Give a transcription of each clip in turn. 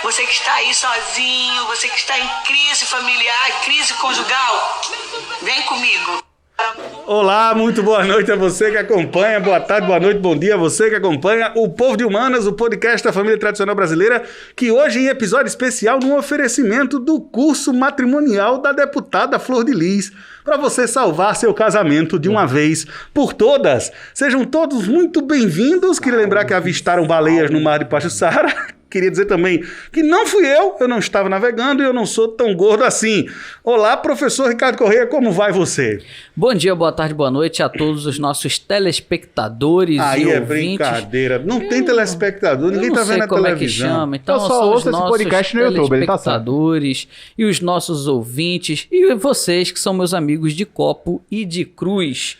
Você que está aí sozinho, você que está em crise familiar, crise conjugal, vem comigo. Olá, muito boa noite a você que acompanha, boa tarde, boa noite, bom dia a você que acompanha o Povo de Humanas, o podcast da família tradicional brasileira, que hoje em episódio especial num oferecimento do curso matrimonial da deputada Flor de Lis, para você salvar seu casamento de uma vez por todas. Sejam todos muito bem-vindos. Queria lembrar que avistaram baleias no mar de Pajuçara. Queria dizer também que não fui eu não estava navegando e eu não sou tão gordo assim. Olá, professor Ricardo Corrêa, como vai você? Bom dia, boa tarde, boa noite a todos os nossos telespectadores Aí e é ouvintes. Brincadeira, não tem telespectador, ninguém tá vendo a televisão. Como é que chama, então Eu só são os ouço esse nossos podcast no YouTube, ele tá certo. telespectadores e os nossos ouvintes e vocês que são meus amigos de copo e de cruz.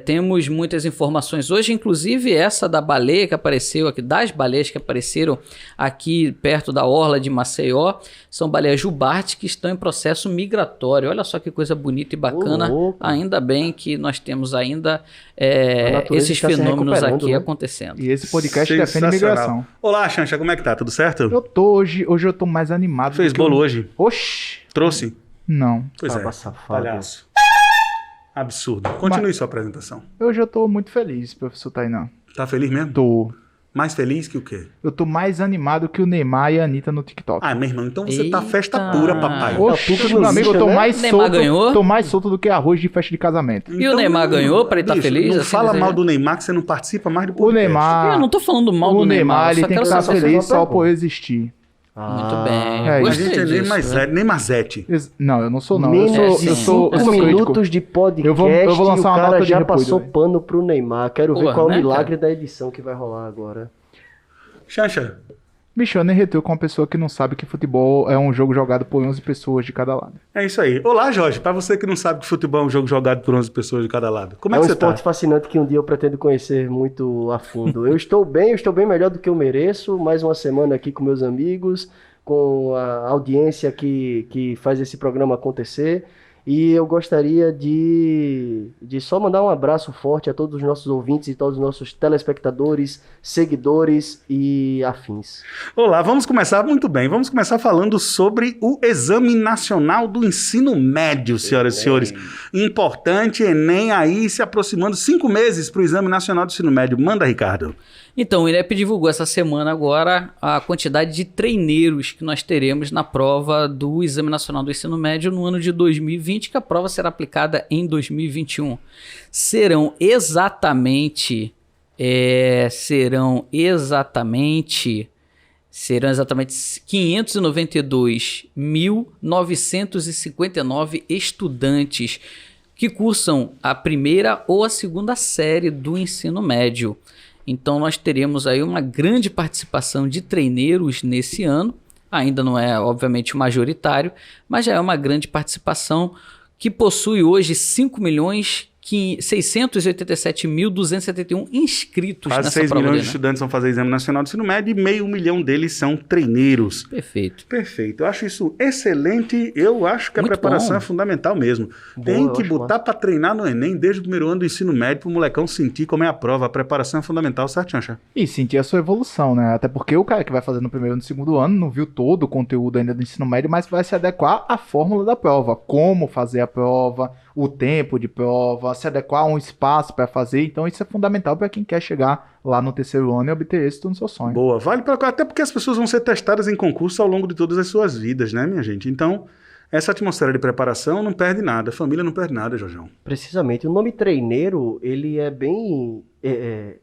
Temos muitas informações hoje, inclusive essa da baleia que apareceu aqui, das baleias que apareceram aqui perto da orla de Maceió, são baleias jubarte que estão em processo migratório. Olha só que coisa bonita e bacana. Ainda bem que nós temos ainda esses fenômenos aqui acontecendo. E esse podcast defende migração. Olá, Xanxa, como é que tá? Tudo certo? Eu tô hoje eu tô mais animado. Fez bolo hoje? Oxi. Trouxe? Não. Pois Tava é, safado. palhaço. Absurdo. Continue sua apresentação. Hoje eu tô muito feliz, professor Tainan. Tá feliz mesmo? Tô. Mais feliz que o quê? Eu tô mais animado que o Neymar e a Anitta no TikTok. Ah, meu irmão, então você tá Eita. festa pura, papai. Oxi, tudo meu amigo, eu tô né? mais Neymar solto. ganhou? Tô mais solto do que arroz de festa de casamento. E o Neymar ganhou pra ele estar bicho, feliz? Não assim fala dizer? mal do Neymar que você não participa mais do O podcast. Neymar. Eu não tô falando mal o do Neymar, ele só tem que quero estar saber feliz uma só pergunta. por existir. Muito bem. É, A Gostei gente é disso, né? Neymarzete. Não, eu não sou não. Menos Eu de sou 5 crítico. minutos de podcast Eu vou lançar e o uma cara nota de já repúdio, passou velho. pano pro Neymar. Quero ver Porra, qual é o né, milagre cara? da edição que vai rolar agora. Xanxa, Bicho, eu nem reteu com uma pessoa que não sabe que futebol é um jogo jogado por 11 pessoas de cada lado. é isso aí. Olá, Jorge. Pra você que não sabe que futebol é um jogo jogado por 11 pessoas de cada lado. Como é É um que você esporte tá? fascinante que um dia eu pretendo conhecer muito a fundo. Eu estou bem melhor do que eu mereço. Mais uma semana aqui com meus amigos, com a audiência que faz esse programa acontecer. E eu gostaria de só mandar um abraço forte a todos os nossos ouvintes e todos os nossos telespectadores, seguidores e afins. Olá, vamos começar muito bem. Vamos começar falando sobre o Exame Nacional do Ensino Médio, senhoras e senhores. Importante, Enem aí se aproximando, 5 meses para o Exame Nacional do Ensino Médio. Manda, Ricardo. Então, o INEP divulgou essa semana agora a quantidade de treineiros que nós teremos na prova do Exame Nacional do Ensino Médio no ano de 2020, que a prova será aplicada em 2021. Serão exatamente 592.959 estudantes que cursam a primeira ou a segunda série do ensino médio. Então nós teremos aí uma grande participação de treineiros nesse ano. Ainda não é, obviamente, majoritário, mas já é uma grande participação que possui hoje 5.687.271 inscritos Quase nessa 6 prova. milhões de Né? estudantes vão fazer Exame Nacional do Ensino Médio e 500 mil deles são treineiros. Perfeito. Perfeito, eu acho isso excelente, eu acho que a Muito preparação bom. é fundamental mesmo. Bom, Tem eu que acho botar para treinar no Enem desde o primeiro ano do ensino médio para o molecão sentir como é a prova, a preparação é fundamental, certo, Xanxa? E sentir a sua evolução, né? Até porque o cara que vai fazer no primeiro e no segundo ano não viu todo o conteúdo ainda do ensino médio, mas vai se adequar à fórmula da prova, como fazer a prova, o tempo de prova, se adequar a um espaço para fazer. Então isso é fundamental para quem quer chegar lá no terceiro ano e obter êxito no seu sonho. Boa, vale para até porque as pessoas vão ser testadas em concurso ao longo de todas as suas vidas, né, minha gente? Então, essa atmosfera de preparação não perde nada, a família não perde nada, Jorjão. Precisamente. O nome treineiro, ele é bem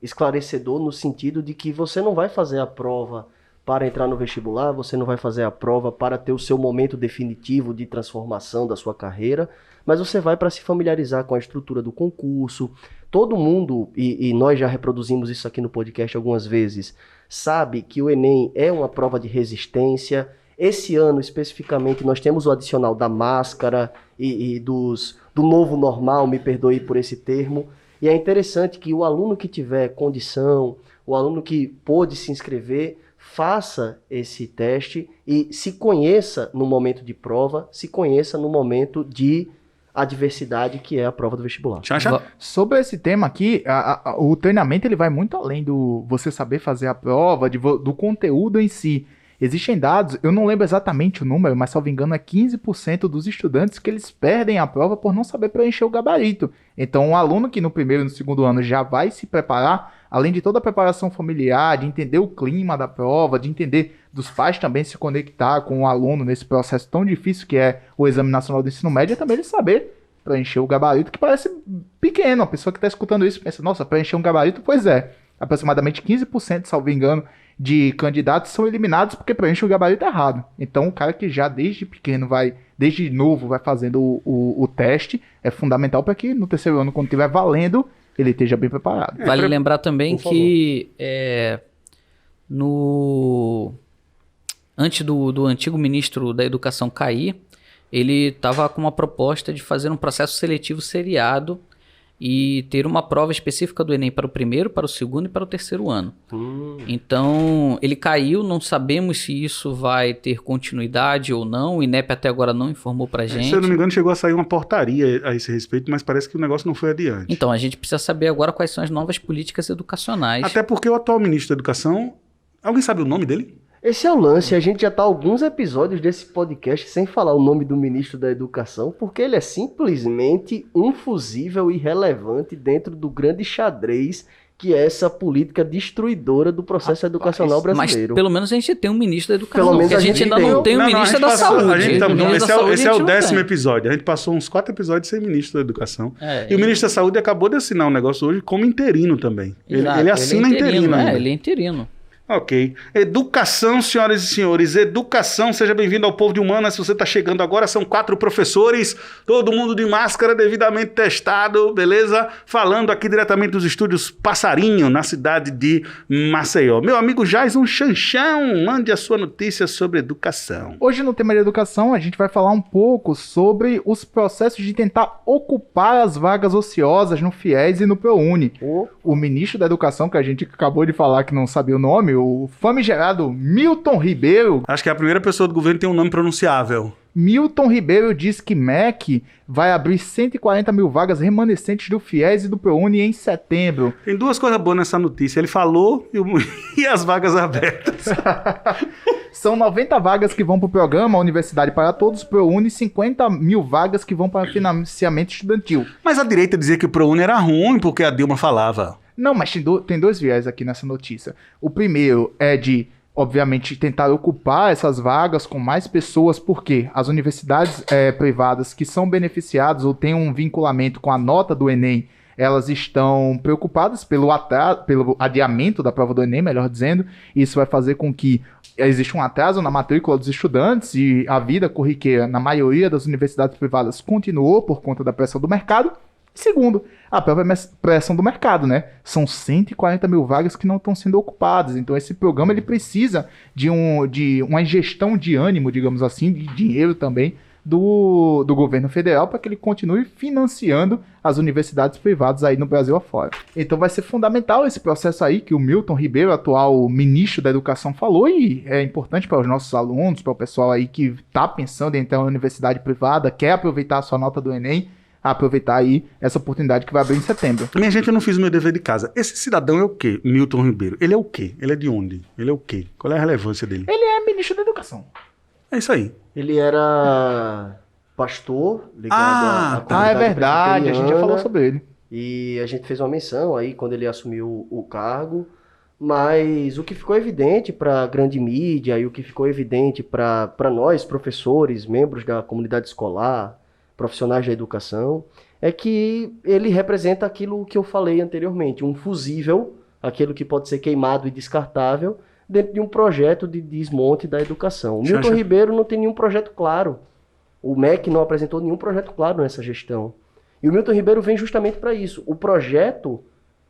esclarecedor no sentido de que você não vai fazer a prova para entrar no vestibular, você não vai fazer a prova para ter o seu momento definitivo de transformação da sua carreira, mas você vai para se familiarizar com a estrutura do concurso. Todo mundo, e nós já reproduzimos isso aqui no podcast algumas vezes, sabe que o Enem é uma prova de resistência. Esse ano, especificamente, nós temos o adicional da máscara e do novo normal, me perdoe por esse termo. E é interessante que o aluno que tiver condição, o aluno que pôde se inscrever, faça esse teste e se conheça no momento de prova, se conheça no momento de adversidade, que é a prova do vestibular. Xanxa? Sobre esse tema aqui, o treinamento ele vai muito além do você saber fazer a prova, do conteúdo em si. Existem dados, eu não lembro exatamente o número, mas, salvo engano, é 15% dos estudantes que eles perdem a prova por não saber preencher o gabarito. Então, um aluno que no primeiro e no segundo ano já vai se preparar, além de toda a preparação familiar, de entender o clima da prova, de entender dos pais também se conectar com o aluno nesse processo tão difícil que é o Exame Nacional do Ensino Médio, é também ele saber preencher o gabarito, que parece pequeno. A pessoa que está escutando isso pensa, nossa, preencher um gabarito? Pois é. Aproximadamente 15%, salvo engano, de candidatos são eliminados porque preenchem o gabarito errado. Então, o cara que já desde pequeno desde novo, vai fazendo o teste, é fundamental para que no terceiro ano, quando estiver valendo, ele esteja bem preparado. Vale lembrar também que antes do antigo ministro da Educação cair, ele estava com uma proposta de fazer um processo seletivo seriado e ter uma prova específica do Enem para o primeiro, para o segundo e para o terceiro ano. Então, ele caiu, não sabemos se isso vai ter continuidade ou não, o INEP até agora não informou pra gente. Se eu não me engano, chegou a sair uma portaria a esse respeito, mas parece que o negócio não foi adiante. Então, a gente precisa saber agora quais são as novas políticas educacionais. Até porque o atual ministro da Educação, alguém sabe o nome dele? Esse é o lance, a gente já tá alguns episódios desse podcast sem falar o nome do ministro da Educação, porque ele é simplesmente um fusível irrelevante dentro do grande xadrez que é essa política destruidora do processo educacional brasileiro. Mas pelo menos a gente tem um ministro da Educação, pelo menos a gente ainda não tem um ministro da Saúde. Esse é o 10º episódio, a gente passou uns 4 episódios sem ministro da Educação. E o ministro da Saúde acabou de assinar um negócio hoje como interino também. Ele assina interino. Ele é interino. Ok. Educação, senhoras e senhores. Educação, seja bem-vindo ao Povo de Humanas. Se você está chegando agora, são 4 professores, todo mundo de máscara, devidamente testado, beleza? Falando aqui diretamente dos estúdios Passarinho, na cidade de Maceió. Meu amigo Jason Chanchão, mande a sua notícia sobre educação. Hoje, no tema de educação, a gente vai falar um pouco sobre os processos de tentar ocupar as vagas ociosas no FIES e no ProUni. O ministro da Educação, que a gente acabou de falar que não sabia o nome, o famigerado Milton Ribeiro. Acho que é a primeira pessoa do governo que tem um nome pronunciável. Milton Ribeiro diz que MEC vai abrir 140 mil vagas remanescentes do FIES e do ProUni em setembro. Tem 2 coisas boas nessa notícia. Ele falou e as vagas abertas. São 90 vagas que vão para o programa Universidade para Todos, ProUni, 50 mil vagas que vão para financiamento estudantil. Mas a direita dizia que o ProUni era ruim porque a Dilma falava. Não, mas tem 2 viés aqui nessa notícia. O primeiro é de, obviamente, tentar ocupar essas vagas com mais pessoas, porque as universidades privadas que são beneficiadas ou têm um vinculamento com a nota do Enem, elas estão preocupadas pelo adiamento da prova do Enem, melhor dizendo. Isso vai fazer com que exista um atraso na matrícula dos estudantes e a vida corriqueira na maioria das universidades privadas continuou por conta da pressão do mercado. Segundo, a própria pressão do mercado, né? São 140 mil vagas que não estão sendo ocupadas. Então, esse programa ele precisa de uma gestão de ânimo, digamos assim, de dinheiro também do governo federal para que ele continue financiando as universidades privadas aí no Brasil afora. Então, vai ser fundamental esse processo aí que o Milton Ribeiro, atual ministro da Educação, falou, e é importante para os nossos alunos, para o pessoal aí que está pensando em entrar na universidade privada, quer aproveitar a sua nota do Enem, aproveitar aí essa oportunidade que vai abrir em setembro. Minha gente, eu não fiz o meu dever de casa. Esse cidadão é o quê? Milton Ribeiro. Ele é o quê? Ele é de onde? Ele é o quê? Qual é a relevância dele? Ele é ministro da Educação. É isso aí. Ele era pastor ligado à é verdade, a gente já falou sobre ele. E a gente fez uma menção aí quando ele assumiu o cargo, mas o que ficou evidente para a grande mídia e o que ficou evidente para nós, professores, membros da comunidade escolar, profissionais da educação, é que ele representa aquilo que eu falei anteriormente, um fusível, aquilo que pode ser queimado e descartável, dentro de um projeto de desmonte da educação. O Milton Ribeiro não tem nenhum projeto claro. O MEC não apresentou nenhum projeto claro nessa gestão. E o Milton Ribeiro vem justamente para isso. O projeto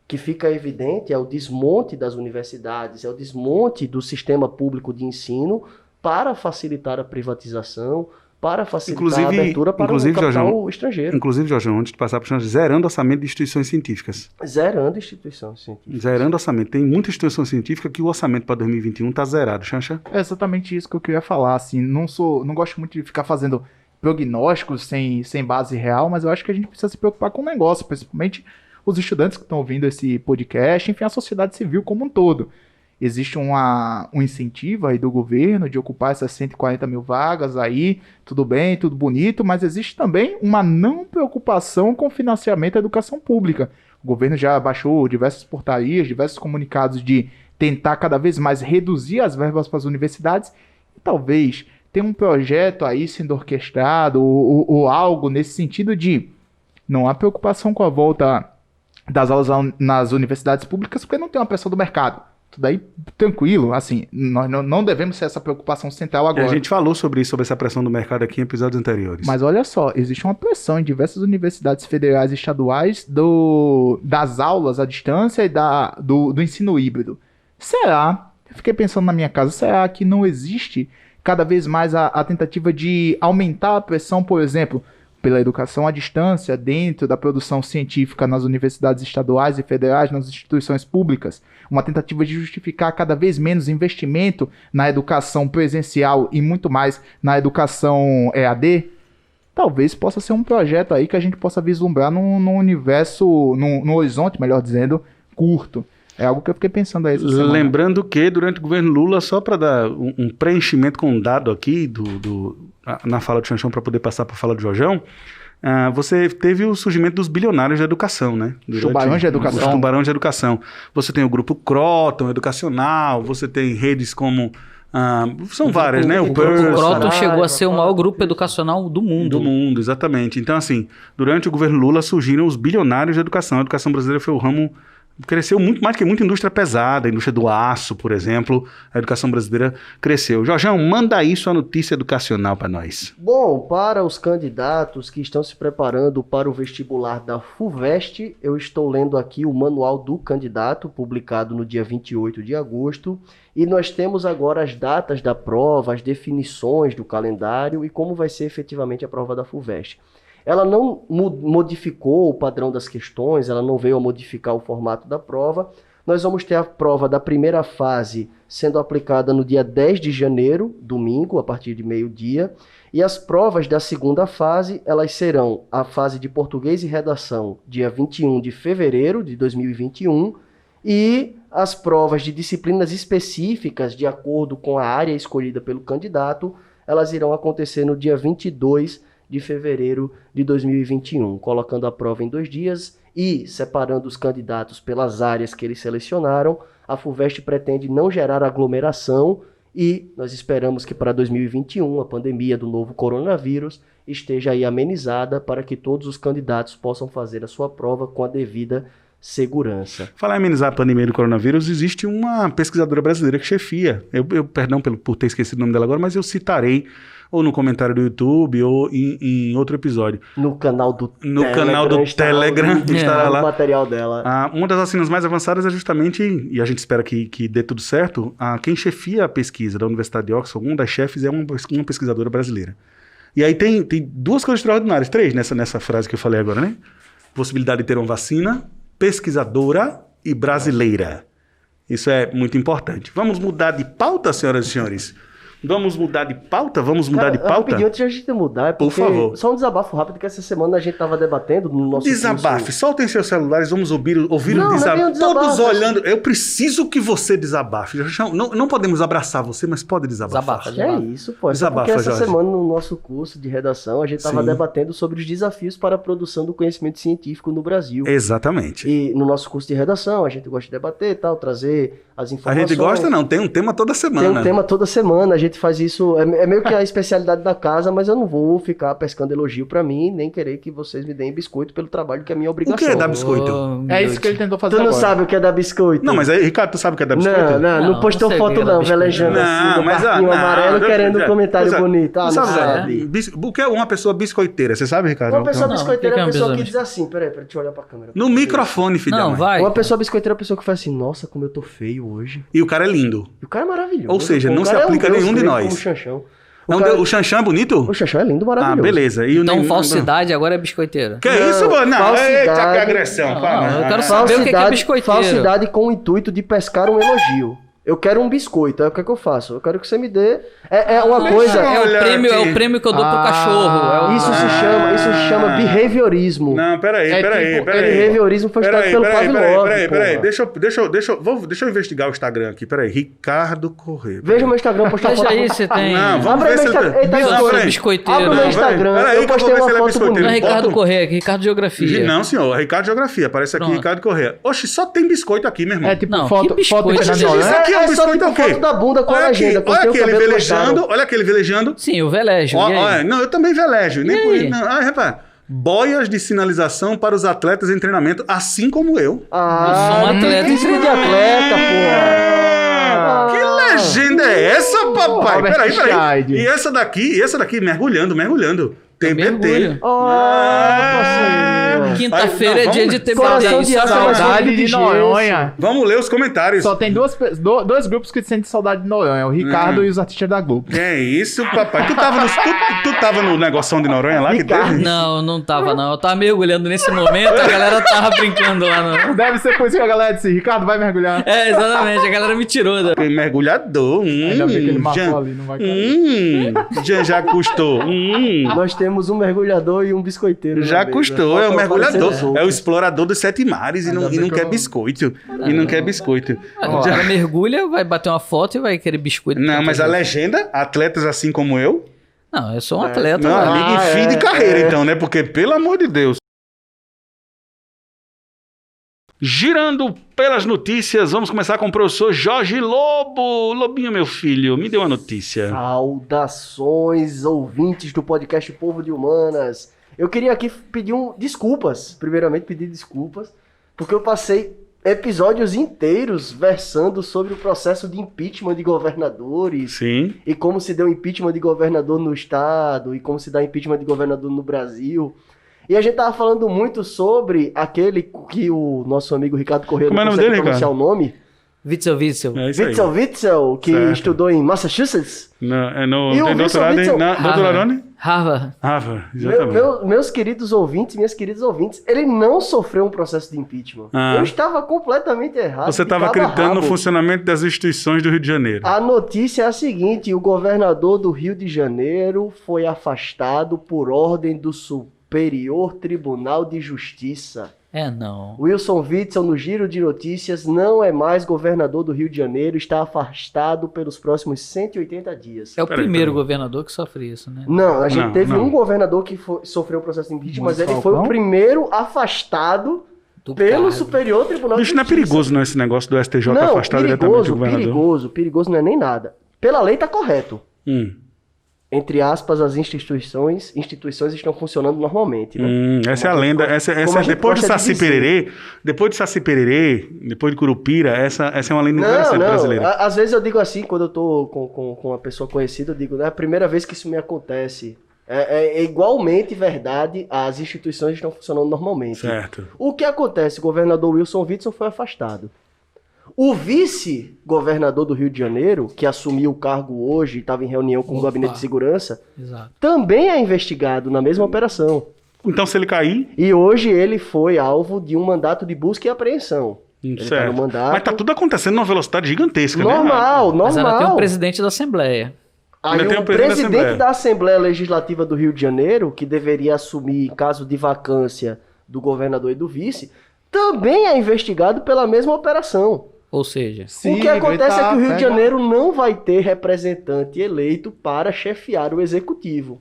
que fica evidente é o desmonte das universidades, é o desmonte do sistema público de ensino para facilitar a privatização, para facilitar a abertura para o capital estrangeiro. Inclusive, Jorge, antes de passar para o zerando orçamento de instituições científicas. Zerando instituições científicas. Zerando orçamento. Tem muita instituição científica que o orçamento para 2021 está zerado, Xanxa. É exatamente isso que eu queria falar. Assim, não gosto muito de ficar fazendo prognósticos sem base real, mas eu acho que a gente precisa se preocupar com o negócio, principalmente os estudantes que estão ouvindo esse podcast, enfim, a sociedade civil como um todo. existe um incentivo aí do governo de ocupar essas 140 mil vagas aí, tudo bem, tudo bonito, mas existe também uma não preocupação com o financiamento da educação pública. O governo já baixou diversas portarias, diversos comunicados de tentar cada vez mais reduzir as verbas para as universidades e talvez tenha um projeto aí sendo orquestrado ou algo nesse sentido de não há preocupação com a volta das aulas nas universidades públicas porque não tem uma pressão do mercado. Tudo aí tranquilo, assim, nós não devemos ter essa preocupação central agora. A gente falou sobre isso, sobre essa pressão do mercado aqui em episódios anteriores. Mas olha só, existe uma pressão em diversas universidades federais e estaduais das aulas à distância e do ensino híbrido. Será, eu fiquei pensando na minha casa, será que não existe cada vez mais a tentativa de aumentar a pressão, por exemplo, pela educação à distância dentro da produção científica nas universidades estaduais e federais, nas instituições públicas, uma tentativa de justificar cada vez menos investimento na educação presencial e muito mais na educação EAD? Talvez possa ser um projeto aí que a gente possa vislumbrar num universo, num horizonte, melhor dizendo, curto. É algo que eu fiquei pensando aí essa semana. Lembrando que durante o governo Lula, só para dar um preenchimento com um dado aqui na fala do Xanxão para poder passar para a fala do Jorjão, você teve o surgimento dos bilionários da educação, né? Tubarões de educação. Os tubarões de educação. Você tem o grupo Croton Educacional, você tem redes como... são várias, né? O Croton chegou a ser o maior grupo educacional do mundo. Do mundo, exatamente. Então, assim, durante o governo Lula surgiram os bilionários da educação. A educação brasileira foi o ramo... Cresceu muito mais que muita indústria pesada, a indústria do aço, por exemplo. A educação brasileira cresceu. Jorjão, manda aí sua notícia educacional para nós. Bom, para os candidatos que estão se preparando para o vestibular da FUVEST, eu estou lendo aqui o Manual do Candidato, publicado no dia 28 de agosto. E nós temos agora as datas da prova, as definições do calendário e como vai ser efetivamente a prova da FUVEST. Ela não modificou o padrão das questões, ela não veio a modificar o formato da prova. Nós vamos ter a prova da primeira fase sendo aplicada no dia 10 de janeiro, domingo, a partir de meio-dia. E as provas da segunda fase, elas serão a fase de português e redação, dia 21 de fevereiro de 2021. E as provas de disciplinas específicas, de acordo com a área escolhida pelo candidato, elas irão acontecer no dia 22 de fevereiro de 2021, colocando a prova em 2 dias e separando os candidatos pelas áreas que eles selecionaram. A FUVEST pretende não gerar aglomeração e nós esperamos que para 2021 a pandemia do novo coronavírus esteja aí amenizada para que todos os candidatos possam fazer a sua prova com a devida segurança. Falar em amenizar a pandemia do coronavírus, existe uma pesquisadora brasileira que chefia. Perdão por ter esquecido o nome dela agora, mas eu citarei ou no comentário do YouTube, ou em outro episódio. No canal do Telegram, estará lá. O material dela. Uma das vacinas mais avançadas é justamente, e a gente espera que dê tudo certo, quem chefia a pesquisa da Universidade de Oxford, uma das chefes é uma pesquisadora brasileira. E aí tem 2 coisas extraordinárias, 3 nessa frase que eu falei agora, né? Possibilidade de ter uma vacina, pesquisadora e brasileira. Isso é muito importante. Vamos mudar de pauta, senhoras e senhores? Vamos mudar de pauta? Rapidinho, antes de a gente mudar, por favor. Só um desabafo rápido, que essa semana a gente estava debatendo no nosso Desabafe, curso. Soltem seus celulares, vamos ouvir o desabafo. Todos olhando, eu preciso que você desabafe. Não podemos abraçar você, mas pode desabafar. É isso, pô. Desabafa, porque essa Jorge. semana no nosso curso de redação, a gente estava debatendo sobre os desafios para a produção do conhecimento científico no Brasil. Exatamente. E no nosso curso de redação, a gente gosta de debater e tal, trazer as informações. A gente gosta não, tem um tema toda semana. Tem um tema toda semana, a gente faz isso, é meio que a especialidade da casa, mas eu não vou ficar pescando elogio pra mim, nem querer que vocês me deem biscoito pelo trabalho que é minha obrigação. O que é dar biscoito? É isso que ele tentou fazer Tu não agora. sabe o que é dar biscoito? Não, mas aí, Ricardo, tu sabe o que é dar biscoito? Não postou não sei foto o que é dar não, biscoito. velejando assim, no barquinho amarelo, querendo um comentário bonito. Não sabe. O que é uma pessoa biscoiteira? Você sabe, Ricardo? Uma pessoa Não, biscoiteira é o a que é pessoa uma que pessoa diz assim, peraí, deixa eu olhar pra câmera. No microfone, filha da Não, mãe. vai. Uma pessoa biscoiteira é a pessoa que faz assim, nossa, como eu tô feio hoje. E o cara é lindo. E o cara é maravilhoso. Ou seja, O não se cara aplica é um deus nenhum de grego nós. como o Xanxão. O Xanxão é bonito? O Xanxão é lindo, maravilhoso. Beleza. E Então, falsidade agora é biscoiteira. Que é isso, mano? Não, falsidade. eita, que agressão. Não, eu quero saber o que é biscoiteiro. Falsidade com o intuito de pescar um elogio. Eu quero um biscoito. Aí o que é que eu faço? Eu quero que você me dê. É uma coisa. É o prêmio que eu dou pro cachorro. Isso se chama behaviorismo. Não, peraí. Behaviorismo foi estudado pelo Pavlov. Peraí. Deixa eu investigar o Instagram aqui. Peraí. Ricardo Corrêa. Veja o meu Instagram, postar Veja foto. aí se tem. Não, vamos Abre ver meu se Instagram. ele... Eita, Não, biscoiteiro. Abre o meu Não, Instagram. Peraí, Eu que eu postei vou ver uma se ele é foto biscoiteiro. bonita. Não é Ricardo Bota- Correia, é Ricardo Geografia. Não, senhor. Ricardo Geografia. Aparece aqui Pronto. Ricardo Corrêa. Oxe, só tem biscoito aqui, meu irmão. É tipo Não, foto, que biscoito, foto gente. de Isso aqui é um É só biscoito tipo é o quê? foto da bunda com a Olha aqui, legenda. olha Cortei o aquele cabelo velejando. cortado. Olha aquele velejando. Sim, o Velégio. E aí? Não, eu também velejo. Nem E por aí? isso. Não, rapaz. Boias de sinalização para os atletas em treinamento, assim como eu. Eu sou um atleta. Que de atleta, porra. Que legenda é essa, papai? Albert Peraí. Scheid. E essa daqui, mergulhando. TBT. mergulho. Parceiro. Quinta-feira é Aí, dia vamos- de TBT. Coração de aço, Saudade de gesso. Noronha. Vamos ler os comentários. Só tem dois grupos que sentem saudade de Noronha. O Ricardo e os artistas da Globo. Que é isso, papai? Tu tava no negoção de Noronha lá que Ricardo. teve? Não tava não. Eu tava mergulhando nesse momento, a galera tava brincando lá no... Deve ser por isso que a galera disse, Ricardo, vai mergulhar. É, exatamente, a galera me tirou da... Mergulhador. Ainda bem que ele marcou ali, não vai cair. Já custou. Nós temos um mergulhador e um biscoiteiro. Já na mesa. custou, é o Faltam mergulhador. aparecer os É o outros. explorador dos sete mares e não bem que quer eu- biscoito. E não quer biscoito. O cara mergulha, vai bater uma foto e vai querer biscoito. Não, mas a legenda, atletas assim como eu, Não, eu sou um atleta. meu mano. amigo, em fim de carreira, então, né? Porque, pelo amor de Deus. Girando pelas notícias, vamos começar com o professor Jorge Lobo. Lobinho, meu filho, me dê uma notícia. Saudações, ouvintes do podcast Povo de Humanas. Eu queria aqui pedir desculpas. Primeiramente, pedir desculpas, porque eu passei episódios inteiros versando sobre o processo de impeachment de governadores. Sim. E como se deu impeachment de governador no estado, e como se dá impeachment de governador no Brasil. E a gente tava falando muito sobre aquele que o nosso amigo Ricardo Corrêa Como é o não nome consegue dele, pronunciar o nome. Witzel. É isso aí. Witzel, que Certo. estudou em Massachusetts. Tem E o doutorado em... Witzel- Doutorado onde? Harvard. Harvard, exatamente. Meus queridos ouvintes, minhas queridas ouvintes, ele não sofreu um processo de impeachment. Ah. Eu estava completamente errado. Você de estava cabo a acreditando no rabo. funcionamento das instituições do Rio de Janeiro. A notícia é a seguinte: o governador do Rio de Janeiro foi afastado por ordem do Superior Tribunal de Justiça. É, não. Wilson Witzel, no Giro de Notícias, não é mais governador do Rio de Janeiro, está afastado pelos próximos 180 dias. É o Peraí, primeiro peraí. governador que sofre isso, né? Não, a gente Não, teve não. um governador que sofreu o processo de impeachment, mas ele Falcão? foi o primeiro afastado Do pelo cargo. Superior Tribunal de Bicho, não é Justiça. perigoso não esse negócio do STJ Não, afastar diretamente o governador? perigoso não é nem nada. Pela lei tá correto. Hum. Entre aspas, as instituições estão funcionando normalmente, né? Essa é a lenda. Essa Como a gente depois de gosta de Saci dizer. Pererê, depois de Curupira, essa é uma lenda interessante Não, brasileira. às vezes eu digo assim, quando eu tô com uma pessoa conhecida, eu digo, né, é a primeira vez que isso me acontece. É igualmente verdade, as instituições estão funcionando normalmente. Certo. O que acontece? O governador Wilson Witzel foi afastado. O vice-governador do Rio de Janeiro, que assumiu o cargo hoje, estava em reunião com o Opa. Gabinete de Segurança, Exato. também é investigado na mesma operação. Então, se ele cair, E hoje ele foi alvo de um mandato de busca e apreensão. Ele tá certo. no mandato. Mas tá tudo acontecendo numa velocidade gigantesca, né? Normal. Mas ela tem o Aí presidente da Assembleia. Ainda tem o o presidente da presidente da Assembleia Legislativa do Rio de Janeiro, que deveria assumir em caso de vacância do governador e do vice, também é investigado pela mesma operação. Ou seja, O que acontece é que o Rio de Janeiro não vai ter representante eleito para chefiar o executivo.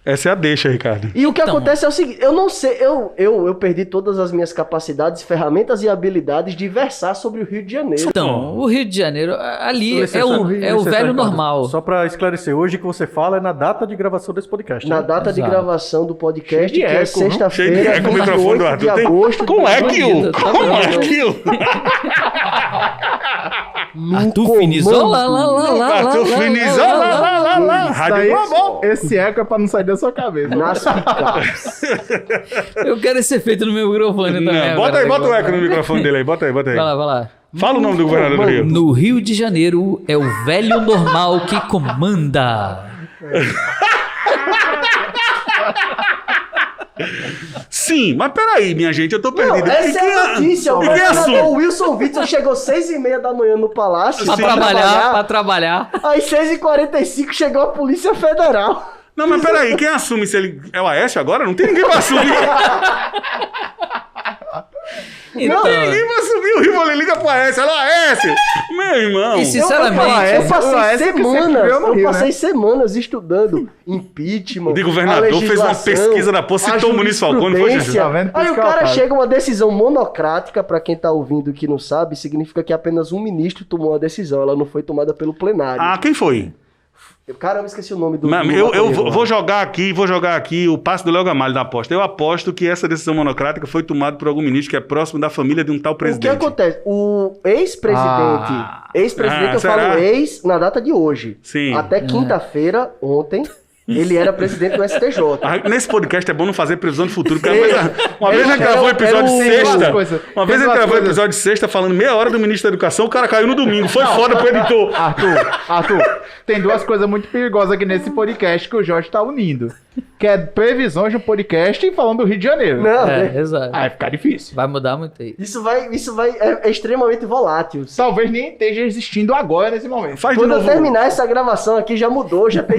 Essa é a deixa, Ricardo. E o que Então. acontece é o seguinte, eu não sei, eu perdi todas as minhas capacidades, ferramentas e habilidades de versar sobre o Rio de Janeiro. então, o Rio de Janeiro, ali Licença, é o licença, velho Ricardo. normal. Só pra esclarecer, hoje que você fala é na data de gravação desse podcast. Na né? data de Exato. gravação do podcast, Cheio de que é eco, viu? sexta-feira, Cheio de eco, o microfone do 28 de Arthur tem- agosto. Como é que o? Tá Como bom. é que o? Arthur Finizol, lá. Arthur Finizol, lá. Rádio Globo. Esse eco é pra não sair da sua cabeça. Nas picapes. Eu quero esse efeito no meu microfone também. Não, bota agora. aí, bota o eco no microfone dele aí, bota aí. Vai lá. Fala o nome do governador do Rio. No Rio de Janeiro é o velho normal que comanda. Sim, mas peraí, minha gente, eu tô Não, perdido. essa é a notícia. O E quem governador assume? Wilson Witzel chegou 6h30 da manhã no palácio. Pra trabalhar. Às 6h45 chegou a Polícia Federal. Não, mas peraí, quem assume se ele é o Aécio agora? Não tem ninguém pra assumir. Então, Ninguém vai assumir. O Rivoli liga pro Aécio. Alô, Aécio! Meu irmão. E sinceramente, Eu Rio, passei né? semanas estudando impeachment. De governador, a fez uma legislação, pesquisa da porra, a citou o Muniz Falcone, foi, Jesus? jurisprudência. Tá vendo? Por Aí isso o que é cara otário. chega uma decisão monocrática, pra quem tá ouvindo que não sabe, significa que apenas um ministro tomou a decisão, ela não foi tomada pelo plenário. Ah, quem foi? Caramba, esqueci o nome do... Mano, do eu maconheiro lá. vou jogar aqui o passe do Léo Gamalho da aposta. Eu aposto que essa decisão monocrática foi tomada por algum ministro que é próximo da família de um tal O que presidente. acontece? O ex-presidente, eu será? falo ex na data de hoje. Sim. Até quinta-feira, ontem, ele era presidente do STJ. Ah, nesse podcast é bom não fazer previsão de futuro, porque Ei, uma vez a gente gravou o episódio de Tem duas sexta. coisas. Uma vez a Tem gente duas gravou o coisas. episódio de sexta falando meia hora do ministro da Educação, o cara caiu no domingo. Foi foda pro editor. Arthur, tem duas coisas muito perigosas aqui nesse podcast que o Jorge tá unindo. Que é previsões do podcast e falando do Rio de Janeiro. Não, né? exato. Aí vai ficar difícil. Vai mudar muito aí. É extremamente volátil. Talvez nem esteja existindo agora nesse momento. Faz de Quando eu novo, terminar essa gravação aqui, já mudou, já tem...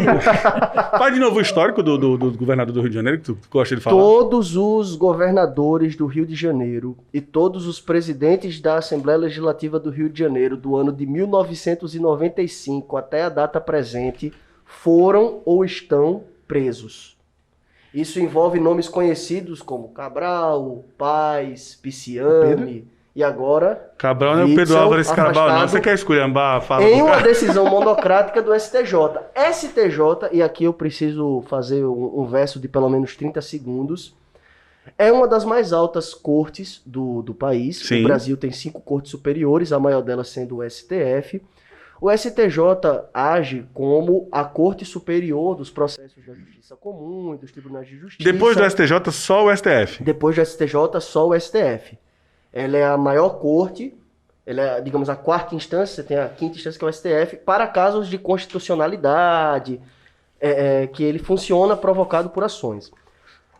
faz de novo o histórico do governador do Rio de Janeiro, que tu gosta de falar. Todos os governadores do Rio de Janeiro e todos os presidentes da Assembleia Legislativa do Rio de Janeiro do ano de 1995 até a data presente foram ou estão presos. Isso envolve nomes conhecidos como Cabral, Paz, Pisciani e agora Cabral não é o Witzel, Pedro Álvares Cabral, não. afastado Você quer esculhambar? Fala em do uma cara. decisão monocrática do STJ. STJ, e aqui eu preciso fazer um verso de pelo menos 30 segundos, é uma das mais altas cortes do país. Sim. O Brasil tem 5 cortes superiores, a maior delas sendo o STF. O STJ age como a corte superior dos processos da justiça comum e dos tribunais de justiça. Depois do STJ, só o STF. Depois do STJ, só o STF. Ela é a maior corte, ela é, digamos, a quarta instância, você tem a quinta instância que é o STF, para casos de constitucionalidade, que ele funciona provocado por ações.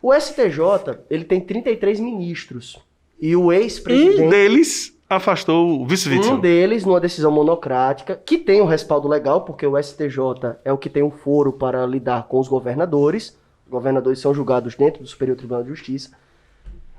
O STJ, ele tem 33 ministros, e o ex-presidente... Um deles afastou o vice-Witzel. Um deles, numa decisão monocrática, que tem um respaldo legal, porque o STJ é o que tem um foro para lidar com os governadores. Os governadores são julgados dentro do Superior Tribunal de Justiça.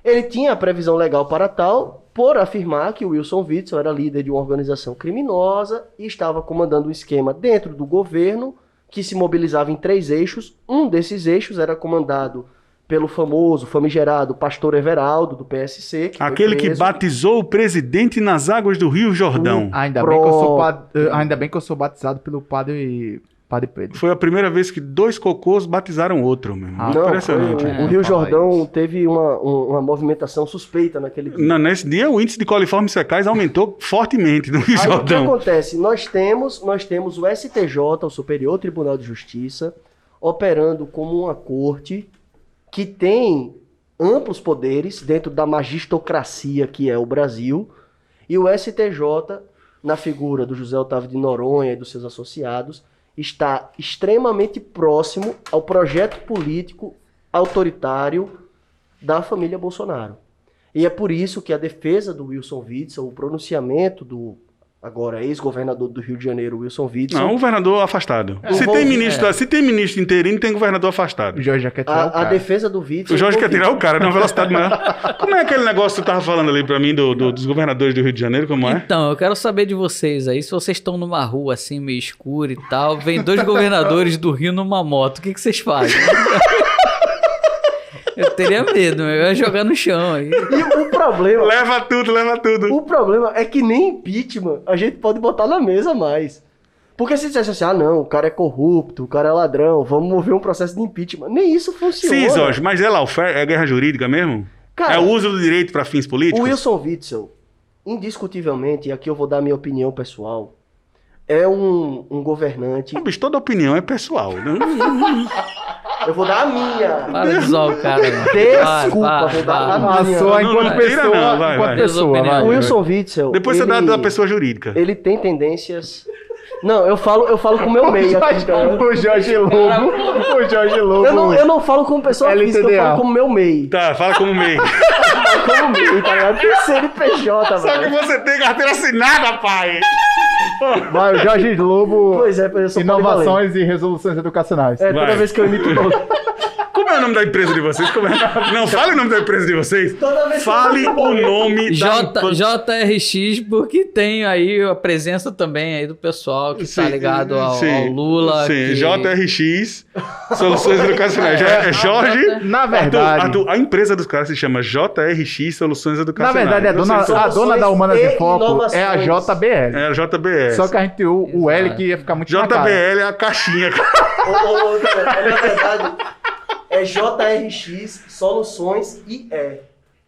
Ele tinha a previsão legal para tal, por afirmar que o Wilson Witzel era líder de uma organização criminosa e estava comandando um esquema dentro do governo que se mobilizava em 3 eixos. Um desses eixos era comandado pelo famoso, famigerado Pastor Everaldo, do PSC. Que Aquele que batizou o presidente nas águas do Rio Jordão. Ainda bem que eu sou batizado pelo padre Pedro. Foi a primeira vez que 2 cocôs batizaram outro, meu irmão. Não, Impressionante. o Rio Jordão teve uma movimentação suspeita naquele dia. Nesse dia, o índice de coliformes fecais aumentou fortemente no Rio Aí o que Jordão. acontece? Nós temos o STJ, o Superior Tribunal de Justiça, operando como uma corte que tem amplos poderes dentro da magistocracia que é o Brasil, e o STJ, na figura do José Otávio de Noronha e dos seus associados, está extremamente próximo ao projeto político autoritário da família Bolsonaro. E é por isso que a defesa do Wilson Witzel, o pronunciamento do agora ex-governador do Rio de Janeiro, Wilson Witzel... Não, um governador afastado. Se tem ministro interino, tem governador afastado. O Jorge já quer tirar o A cara. defesa do Witzel... O Jorge quer tirar o cara numa velocidade maior. Como é aquele negócio que tu tava falando ali pra mim dos governadores do Rio de Janeiro, como é? Então, eu quero saber de vocês aí, se vocês estão numa rua assim, meio escura e tal, vem 2 governadores do Rio numa moto, o que vocês fazem? Eu teria medo, eu ia jogar no chão aí. E o problema... Leva tudo. O problema é que nem impeachment a gente pode botar na mesa mais. Porque se dissesse assim, não, o cara é corrupto, o cara é ladrão, vamos mover um processo de impeachment. Nem isso funciona. Sim, Jorge, mas é lawfare? É guerra jurídica mesmo? Cara, é o uso do direito pra fins políticos? O Wilson Witzel, indiscutivelmente, e aqui eu vou dar a minha opinião pessoal, é um governante... Não, bicho, toda opinião é pessoal. Né? Eu vou dar a minha. Para de zoar o cara, mano. Desculpa, vou dar a minha. Só Não, enquanto não tira pessoa, não, vai. enquanto pessoa, Opinião. vai. O Wilson Witzel... Depois você dá da pessoa jurídica. Ele tem tendências... Não, eu falo com o meu meio aqui, cara. O Jorge Lobo. O Jorge Lobo. Eu não falo como pessoa física, eu falo como meu MEI. Tá, fala como meio. Como MEI, tá ligado? Tem CNPJ, Só que velho. você tem carteira assinada, pai. Vai, o Jorge Lobo. Pois é, eu sou Inovações e resoluções educacionais. É, toda Vai. vez que eu imito nome. Como é o nome da empresa de vocês? Não, fale o nome da empresa de vocês. Toda vez que Fale eu o nome da JRX, porque tem aí a presença também aí do pessoal que tá ligado ao Lula. Sim, que... JRX, Soluções Educacionais. É Jorge. Na verdade. A empresa dos caras se chama JRX Soluções Na Educacionais. verdade, a dona da Humanas em Foco é a JBL. É a JBS. Só que a gente o L que ia ficar muito na cara. JBL é a caixinha. Na verdade, é JRX Soluções IE,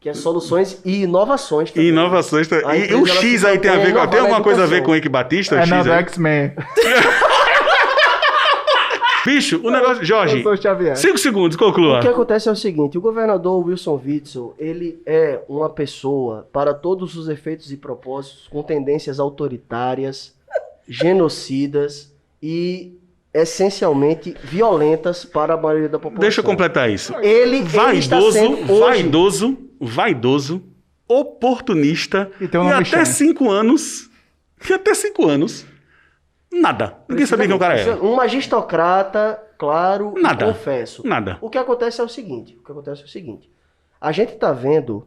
que é Soluções e Inovações também. E inovações. A E empresa, o ela X se aí tem a ver com. propõe Tem alguma inovar coisa a na ver com o educação. Eike Batista? O É X não, do aí? X-Men. Bicho, o negócio. Jorge, Eu sou o Xavier. 5 segundos, conclua. O que acontece é o seguinte, o governador Wilson Witzel, ele é uma pessoa, para todos os efeitos e propósitos, com tendências autoritárias, genocidas e essencialmente violentas para a maioria da população. Deixa eu completar isso. Ele está sendo hoje... Vaidoso, oportunista E tem um e nome até estranho. 5 anos. E até 5 anos. Nada. Ninguém sabia quem o cara era. Um magistocrata, claro, Nada. e confesso. Nada. O que acontece é o seguinte, a gente está vendo,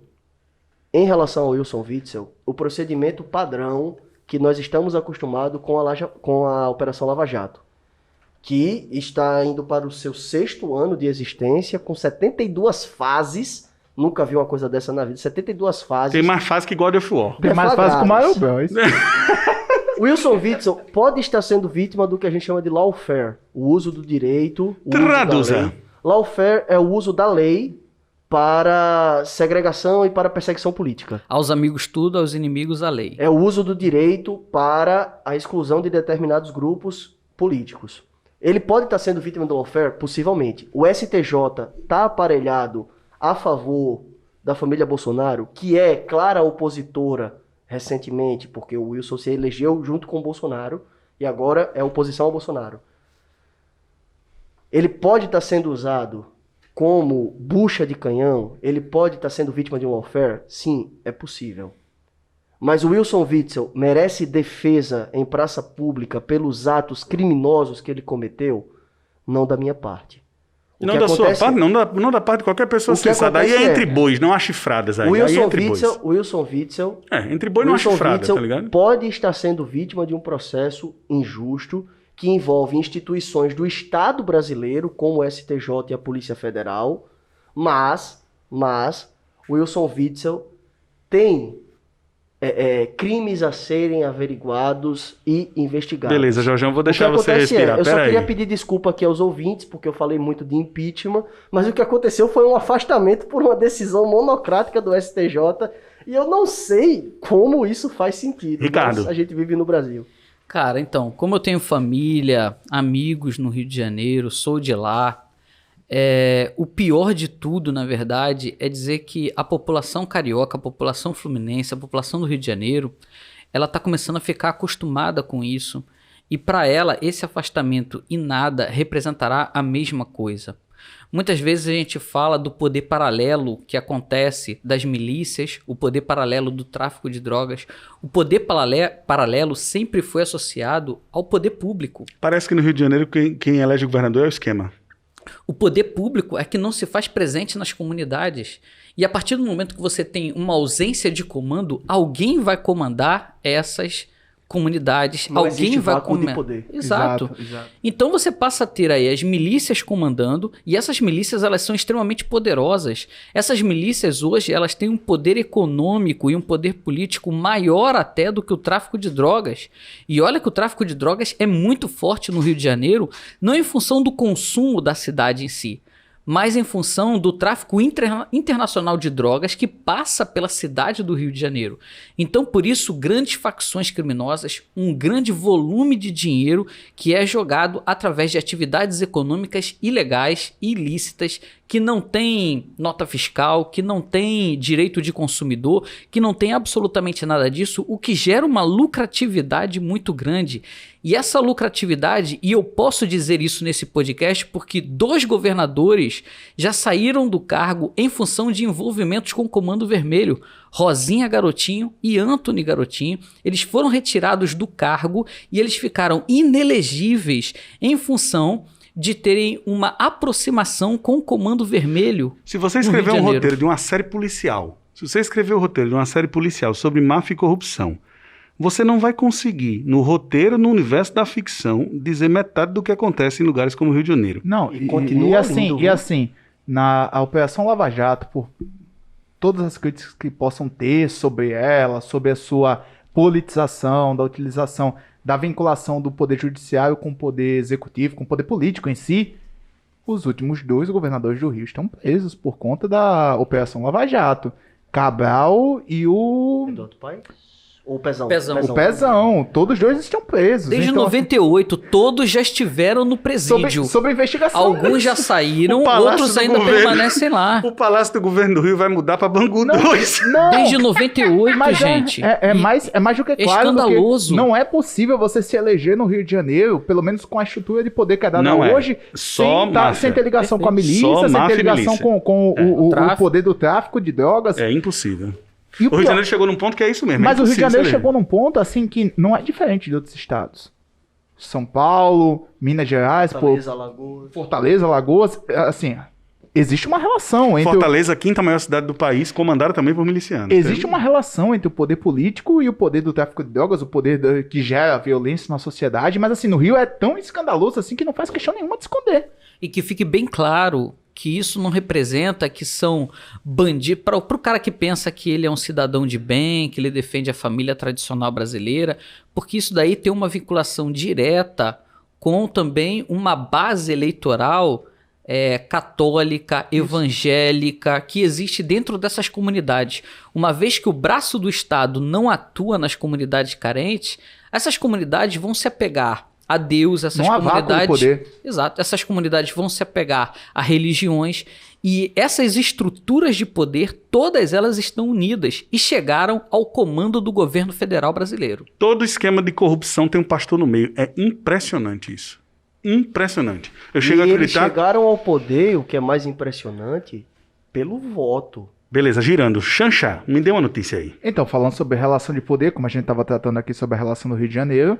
em relação ao Wilson Witzel, o procedimento padrão que nós estamos acostumados com a Operação Lava Jato, que está indo para o seu 6º ano de existência, com 72 fases, nunca vi uma coisa dessa na vida, 72 fases. Tem mais fase que God of War. Tem mais fácil que o Mario Bros. Wilson Witzel pode estar sendo vítima do que a gente chama de lawfare, o uso do direito, o uso Traduza. da lei. Lawfare é o uso da lei para segregação e para perseguição política. Aos amigos tudo, aos inimigos a lei. É o uso do direito para a exclusão de determinados grupos políticos. Ele pode estar sendo vítima do lawfare? Possivelmente. O STJ está aparelhado a favor da família Bolsonaro, que é clara opositora recentemente, porque o Wilson se elegeu junto com o Bolsonaro e agora é oposição ao Bolsonaro. Ele pode estar sendo usado como bucha de canhão? Ele pode estar sendo vítima de um lawfare? Sim, é possível. Mas o Wilson Witzel merece defesa em praça pública pelos atos criminosos que ele cometeu? Não da minha parte. O Não que da sua acontece- parte, não da parte de qualquer pessoa O que sensata. Aí é acontece entre é- bois, não há chifradas aí. O Aí é Wilson entre bois. Witzel É, entre boi não há Wilson chifrada, Witzel tá ligado? pode estar sendo vítima de um processo injusto que envolve instituições do Estado brasileiro, como o STJ e a Polícia Federal, mas Wilson Witzel tem crimes a serem averiguados e investigados. Beleza, Jorjão, vou O que deixar você acontece respirar. eu só Pera queria aí. pedir desculpa aqui aos ouvintes, porque eu falei muito de impeachment, mas o que aconteceu foi um afastamento por uma decisão monocrática do STJ, e eu não sei como isso faz sentido. Ricardo. Mas a gente vive no Brasil. Cara, então, como eu tenho família, amigos no Rio de Janeiro, sou de lá, o pior de tudo, na verdade, é dizer que a população carioca, a população fluminense, a população do Rio de Janeiro, ela está começando a ficar acostumada com isso. E para ela, esse afastamento e nada representará a mesma coisa. Muitas vezes a gente fala do poder paralelo que acontece das milícias, o poder paralelo do tráfico de drogas. O poder paralelo sempre foi associado ao poder público. Parece que no Rio de Janeiro quem elege o governador é o esquema. O poder público é que não se faz presente nas comunidades. E a partir do momento que você tem uma ausência de comando, alguém vai comandar essas comunidades. Não Alguém existe vai vácuo de comer. poder. Exato. Exato. Então você passa a ter aí as milícias comandando, e essas milícias elas são extremamente poderosas. Essas milícias hoje elas têm um poder econômico e um poder político maior até do que o tráfico de drogas. E olha que o tráfico de drogas é muito forte no Rio de Janeiro, não em função do consumo da cidade em si, mas em função do tráfico internacional de drogas que passa pela cidade do Rio de Janeiro. Então, por isso, grandes facções criminosas, um grande volume de dinheiro que é jogado através de atividades econômicas ilegais e ilícitas que não tem nota fiscal, que não tem direito de consumidor, que não tem absolutamente nada disso, o que gera uma lucratividade muito grande. E essa lucratividade, e eu posso dizer isso nesse podcast porque 2 governadores já saíram do cargo em função de envolvimentos com o Comando Vermelho. Rosinha Garotinho e Antony Garotinho, eles foram retirados do cargo e eles ficaram inelegíveis em função de terem uma aproximação com o Comando Vermelho. Se você escrever um roteiro de uma série policial, sobre máfia e corrupção, você não vai conseguir, no roteiro, no universo da ficção, dizer metade do que acontece em lugares como o Rio de Janeiro. Não, e assim, a Operação Lava Jato, por todas as críticas que possam ter sobre ela, sobre a sua politização, da utilização, da vinculação do poder judiciário com o poder executivo, com o poder político em si, os últimos 2 governadores do Rio estão presos por conta da Operação Lava Jato. Cabral e o... Eduardo Paes? Ou o Pezão? O Pezão. Todos 2 estão presos. Desde então, 98, todos já estiveram no presídio. Sobre investigação. Alguns já saíram, outros ainda permanecem lá. O Palácio do Governo do Rio vai mudar para Bangu 2. Não. Desde 98, Mas gente. É mais do que claro. Escandaloso. Não é possível você se eleger no Rio de Janeiro, pelo menos com a estrutura de poder que é dada hoje, sem ter ligação com a milícia, sem ter ligação com o poder do tráfico de drogas. É impossível. O Rio de Janeiro chegou num ponto que é isso mesmo. Mas o Rio de Janeiro chegou num ponto assim que não é diferente de outros estados. São Paulo, Minas Gerais, Fortaleza, Alagoas, assim, existe uma relação entre... Fortaleza, a 5ª maior cidade do país, comandada também por milicianos. Existe uma relação entre o poder político e o poder do tráfico de drogas, o poder que gera violência na sociedade, mas assim, no Rio é tão escandaloso assim que não faz questão nenhuma de esconder. E que fique bem claro que isso não representa que são bandidos. Para o cara que pensa que ele é um cidadão de bem, que ele defende a família tradicional brasileira, porque isso daí tem uma vinculação direta com também uma base eleitoral católica, evangélica, que existe dentro dessas comunidades. Uma vez que o braço do Estado não atua nas comunidades carentes, essas comunidades vão se apegar a Deus, essas comunidades... Exato, essas comunidades vão se apegar a religiões e essas estruturas de poder, todas elas estão unidas e chegaram ao comando do governo federal brasileiro. Todo esquema de corrupção tem um pastor no meio. É impressionante isso. Impressionante. Eu chego a acreditar... Eles chegaram ao poder, o que é mais impressionante, pelo voto. Beleza, girando. Xanxá, me dê uma notícia aí. Então, falando sobre relação de poder, como a gente estava tratando aqui sobre a relação do Rio de Janeiro,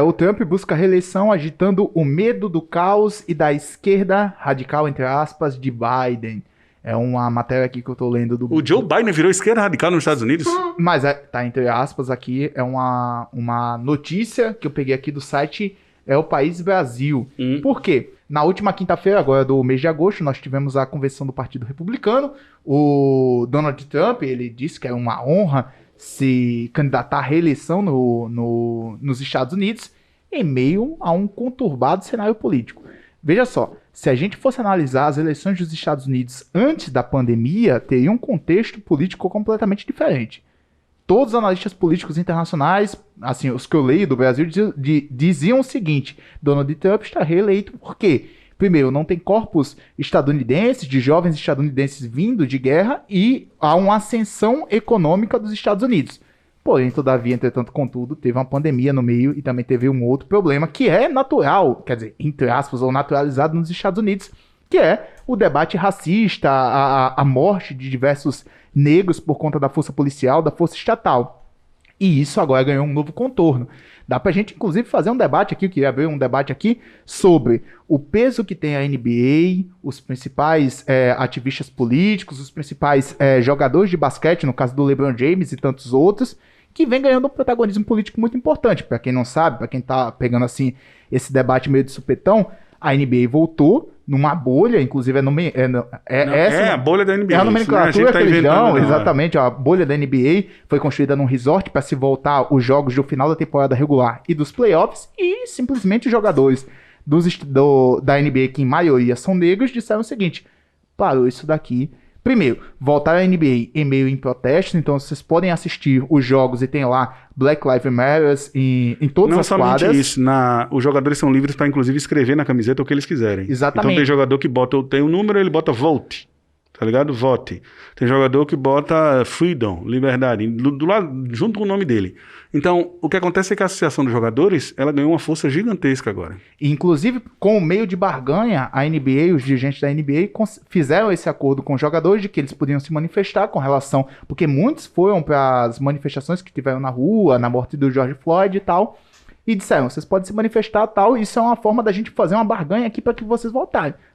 o Trump busca a reeleição agitando o medo do caos e da esquerda radical, entre aspas, de Biden. É uma matéria aqui que eu tô lendo do... O Joe Biden virou esquerda radical nos Estados Unidos? Mas tá entre aspas aqui, é uma notícia que eu peguei aqui do site O País Brasil. Por quê? Na última quinta-feira, agora do mês de agosto, nós tivemos a convenção do Partido Republicano. O Donald Trump, ele disse que é uma honra se candidatar à reeleição nos Estados Unidos em meio a um conturbado cenário político. Veja só, se a gente fosse analisar as eleições dos Estados Unidos antes da pandemia, teria um contexto político completamente diferente. Todos os analistas políticos internacionais, assim, os que eu leio do Brasil, diziam o seguinte: Donald Trump está reeleito por quê? Primeiro, não tem corpos estadunidenses, de jovens estadunidenses vindo de guerra, e há uma ascensão econômica dos Estados Unidos. Porém, todavia, entretanto, contudo, teve uma pandemia no meio e também teve um outro problema que é natural, quer dizer, entre aspas, ou naturalizado nos Estados Unidos, que é o debate racista, a morte de diversos negros por conta da força policial, da força estatal. E isso agora ganhou um novo contorno. Dá pra gente, inclusive, fazer um debate aqui, eu queria abrir um debate aqui, sobre o peso que tem a NBA, os principais ativistas políticos, os principais jogadores de basquete, no caso do LeBron James e tantos outros, que vem ganhando um protagonismo político muito importante. Pra quem não sabe, pra quem tá pegando assim esse debate meio de supetão, a NBA voltou numa bolha, inclusive a bolha da NBA. É a nomenclatura que eles dão, exatamente. A bolha da NBA foi construída num resort para se voltar os jogos do final da temporada regular e dos playoffs, e simplesmente os jogadores da NBA, que em maioria são negros, disseram o seguinte: parou isso daqui. Primeiro, voltar à NBA em meio em protesto, então vocês podem assistir os jogos e tem lá Black Lives Matter em todas as quadras. Não somente isso, os jogadores são livres para inclusive escrever na camiseta o que eles quiserem. Exatamente. Então tem jogador que tem um número, ele bota Volt. tá ligado? Vote. Tem jogador que bota freedom, liberdade, do lado, junto com o nome dele. Então, o que acontece é que a Associação dos Jogadores, ela ganhou uma força gigantesca agora. Inclusive, com o meio de barganha, a NBA, os dirigentes da NBA fizeram esse acordo com os jogadores de que eles podiam se manifestar com relação... Porque muitos foram para as manifestações que tiveram na rua, na morte do George Floyd e tal, e disseram, vocês podem se manifestar e tal, isso é uma forma da gente fazer uma barganha aqui para que vocês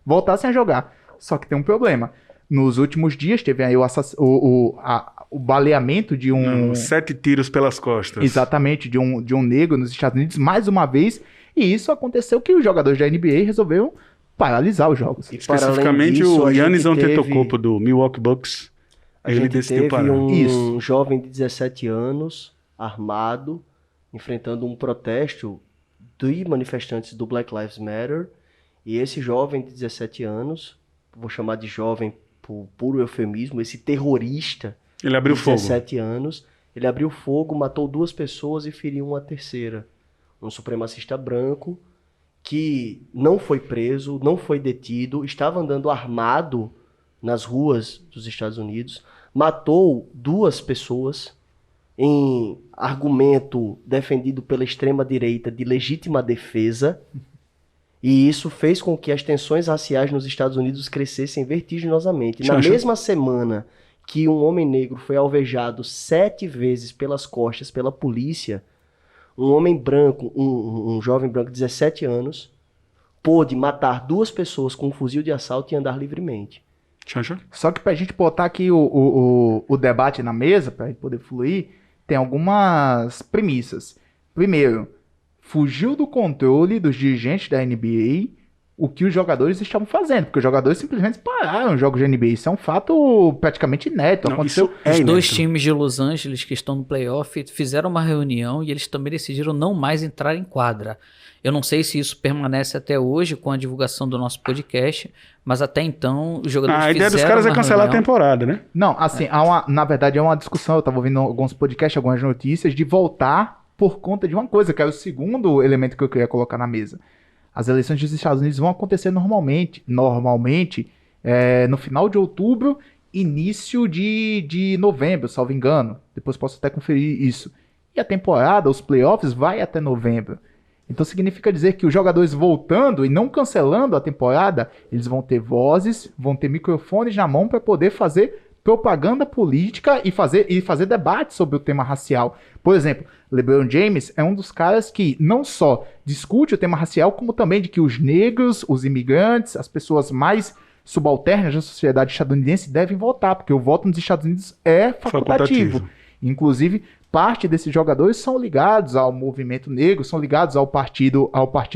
voltassem a jogar. Só que tem um problema. Nos últimos dias teve aí o baleamento de um... 7 tiros pelas costas. Exatamente, de um negro nos Estados Unidos, mais uma vez. E isso aconteceu que os jogadores da NBA resolveram paralisar os jogos. Especificamente disso, o Giannis Antetokounmpo do Milwaukee Bucks. Ele decidiu parar. Um jovem de 17 anos, armado, enfrentando um protesto de manifestantes do Black Lives Matter. E esse jovem de 17 anos, vou chamar de jovem por puro eufemismo, esse terrorista... Ele abriu fogo. 17 anos, ele abriu fogo, matou 2 pessoas e feriu uma terceira. Um supremacista branco que não foi preso, não foi detido, estava andando armado nas ruas dos Estados Unidos, matou 2 pessoas em argumento defendido pela extrema-direita de legítima defesa, e isso fez com que as tensões raciais nos Estados Unidos crescessem vertiginosamente. Na mesma semana que um homem negro foi alvejado 7 vezes pelas costas pela polícia, um homem branco, um jovem branco de 17 anos, pôde matar 2 pessoas com um fuzil de assalto e andar livremente. Só que pra gente botar aqui o debate na mesa, pra gente poder fluir, tem algumas premissas. Primeiro, fugiu do controle dos dirigentes da NBA o que os jogadores estavam fazendo, porque os jogadores simplesmente pararam os jogos de NBA. Isso é um fato praticamente inédito. Aconteceu. Os 2 times de Los Angeles que estão no playoff fizeram uma reunião e eles também decidiram não mais entrar em quadra. Eu não sei se isso permanece até hoje com a divulgação do nosso podcast, mas até então os jogadores fizeram. A ideia dos caras é cancelar a temporada, né? Não, assim, na verdade é uma discussão. Eu estava ouvindo alguns podcasts, algumas notícias de voltar por conta de uma coisa, que é o segundo elemento que eu queria colocar na mesa. As eleições dos Estados Unidos vão acontecer normalmente no final de outubro, início de novembro, salvo engano. Depois posso até conferir isso. E a temporada, os playoffs, vai até novembro. Então significa dizer que os jogadores voltando e não cancelando a temporada, eles vão ter vozes, vão ter microfones na mão para poder fazer propaganda política e fazer debate sobre o tema racial. Por exemplo, LeBron James é um dos caras que não só discute o tema racial, como também de que os negros, os imigrantes, as pessoas mais subalternas da sociedade estadunidense devem votar, porque o voto nos Estados Unidos é facultativo. Inclusive, parte desses jogadores são ligados ao movimento negro, são ligados ao partido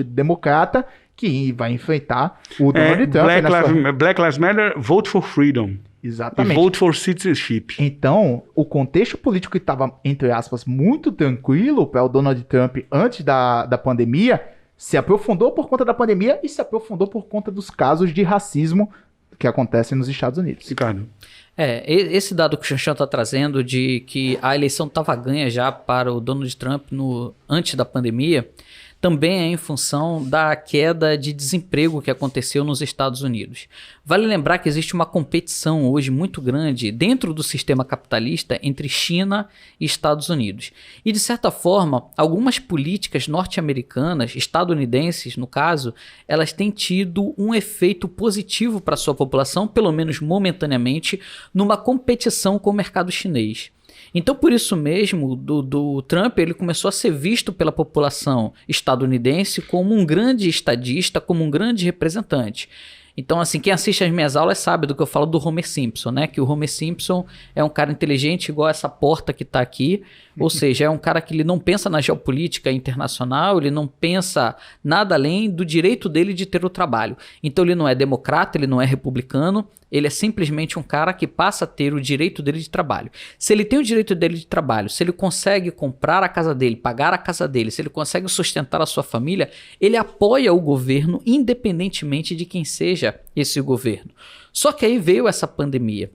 democrata, que vai enfrentar o Donald Trump. Black Lives Matter, vote for freedom. Exatamente. E vote for citizenship. Então, o contexto político que estava, entre aspas, muito tranquilo para o Donald Trump antes da pandemia, se aprofundou por conta da pandemia e se aprofundou por conta dos casos de racismo que acontecem nos Estados Unidos. Ricardo. Esse dado que o Xanxan está trazendo de que a eleição estava ganha já para o Donald Trump antes da pandemia, também é em função da queda de desemprego que aconteceu nos Estados Unidos. Vale lembrar que existe uma competição hoje muito grande dentro do sistema capitalista entre China e Estados Unidos. E, de certa forma, algumas políticas norte-americanas, estadunidenses no caso, elas têm tido um efeito positivo para a sua população, pelo menos momentaneamente, numa competição com o mercado chinês. Então, por isso mesmo, do Trump, ele começou a ser visto pela população estadunidense como um grande estadista, como um grande representante. Então, assim, quem assiste às minhas aulas sabe do que eu falo do Homer Simpson, né? Que o Homer Simpson é um cara inteligente igual essa porta que está aqui, ou seja, é um cara que ele não pensa na geopolítica internacional, ele não pensa nada além do direito dele de ter o trabalho. Então, ele não é democrata, ele não é republicano, ele é simplesmente um cara que passa a ter o direito dele de trabalho. Se ele tem o direito dele de trabalho, se ele consegue comprar a casa dele, pagar a casa dele, se ele consegue sustentar a sua família, ele apoia o governo independentemente de quem seja esse governo. Só que aí veio essa pandemia.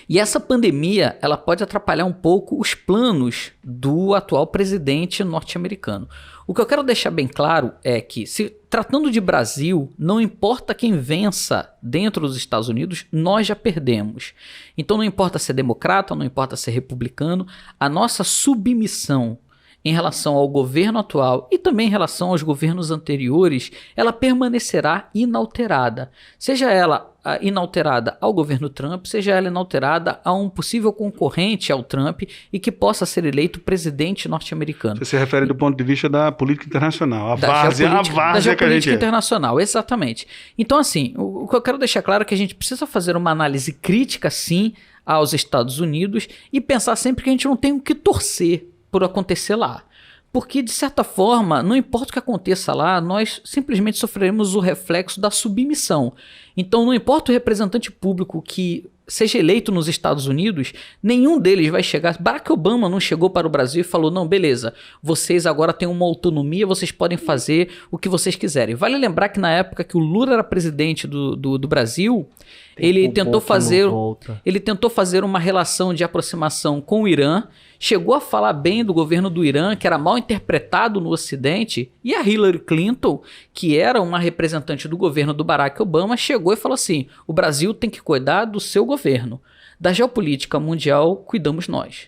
E essa pandemia, ela pode atrapalhar um pouco os planos do atual presidente norte-americano. O que eu quero deixar bem claro é que, se tratando de Brasil, não importa quem vença dentro dos Estados Unidos, nós já perdemos. Então não importa ser democrata, não importa ser republicano, a nossa submissão em relação ao governo atual e também em relação aos governos anteriores, ela permanecerá inalterada. Seja ela inalterada ao governo Trump, seja ela inalterada a um possível concorrente ao Trump e que possa ser eleito presidente norte-americano. Você se refere do ponto de vista da política internacional, Da várzea que a geopolítica gente é. internacional, exatamente. Então, assim, o que eu quero deixar claro é que a gente precisa fazer uma análise crítica, sim, aos Estados Unidos e pensar sempre que a gente não tem o que torcer por acontecer lá. Porque, de certa forma, não importa o que aconteça lá, nós simplesmente sofreremos o reflexo da submissão. Então, não importa o representante público que seja eleito nos Estados Unidos, nenhum deles vai chegar. Barack Obama não chegou para o Brasil e falou, não, beleza, vocês agora têm uma autonomia, vocês podem fazer o que vocês quiserem. Vale lembrar que na época que o Lula era presidente do Brasil, ele tentou fazer uma relação de aproximação com o Irã, chegou a falar bem do governo do Irã, que era mal interpretado no Ocidente, e a Hillary Clinton, que era uma representante do governo do Barack Obama, chegou e falou assim, o Brasil tem que cuidar do seu governo. Da geopolítica mundial, cuidamos nós.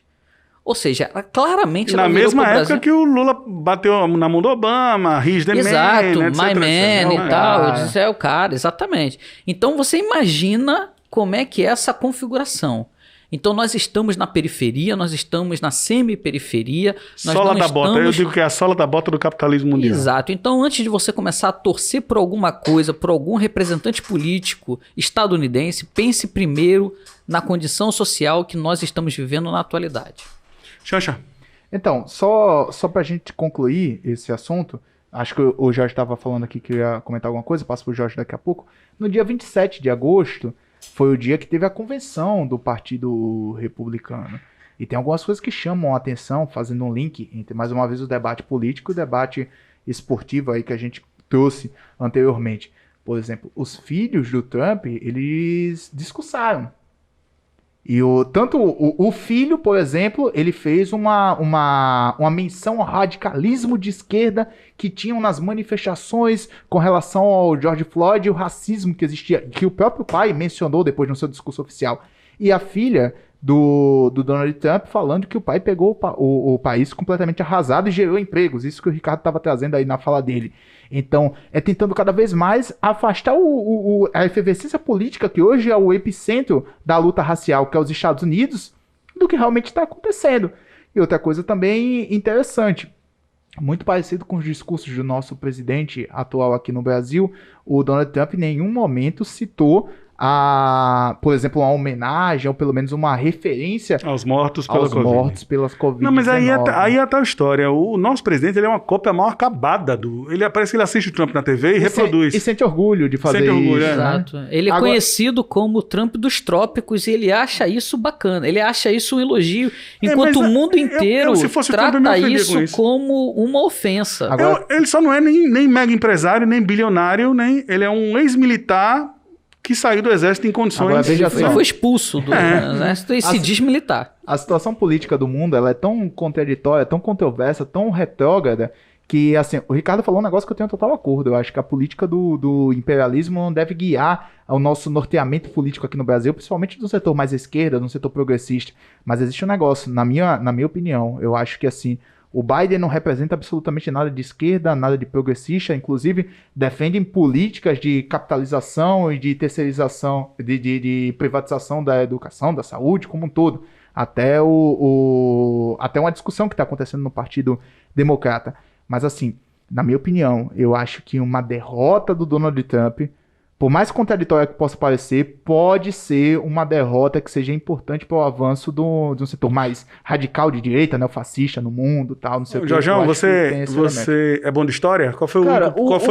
Ou seja, claramente... Na mesma época que o Lula bateu na mão do Obama, His the Man, exato, etc, My Man e tal, eu Ah, disse, é o cara, exatamente. Então você imagina como é que é essa configuração. Então nós estamos na periferia, nós estamos na semi-periferia. Nós sola não da bota, eu digo que é a sola da bota do capitalismo mundial. Exato. Então, antes de você começar a torcer por alguma coisa, por algum representante político estadunidense, pense primeiro na condição social que nós estamos vivendo na atualidade. Xanxa, Então, só pra gente concluir esse assunto, acho que o Jorge estava falando aqui que ia comentar alguma coisa, passo pro Jorge daqui a pouco. No dia 27 de agosto, foi o dia que teve a convenção do Partido Republicano. E tem algumas coisas que chamam a atenção, fazendo um link entre, mais uma vez, o debate político e o debate esportivo aí que a gente trouxe anteriormente. Por exemplo, os filhos do Trump, eles discursaram. E tanto o filho, por exemplo, ele fez uma menção ao radicalismo de esquerda que tinham nas manifestações com relação ao George Floyd e o racismo que existia, que o próprio pai mencionou depois no seu discurso oficial. E a filha do Donald Trump falando que o pai pegou o país completamente arrasado e gerou empregos. Isso que o Ricardo estava trazendo aí na fala dele. Então, é tentando cada vez mais afastar a efervescência política, que hoje é o epicentro da luta racial, que é os Estados Unidos, do que realmente está acontecendo. E outra coisa também interessante, muito parecido com os discursos do nosso presidente atual aqui no Brasil, o Donald Trump em nenhum momento citou por exemplo, uma homenagem ou pelo menos uma referência aos mortos pela Covid. Pelas Covid-19. Não, mas aí é a tal história. O nosso presidente, ele é uma cópia mal acabada do... Parece que ele assiste o Trump na TV e reproduz. E sente orgulho de fazer isso. Orgulho, né? Exato. Ele é conhecido como o Trump dos trópicos e ele acha isso bacana. Ele acha isso um elogio, enquanto o mundo inteiro se fosse o trata Trump, eu me ofendia isso com isso. como uma ofensa. Agora- Ele só não é nem mega empresário, nem bilionário, ele é um ex-militar que saiu do exército em condições... Agora, veja Ele foi expulso do exército e se diz militar. A situação política do mundo, ela é tão contraditória, tão controversa, tão retrógrada, que, assim, o Ricardo falou um negócio que eu tenho total acordo. Eu acho que a política do imperialismo não deve guiar o nosso norteamento político aqui no Brasil, principalmente no setor mais à esquerda, no setor progressista. Mas existe um negócio, na minha opinião, eu acho que, assim, o Biden não representa absolutamente nada de esquerda, nada de progressista, inclusive defendem políticas de capitalização e de terceirização, de privatização da educação, da saúde como um todo. Até uma discussão que está acontecendo no Partido Democrata. Mas assim, na minha opinião, eu acho que uma derrota do Donald Trump, por mais contraditória que possa parecer, pode ser uma derrota que seja importante para o avanço de um setor mais radical de direita, neofascista no mundo, tal, não sei o que. Jorjão, você é bom de história? Qual foi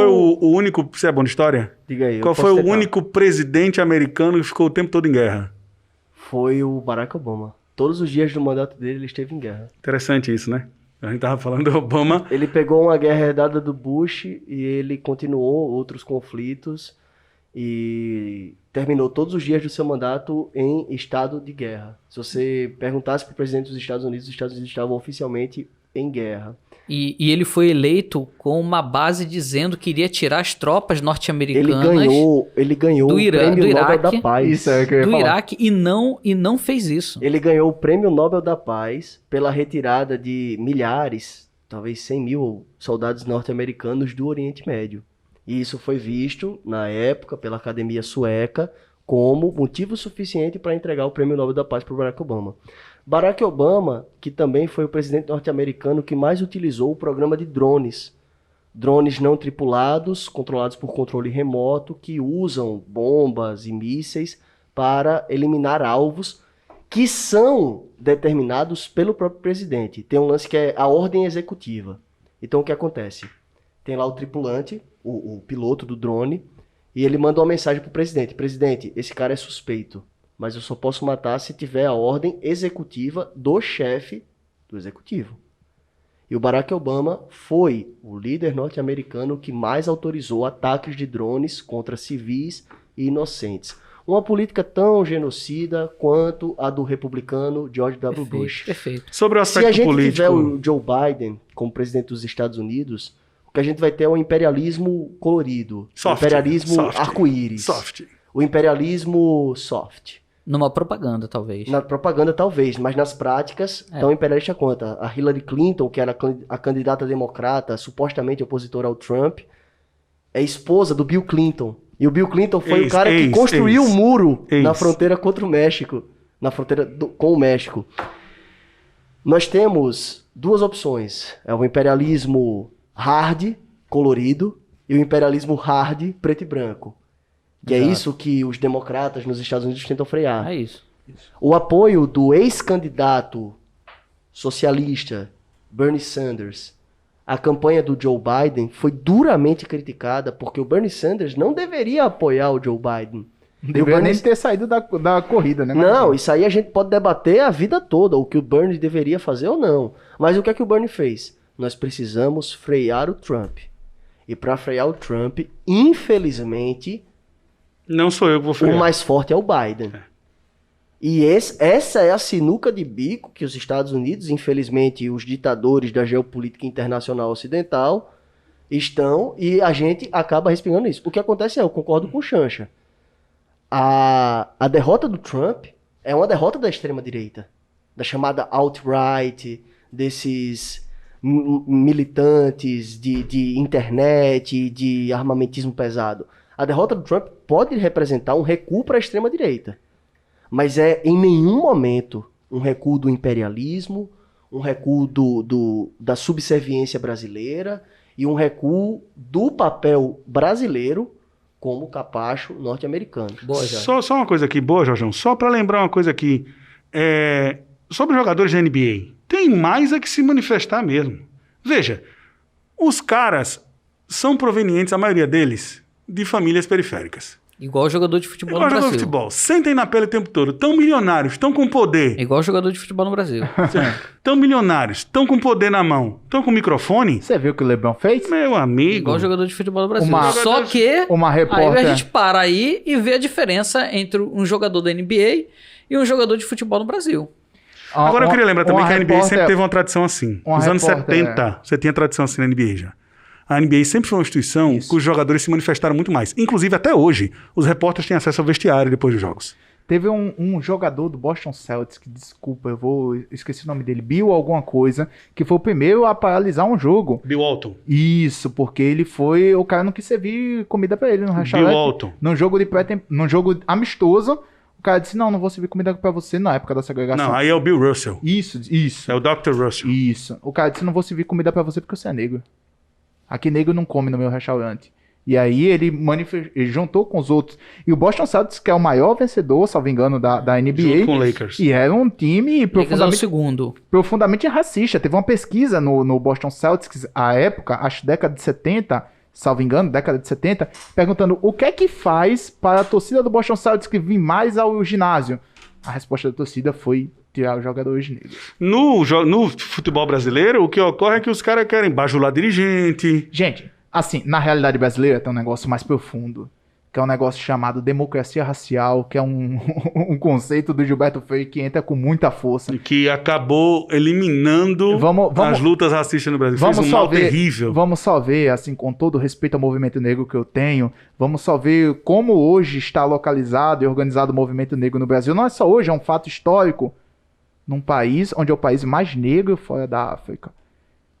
o único... Você é bom de história? Diga aí. Qual foi o único presidente americano que ficou o tempo todo em guerra? Foi o Barack Obama. Todos os dias do mandato dele, ele esteve em guerra. Interessante isso, né? A gente tava falando do Obama. Ele pegou uma guerra herdada do Bush e ele continuou outros conflitos e terminou todos os dias do seu mandato em estado de guerra. Se você perguntasse para o presidente dos Estados Unidos estavam oficialmente em guerra. E ele foi eleito com uma base dizendo que iria tirar as tropas norte-americanas Ele ganhou do o Prêmio Nobel da Paz. Isso é o que eu ia do falar. Iraque e não fez isso. Ele ganhou o Prêmio Nobel da Paz pela retirada de milhares, talvez 100 mil soldados norte-americanos do Oriente Médio. E isso foi visto, na época, pela Academia Sueca, como motivo suficiente para entregar o Prêmio Nobel da Paz para o Barack Obama. Barack Obama, que também foi o presidente norte-americano que mais utilizou o programa de drones. Drones não tripulados, controlados por controle remoto, que usam bombas e mísseis para eliminar alvos que são determinados pelo próprio presidente. Tem um lance que é a ordem executiva. Então o que acontece? Tem lá o tripulante, o piloto do drone, e ele manda uma mensagem para o presidente. Presidente, esse cara é suspeito, mas eu só posso matar se tiver a ordem executiva do chefe do executivo. E o Barack Obama foi o líder norte-americano que mais autorizou ataques de drones contra civis e inocentes. Uma política tão genocida quanto a do republicano George W. Bush. Perfeito. Sobre o Se a aspecto gente político... tiver o Joe Biden como presidente dos Estados Unidos, o que a gente vai ter é um imperialismo colorido. Soft, o imperialismo soft, arco-íris. Soft. O imperialismo soft. Numa propaganda, talvez. Na propaganda, talvez, mas nas práticas, tão imperialista quanto. A Hillary Clinton, que era a candidata democrata, supostamente opositora ao Trump, é esposa do Bill Clinton. E o Bill Clinton foi o cara que construiu o muro na fronteira contra o México. Na fronteira com o México. Nós temos duas opções. É o imperialismo hard, colorido, e o imperialismo hard, preto e branco. Que é isso que os democratas nos Estados Unidos tentam frear. É isso. O apoio do ex-candidato socialista Bernie Sanders à campanha do Joe Biden foi duramente criticada porque o Bernie Sanders não deveria apoiar o Joe Biden. Deveria nem ter saído da corrida, né? Não, isso aí a gente pode debater a vida toda, o que o Bernie deveria fazer ou não. Mas o que é que o Bernie fez? Nós precisamos frear o Trump. E para frear o Trump, infelizmente... Não sou eu que vou frear. O mais forte é o Biden. E essa é a sinuca de bico que os Estados Unidos, infelizmente, os ditadores da geopolítica internacional ocidental estão, e a gente acaba respingando isso. O que acontece eu concordo com o Chancha. A derrota do Trump é uma derrota da extrema-direita, da chamada alt-right, desses militantes de internet, de armamentismo pesado. A derrota do Trump pode representar um recuo para a extrema-direita, mas é em nenhum momento um recuo do imperialismo, um recuo da subserviência brasileira e um recuo do papel brasileiro como capacho norte-americano. Boa, já. Só uma coisa aqui, boa, Jorjão. Só para lembrar uma coisa aqui. Sobre os jogadores da NBA, tem mais a que se manifestar mesmo. Veja, os caras são provenientes, a maioria deles, de famílias periféricas. Igual jogador de futebol Igual no jogador de Brasil. futebol. Sentem na pele o tempo todo. Tão milionários, estão com poder. Igual jogador de futebol no Brasil. Tão milionários, estão com poder na mão, estão com microfone. Você viu o que o LeBron fez? Meu amigo. Igual jogador de futebol no Brasil. Uma- Só que Uma aí repórter... a gente para aí e vê a diferença entre um jogador da NBA e um jogador de futebol no Brasil. Agora eu queria lembrar também que a NBA sempre repórter- teve uma tradição assim. uma Nos anos repórter, 70, você tinha tradição assim na NBA já. A NBA sempre foi uma instituição Isso. cujos jogadores se manifestaram muito mais. Inclusive, até hoje, os repórteres têm acesso ao vestiário depois dos jogos. Teve um jogador do Boston Celtics, que desculpa, esqueci o nome dele, Bill alguma coisa, que foi o primeiro a paralisar um jogo. Bill Walton. Isso, porque o cara não quis servir comida pra ele no restaurante. Bill Walton. Num jogo amistoso, o cara disse, não vou servir comida pra você na época da segregação. Não, aí é o Bill Russell. Isso. É o Dr. Russell. Isso. O cara disse, não vou servir comida pra você porque você é negro. Aqui negro não come no meu restaurante. E aí ele juntou com os outros. E o Boston Celtics, que é o maior vencedor, salvo engano, da NBA. Junto com o Lakers. E era um time Lakers é o segundo. profundamente racista. Teve uma pesquisa no Boston Celtics, à época, acho década de 70, salvo engano, década de 70, perguntando o que é que faz para a torcida do Boston Celtics que vir mais ao ginásio. A resposta da torcida foi tirar os jogadores negros. No futebol brasileiro, o que ocorre é que os caras querem bajular dirigente. Gente, assim, na realidade brasileira tem um negócio mais profundo, que é um negócio chamado democracia racial, que é um, um conceito do Gilberto Freire que entra com muita força. Que acabou eliminando as lutas racistas no Brasil. Fez um mal terrível. Vamos só ver, assim, com todo o respeito ao movimento negro que eu tenho, vamos só ver como hoje está localizado e organizado o movimento negro no Brasil. Não é só hoje, é um fato histórico. Num país onde é o país mais negro fora da África.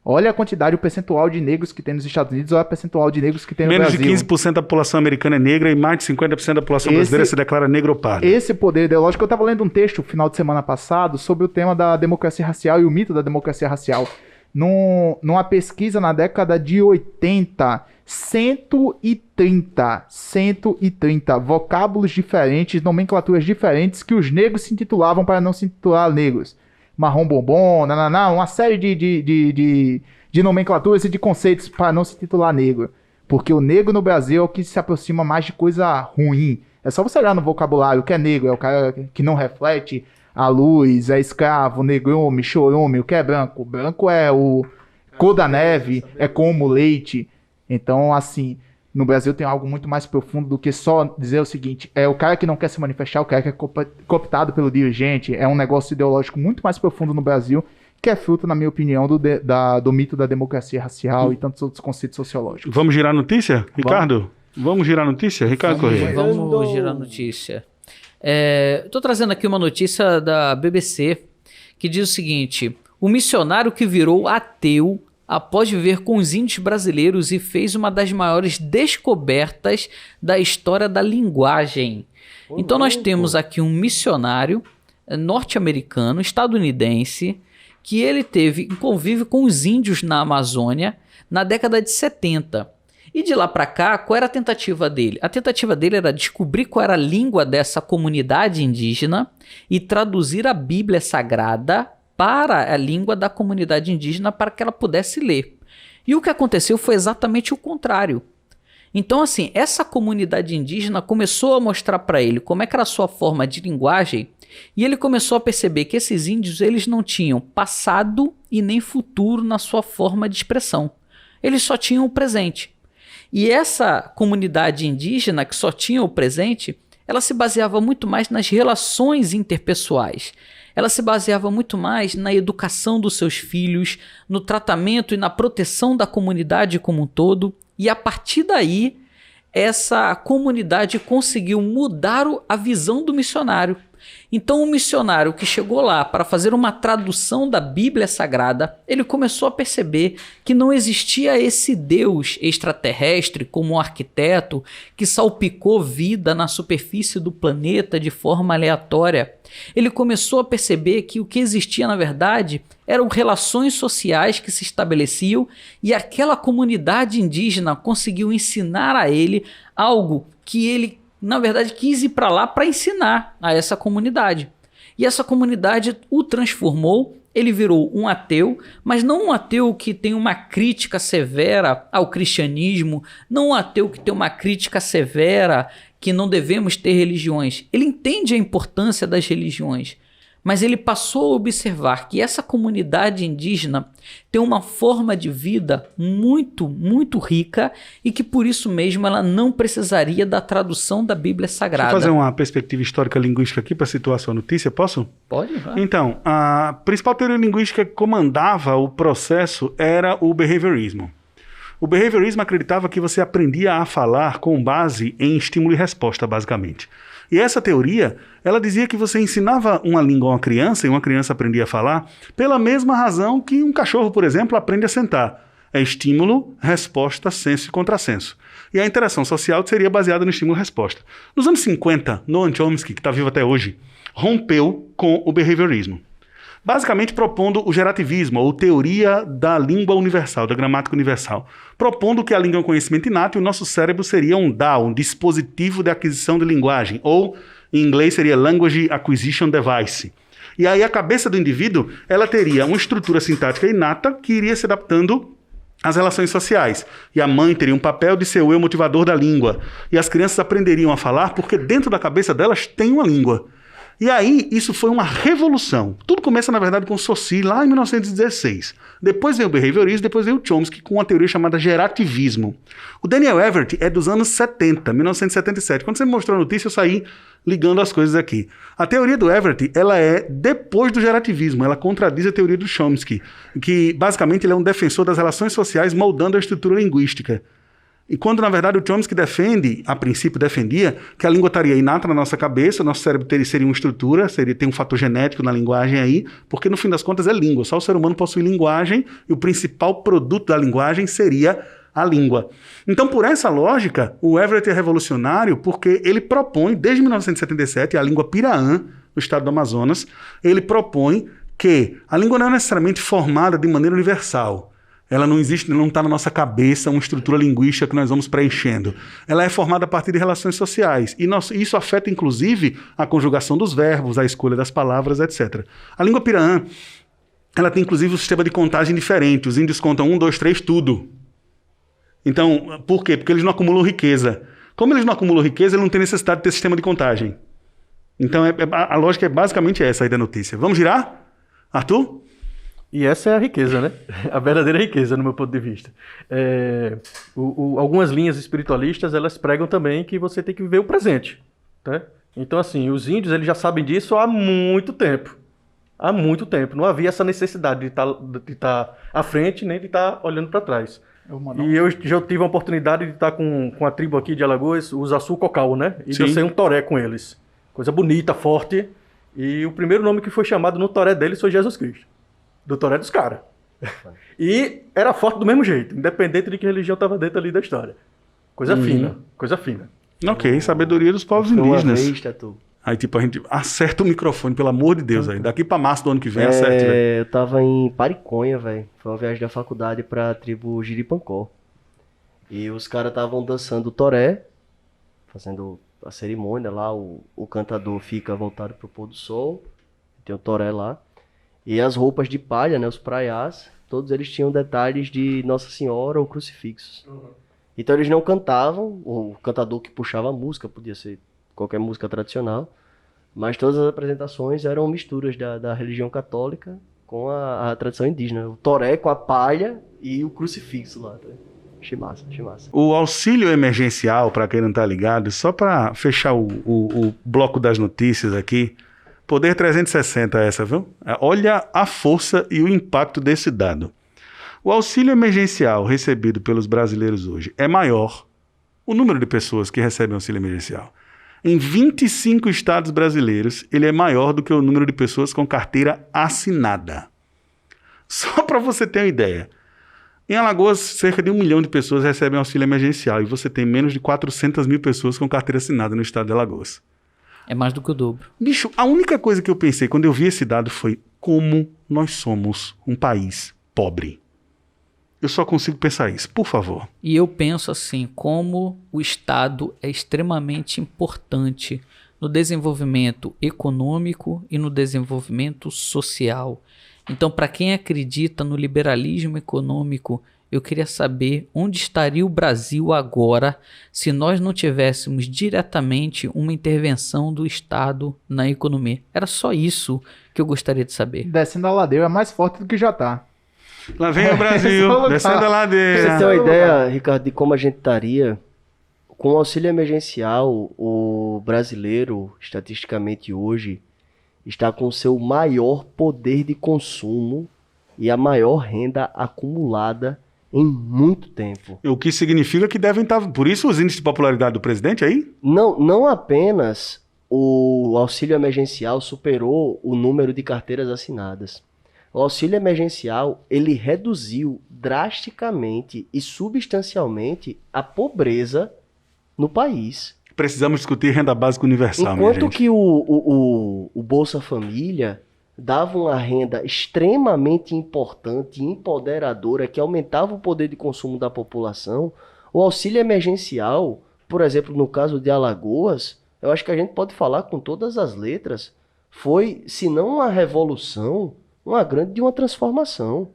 Olha a quantidade, o percentual de negros que tem nos Estados Unidos, olha o percentual de negros que tem no Brasil. Menos de 15% da população americana é negra e mais de 50% da população brasileira se declara negra ou parda. Esse poder ideológico, eu estava lendo um texto no final de semana passado sobre o tema da democracia racial e o mito da democracia racial. Numa pesquisa na década de 80, 130 vocábulos diferentes, nomenclaturas diferentes que os negros se intitulavam para não se intitular negros. Marrom bombom, uma série de nomenclaturas e de conceitos para não se titular negro. Porque o negro no Brasil é o que se aproxima mais de coisa ruim. É só você olhar no vocabulário, o que é negro, é o cara que não reflete a luz, é escravo, negrume, chorume. O que é branco? Branco é o cor da neve, é como leite. Então, assim, no Brasil tem algo muito mais profundo do que só dizer o seguinte, é o cara que não quer se manifestar, o cara que é cooptado pelo dirigente, é um negócio ideológico muito mais profundo no Brasil, que é fruto, na minha opinião, do mito da democracia racial e tantos outros conceitos sociológicos. Vamos girar notícia, Ricardo? Vamos girar notícia, Ricardo Corrêa? Vamos girar notícia. Estou trazendo aqui uma notícia da BBC que diz o seguinte: o missionário que virou ateu após viver com os índios brasileiros e fez uma das maiores descobertas da história da linguagem. Então nós temos aqui um missionário norte-americano, estadunidense, que ele teve convívio com os índios na Amazônia na década de 70. E de lá para cá, qual era a tentativa dele? A tentativa dele era descobrir qual era a língua dessa comunidade indígena e traduzir a Bíblia Sagrada para a língua da comunidade indígena para que ela pudesse ler. E o que aconteceu foi exatamente o contrário. Então, assim, essa comunidade indígena começou a mostrar para ele como é que era a sua forma de linguagem e ele começou a perceber que esses índios eles não tinham passado e nem futuro na sua forma de expressão. Eles só tinham o presente. E essa comunidade indígena que só tinha o presente, ela se baseava muito mais nas relações interpessoais. Ela se baseava muito mais na educação dos seus filhos, no tratamento e na proteção da comunidade como um todo. E a partir daí, essa comunidade conseguiu mudar a visão do missionário. Então o missionário que chegou lá para fazer uma tradução da Bíblia Sagrada, ele começou a perceber que não existia esse Deus extraterrestre como um arquiteto que salpicou vida na superfície do planeta de forma aleatória. Ele começou a perceber que o que existia na verdade eram relações sociais que se estabeleciam e aquela comunidade indígena conseguiu ensinar a ele algo que ele na verdade, quis ir para lá para ensinar a essa comunidade. E essa comunidade o transformou, ele virou um ateu, mas não um ateu que tem uma crítica severa ao cristianismo, não um ateu que tem uma crítica severa que não devemos ter religiões. Ele entende a importância das religiões, mas ele passou a observar que essa comunidade indígena tem uma forma de vida muito, muito rica e que por isso mesmo ela não precisaria da tradução da Bíblia Sagrada. Deixa eu fazer uma perspectiva histórica linguística aqui para situar a sua notícia, posso? Pode, vai. Então, a principal teoria linguística que comandava o processo era o behaviorismo. O behaviorismo acreditava que você aprendia a falar com base em estímulo e resposta, basicamente. E essa teoria, ela dizia que você ensinava uma língua a uma criança e uma criança aprendia a falar pela mesma razão que um cachorro, por exemplo, aprende a sentar. É estímulo, resposta, senso e contrassenso. E a interação social seria baseada no estímulo e resposta. Nos anos 50, Noam Chomsky, que está vivo até hoje, rompeu com o behaviorismo. Basicamente propondo o gerativismo, ou teoria da língua universal, da gramática universal. Propondo que a língua é um conhecimento inato e o nosso cérebro seria um DAO, um dispositivo de aquisição de linguagem, ou em inglês seria Language Acquisition Device. E aí a cabeça do indivíduo, ela teria uma estrutura sintática inata que iria se adaptando às relações sociais. E a mãe teria um papel de ser o eu motivador da língua. E as crianças aprenderiam a falar porque dentro da cabeça delas tem uma língua. E aí, isso foi uma revolução. Tudo começa, na verdade, com Saussure, lá em 1916. Depois veio o behaviorismo, depois veio o Chomsky, com uma teoria chamada gerativismo. O Daniel Everett é dos anos 70, 1977. Quando você me mostrou a notícia, eu saí ligando as coisas aqui. A teoria do Everett, ela é depois do gerativismo, ela contradiz a teoria do Chomsky, que, basicamente, ele é um defensor das relações sociais moldando a estrutura linguística. E quando, na verdade, o Chomsky a princípio defendia que a língua estaria inata na nossa cabeça, o nosso cérebro seria uma estrutura, tem um fator genético na linguagem aí, porque no fim das contas é língua, só o ser humano possui linguagem e o principal produto da linguagem seria a língua. Então, por essa lógica, o Everett é revolucionário porque ele propõe, desde 1977, a língua Piraã, no estado do Amazonas, ele propõe que a língua não é necessariamente formada de maneira universal. Ela não existe, não está na nossa cabeça uma estrutura linguística que nós vamos preenchendo. Ela é formada a partir de relações sociais. E isso afeta, inclusive, a conjugação dos verbos, a escolha das palavras, etc. A língua Piraã, ela tem, inclusive, um sistema de contagem diferente. Os índios contam 1, 2, 3, tudo. Então, por quê? Porque eles não acumulam riqueza. Como eles não acumulam riqueza, eles não têm necessidade de ter sistema de contagem. Então, a lógica é basicamente essa aí da notícia. Vamos girar? Arthur? E essa é a riqueza, né? A verdadeira riqueza, no meu ponto de vista. Algumas linhas espiritualistas, elas pregam também que você tem que viver o presente, né? Então, assim, os índios, eles já sabem disso há muito tempo. Há muito tempo. Não havia essa necessidade de estar à frente, nem de estar olhando para trás. E eu já tive a oportunidade de estar com a tribo aqui de Alagoas, os Açu-Cocal, né? E eu sei um toré com eles. Coisa bonita, forte. E o primeiro nome que foi chamado no toré deles foi Jesus Cristo. Do toré dos caras. E era forte do mesmo jeito, independente de que religião estava dentro ali da história. Coisa fina, coisa fina. Ok, sabedoria dos povos indígenas. Aí, tipo, a gente acerta o microfone, pelo amor de Deus, aí. Daqui pra março do ano que vem, acerte, velho. Eu tava em Pariconha, velho. Foi uma viagem da faculdade pra tribo Jiripancó. E os caras estavam dançando o toré, fazendo a cerimônia lá. O cantador fica voltado pro pôr do sol. Tem o toré lá. E as roupas de palha, né, os praiás, todos eles tinham detalhes de Nossa Senhora ou crucifixos. Então eles não cantavam, o cantador que puxava a música, podia ser qualquer música tradicional, mas todas as apresentações eram misturas da religião católica com a tradição indígena. O toré com a palha e o crucifixo lá. Achei massa, achei massa. O auxílio emergencial, para quem não tá ligado, só para fechar o bloco das notícias aqui, Poder 360 essa, viu? Olha a força e o impacto desse dado. O auxílio emergencial recebido pelos brasileiros hoje é maior, o número de pessoas que recebem auxílio emergencial. Em 25 estados brasileiros, ele é maior do que o número de pessoas com carteira assinada. Só para você ter uma ideia. Em Alagoas, cerca de 1 milhão de pessoas recebem auxílio emergencial e você tem menos de 400 mil pessoas com carteira assinada no estado de Alagoas. É mais do que o dobro. Bicho, a única coisa que eu pensei quando eu vi esse dado foi como nós somos um país pobre. Eu só consigo pensar isso, por favor. E eu penso assim, como o Estado é extremamente importante no desenvolvimento econômico e no desenvolvimento social. Então, para quem acredita no liberalismo econômico, eu queria saber onde estaria o Brasil agora se nós não tivéssemos diretamente uma intervenção do Estado na economia. Era só isso que eu gostaria de saber. Descendo a ladeira é mais forte do que já tá. Lá vem o Brasil, descendo a ladeira. Pra você ter uma ideia, Ricardo, de como a gente estaria, com o auxílio emergencial, o brasileiro, estatisticamente hoje, está com o seu maior poder de consumo e a maior renda acumulada em muito tempo. O que significa que devem estar... Por isso os índices de popularidade do presidente aí? Não apenas o auxílio emergencial superou o número de carteiras assinadas. O auxílio emergencial, ele reduziu drasticamente e substancialmente a pobreza no país. Precisamos discutir renda básica universal, Enquanto minha gente. que o Bolsa Família dava uma renda extremamente importante e empoderadora que aumentava o poder de consumo da população, o auxílio emergencial, por exemplo, no caso de Alagoas, eu acho que a gente pode falar com todas as letras, foi, se não uma revolução, uma transformação.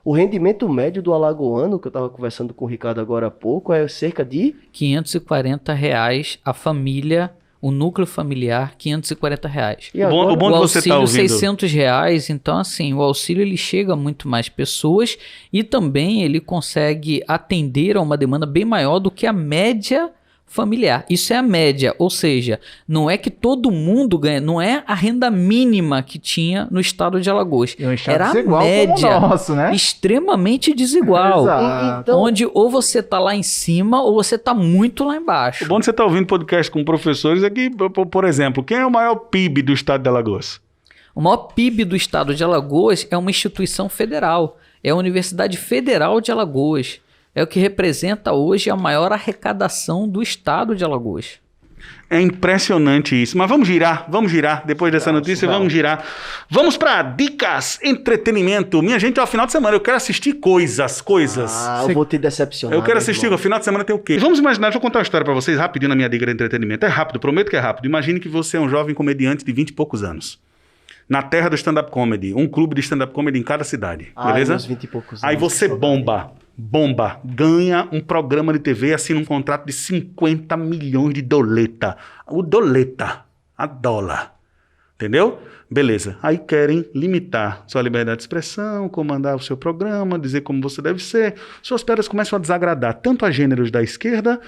O rendimento médio do alagoano, que eu estava conversando com o Ricardo agora há pouco, é cerca de R$ 540 a família O núcleo familiar, R$540. E O bom agora, de O você tá auxílio, ouvindo. R$600. Então, assim, o auxílio ele chega a muito mais pessoas e também ele consegue atender a uma demanda bem maior do que a média familiar. Isso é a média, ou seja, não é que todo mundo ganha, não é a renda mínima que tinha no estado de Alagoas. E um estado Era a desigual como o média, nosso, né? extremamente desigual. Exato. Então- Onde ou você tá lá em cima ou você tá muito lá embaixo. O bom de você estar ouvindo podcast com professores é que, por exemplo, quem é o maior PIB do estado de Alagoas? O maior PIB do estado de Alagoas é uma instituição federal. É a Universidade Federal de Alagoas. É o que representa hoje a maior arrecadação do estado de Alagoas. É impressionante isso. Mas vamos girar. Depois dessa notícia, vamos girar. Vamos para dicas, entretenimento. Minha gente, é o final de semana. Eu quero assistir coisas. eu vou te decepcionar. Eu quero meu assistir, irmão. o final de semana tem o quê? Vamos imaginar, deixa eu contar uma história pra vocês rapidinho na minha dica de entretenimento. É rápido, prometo que é rápido. Imagine que você é um jovem comediante de 20 e poucos anos. Na terra do stand-up comedy. Um clube de stand-up comedy em cada cidade. Beleza? Meus 20 e poucos Aí anos, você que saudade. bomba, ganha um programa de TV, assina um contrato de 50 milhões de doleta. O doleta, a dólar. Entendeu? Beleza. Aí querem limitar sua liberdade de expressão, comandar o seu programa, dizer como você deve ser. Suas pedras começam a desagradar tanto a gêneros da esquerda,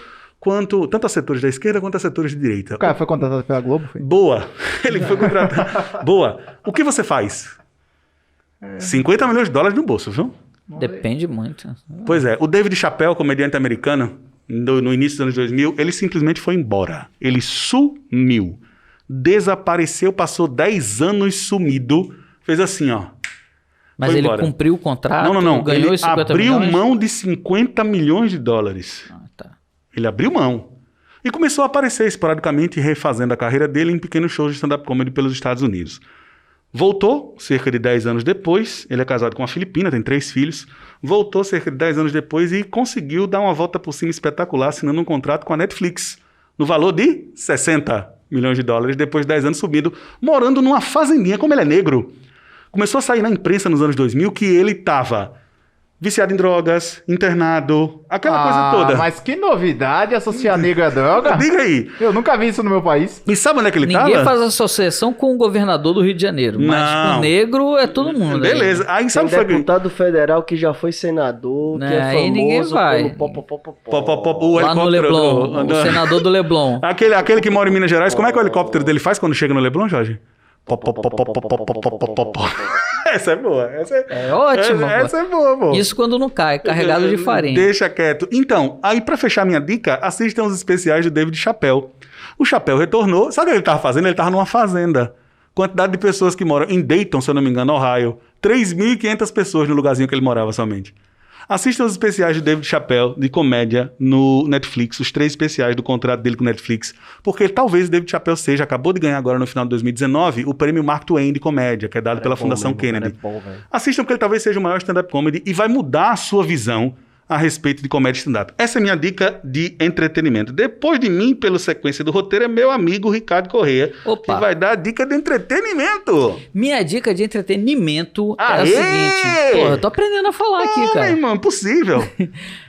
tanto a setores da esquerda quanto a setores de direita. O cara foi contratado pela Globo, foi? Boa. Ele foi contratado. Boa. O que você faz? 50 milhões de dólares no bolso, viu? Depende muito. Pois é, o David Chappelle, comediante americano, no início dos anos 2000, ele simplesmente foi embora. Ele sumiu. Desapareceu, passou 10 anos sumido, fez assim, ó. Mas Foi ele embora. cumpriu o contrato, Não. ganhou Ele os 50 abriu milhões? mão de 50 milhões de dólares. Ah, tá. Ele abriu mão. E começou a aparecer esporadicamente, refazendo a carreira dele em pequenos shows de stand-up comedy pelos Estados Unidos. Voltou, cerca de 10 anos depois, ele é casado com uma filipina, tem 3 filhos, voltou cerca de 10 anos depois e conseguiu dar uma volta por cima espetacular, assinando um contrato com a Netflix, no valor de 60 milhões de dólares, depois de 10 anos subido, morando numa fazendinha, como ele é negro. Começou a sair na imprensa nos anos 2000 que ele estava viciado em drogas, internado, aquela coisa toda. Mas que novidade associar negro a droga. Diga aí. Eu nunca vi isso no meu país. E sabe onde é que ele Ninguém estava? faz associação com o governador do Rio de Janeiro, mas Não. com negro é todo mundo. Beleza. Aí Tem sabe um o que foi que... deputado federal que já foi senador, que é Aí ninguém famoso vai. pelo O Lá no helicóptero Leblon, o senador do Leblon. Aquele que mora em Minas Gerais, como é que o helicóptero dele faz quando chega no Leblon, Jorge? Essa é boa. É ótimo. Essa é boa, pô. Isso quando não cai, carregado de farinha. Deixa quieto. Então, aí pra fechar minha dica, assistam os especiais do David Chappelle. O Chappelle retornou. Sabe o que ele tava fazendo? Ele tava numa fazenda. Quantidade de pessoas que moram em Dayton, se eu não me engano, Ohio. 3.500 pessoas no lugarzinho que ele morava somente. Assistam os especiais de David Chappelle, de comédia, no Netflix, os 3 especiais do contrato dele com o Netflix, porque talvez o David Chappelle acabou de ganhar agora no final de 2019, o prêmio Mark Twain de comédia, que é dado pela Fundação Kennedy. Assistam porque ele talvez seja o maior stand-up comedy e vai mudar a sua visão a respeito de comédia stand-up. Essa é a minha dica de entretenimento. Depois de mim, pela sequência do roteiro, é meu amigo Ricardo Corrêa, Opa. que vai dar a dica de entretenimento. Minha dica de entretenimento é a Aê! seguinte. Porra, eu tô aprendendo a falar aqui, Meu cara. irmão, possível.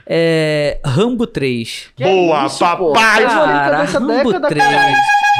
É Rambo 3. Boa, isso, pô? papai! Cara, dessa Rambo década, 3. cara.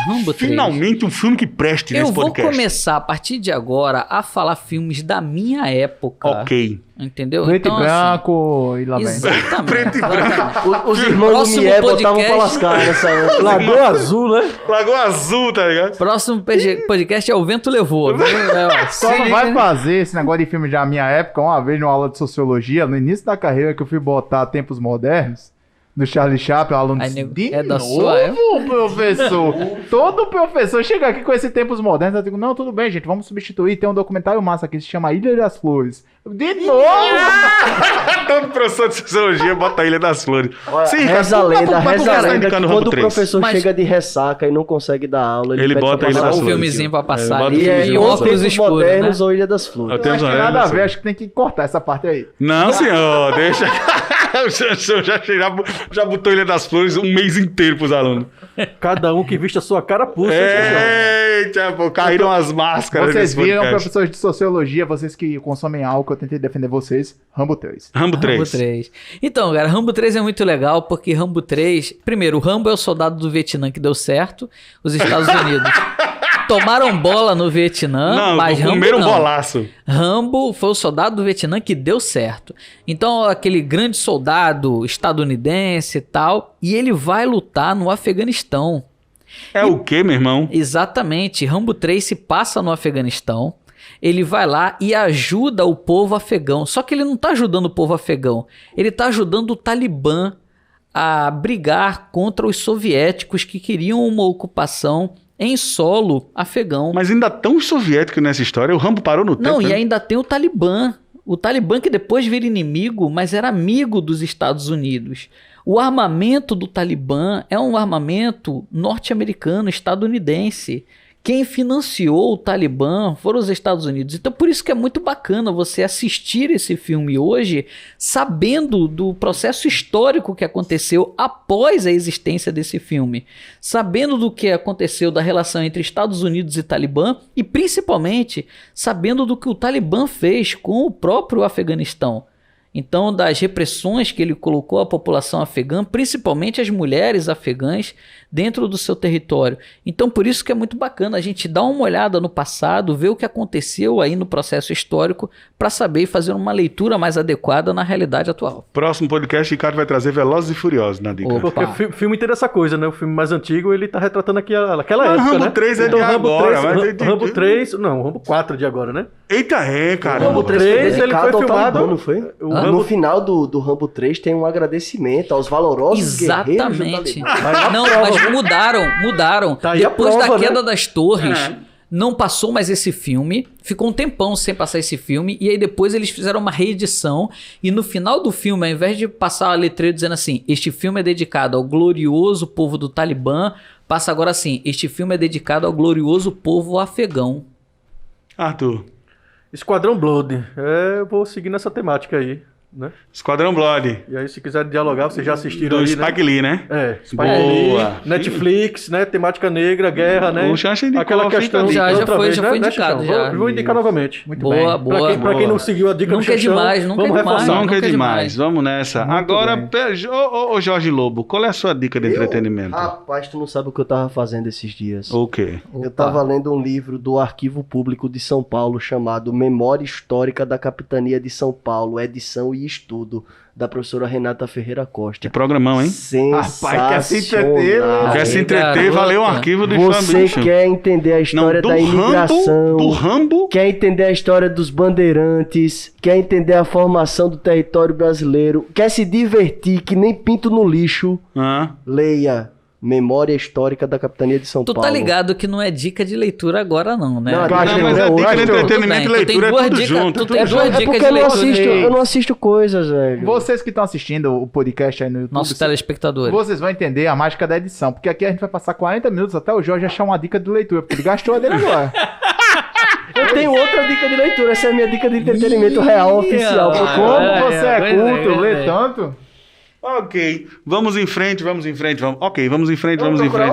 Rambo 3. Finalmente um filme que preste Eu nesse vou podcast. começar a partir de agora a falar filmes da minha época. Ok. Entendeu? Preto Então, e branco e lá assim, vem. exatamente. Preto e branco. Os irmãos Próximo Lumière botavam podcast. pra lascar nessa Lagoa Azul, né? Lagoa Azul, tá ligado? Próximo podcast é O Vento Levou. Viu? É, ó, Só se não liga, vai né? fazer esse negócio de filme da minha época, uma vez numa aula de sociologia, no início da carreira que eu fui botar Tempos Modernos, do Charlie Chaplin, o aluno Aí, disse, nego, de é da novo, sua época?" professor? Todo professor chega aqui com esse Tempos Modernos, eu digo, não, tudo bem, gente, vamos substituir, tem um documentário massa aqui, se chama Ilha das Flores. De novo! Todo professor de sociologia bota a Ilha das Flores. Sim, Reza a cara, lenda, mas por que reza você a tá lenda que indicando o Rambo quando o 3? professor Mas- chega de ressaca e não consegue dar aula, Ele pede bota pra a Ilha passar das Um Flores. filmezinho pra passar bota ali o filmezinho. e ou óculos Tempos escuros, Modernos né? ou Ilha das Flores. Eu tenho Acho que nada a ver, acho que tem que cortar essa parte aí. Não, senhor, deixa. O Xanxão já botou Ilha das Flores um mês inteiro pros alunos. Cada um que viste a sua carapuça. Eita, pô, caíram as máscaras. Vocês nesse viram, podcast. professores de sociologia, vocês que consomem álcool, eu tentei defender vocês. Rambo 3. Rambo 3. Rambo 3. Então, cara, Rambo 3 é muito legal porque Rambo 3... Primeiro, o Rambo é o soldado do Vietnã que deu certo. Os Estados Unidos tomaram bola no Vietnã, Não, mas Rambo comeram um não. bolaço. Rambo foi o soldado do Vietnã que deu certo. Então, aquele grande soldado estadunidense e tal, e ele vai lutar no Afeganistão. É o quê, meu irmão? Exatamente. Rambo 3 se passa no Afeganistão. Ele vai lá e ajuda o povo afegão. Só que ele não está ajudando o povo afegão. Ele está ajudando o Talibã a brigar contra os soviéticos que queriam uma ocupação em solo afegão. Mas ainda tão soviético nessa história. O Rambo parou no tempo. Não, e né? ainda tem o Talibã. O Talibã que depois vira inimigo, mas era amigo dos Estados Unidos. O armamento do Talibã é um armamento norte-americano, estadunidense. Quem financiou o Talibã foram os Estados Unidos. Então, por isso que é muito bacana você assistir esse filme hoje, sabendo do processo histórico que aconteceu após a existência desse filme. Sabendo do que aconteceu da relação entre Estados Unidos e Talibã e, principalmente, sabendo do que o Talibã fez com o próprio Afeganistão. Então, das repressões que ele colocou à população afegã, principalmente as mulheres afegãs, dentro do seu território. Então, por isso que é muito bacana a gente dar uma olhada no passado, ver o que aconteceu aí no processo histórico, para saber e fazer uma leitura mais adequada na realidade atual. Próximo podcast, Ricardo vai trazer Velozes e Furiosos na dica. Opa. Porque o filme tem essa coisa, né? O filme mais antigo, ele tá retratando aquela Mas época, Rambo né? 3 é Então, de Rambo agora, 3, mas Rambo 3... Não, Rambo 4 de agora, né? Eita, cara. O Rambo 3 3, foi ele foi dedicado ao filmado- Talibã, não foi? O No Rambo- final do Rambo 3 tem um agradecimento aos valorosos guerreiros do Exatamente. Talibã. Não, mas mudaram. Tá aí a Depois prova, da queda né? das torres, não passou mais esse filme. Ficou um tempão sem passar esse filme. E aí depois eles fizeram uma reedição. E no final do filme, ao invés de passar a letreira dizendo assim, este filme é dedicado ao glorioso povo do Talibã, passa agora assim, este filme é dedicado ao glorioso povo afegão. Arthur. Esquadrão Blood. Eu vou seguir nessa temática aí, né? Esquadrão Blood. E aí, se quiser dialogar, vocês já assistiram Do aí, Spike né? Lee, né? Spike Boa. Lee, Netflix, né? Temática negra, guerra, né? O Xanxa indicou, Aquela fica questão ali. Já outra foi- vez, já né? foi Né, indicado, Xanxão? já. Vou indicar novamente. Muito Boa, bem. boa. Pra quem não seguiu a dica do Nunca é Xanxão, demais, nunca é vamos demais. reforçar. Nunca é nunca é demais. demais. Vamos nessa. Muito Agora, bem. ô Jorge Lobo, qual é a sua dica de entretenimento? Rapaz, tu não sabe o que eu tava fazendo esses dias. O quê? Eu tava lendo um livro do Arquivo Público de São Paulo chamado Memória Histórica da Capitania de São Paulo, edição e estudo, da professora Renata Ferreira Costa. Que programão, hein? Sensacional. quer se entreter, né? Quer se entreter, garota. valeu o arquivo do Você Islã, quer entender a história do da imigração, Do Rambo? quer entender a história dos bandeirantes, quer entender a formação do território brasileiro, quer se divertir que nem pinto no lixo, leia Memória Histórica da Capitania de São Tu Paulo. tá ligado que não é dica de leitura agora não, né? Não, Não, mas é Não, dica de Arthur, entretenimento e tudo bem, tu tem leitura, é duas tudo dicas- junto. tu tem É duas dicas porque de leitura. eu não assisto coisas, velho. Vocês que estão assistindo o podcast aí no YouTube, Nossos telespectadores. vocês vão entender a mágica da edição. Porque aqui a gente vai passar 40 minutos até o Jorge achar uma dica de leitura, porque ele gastou a dele agora. Eu tenho outra dica de leitura, essa é a minha dica de entretenimento real, oficial. Ah, Como é, você é pois é, culto, pois lê é. tanto. Ok, vamos em frente. Ok, vamos em frente. Vamos procurar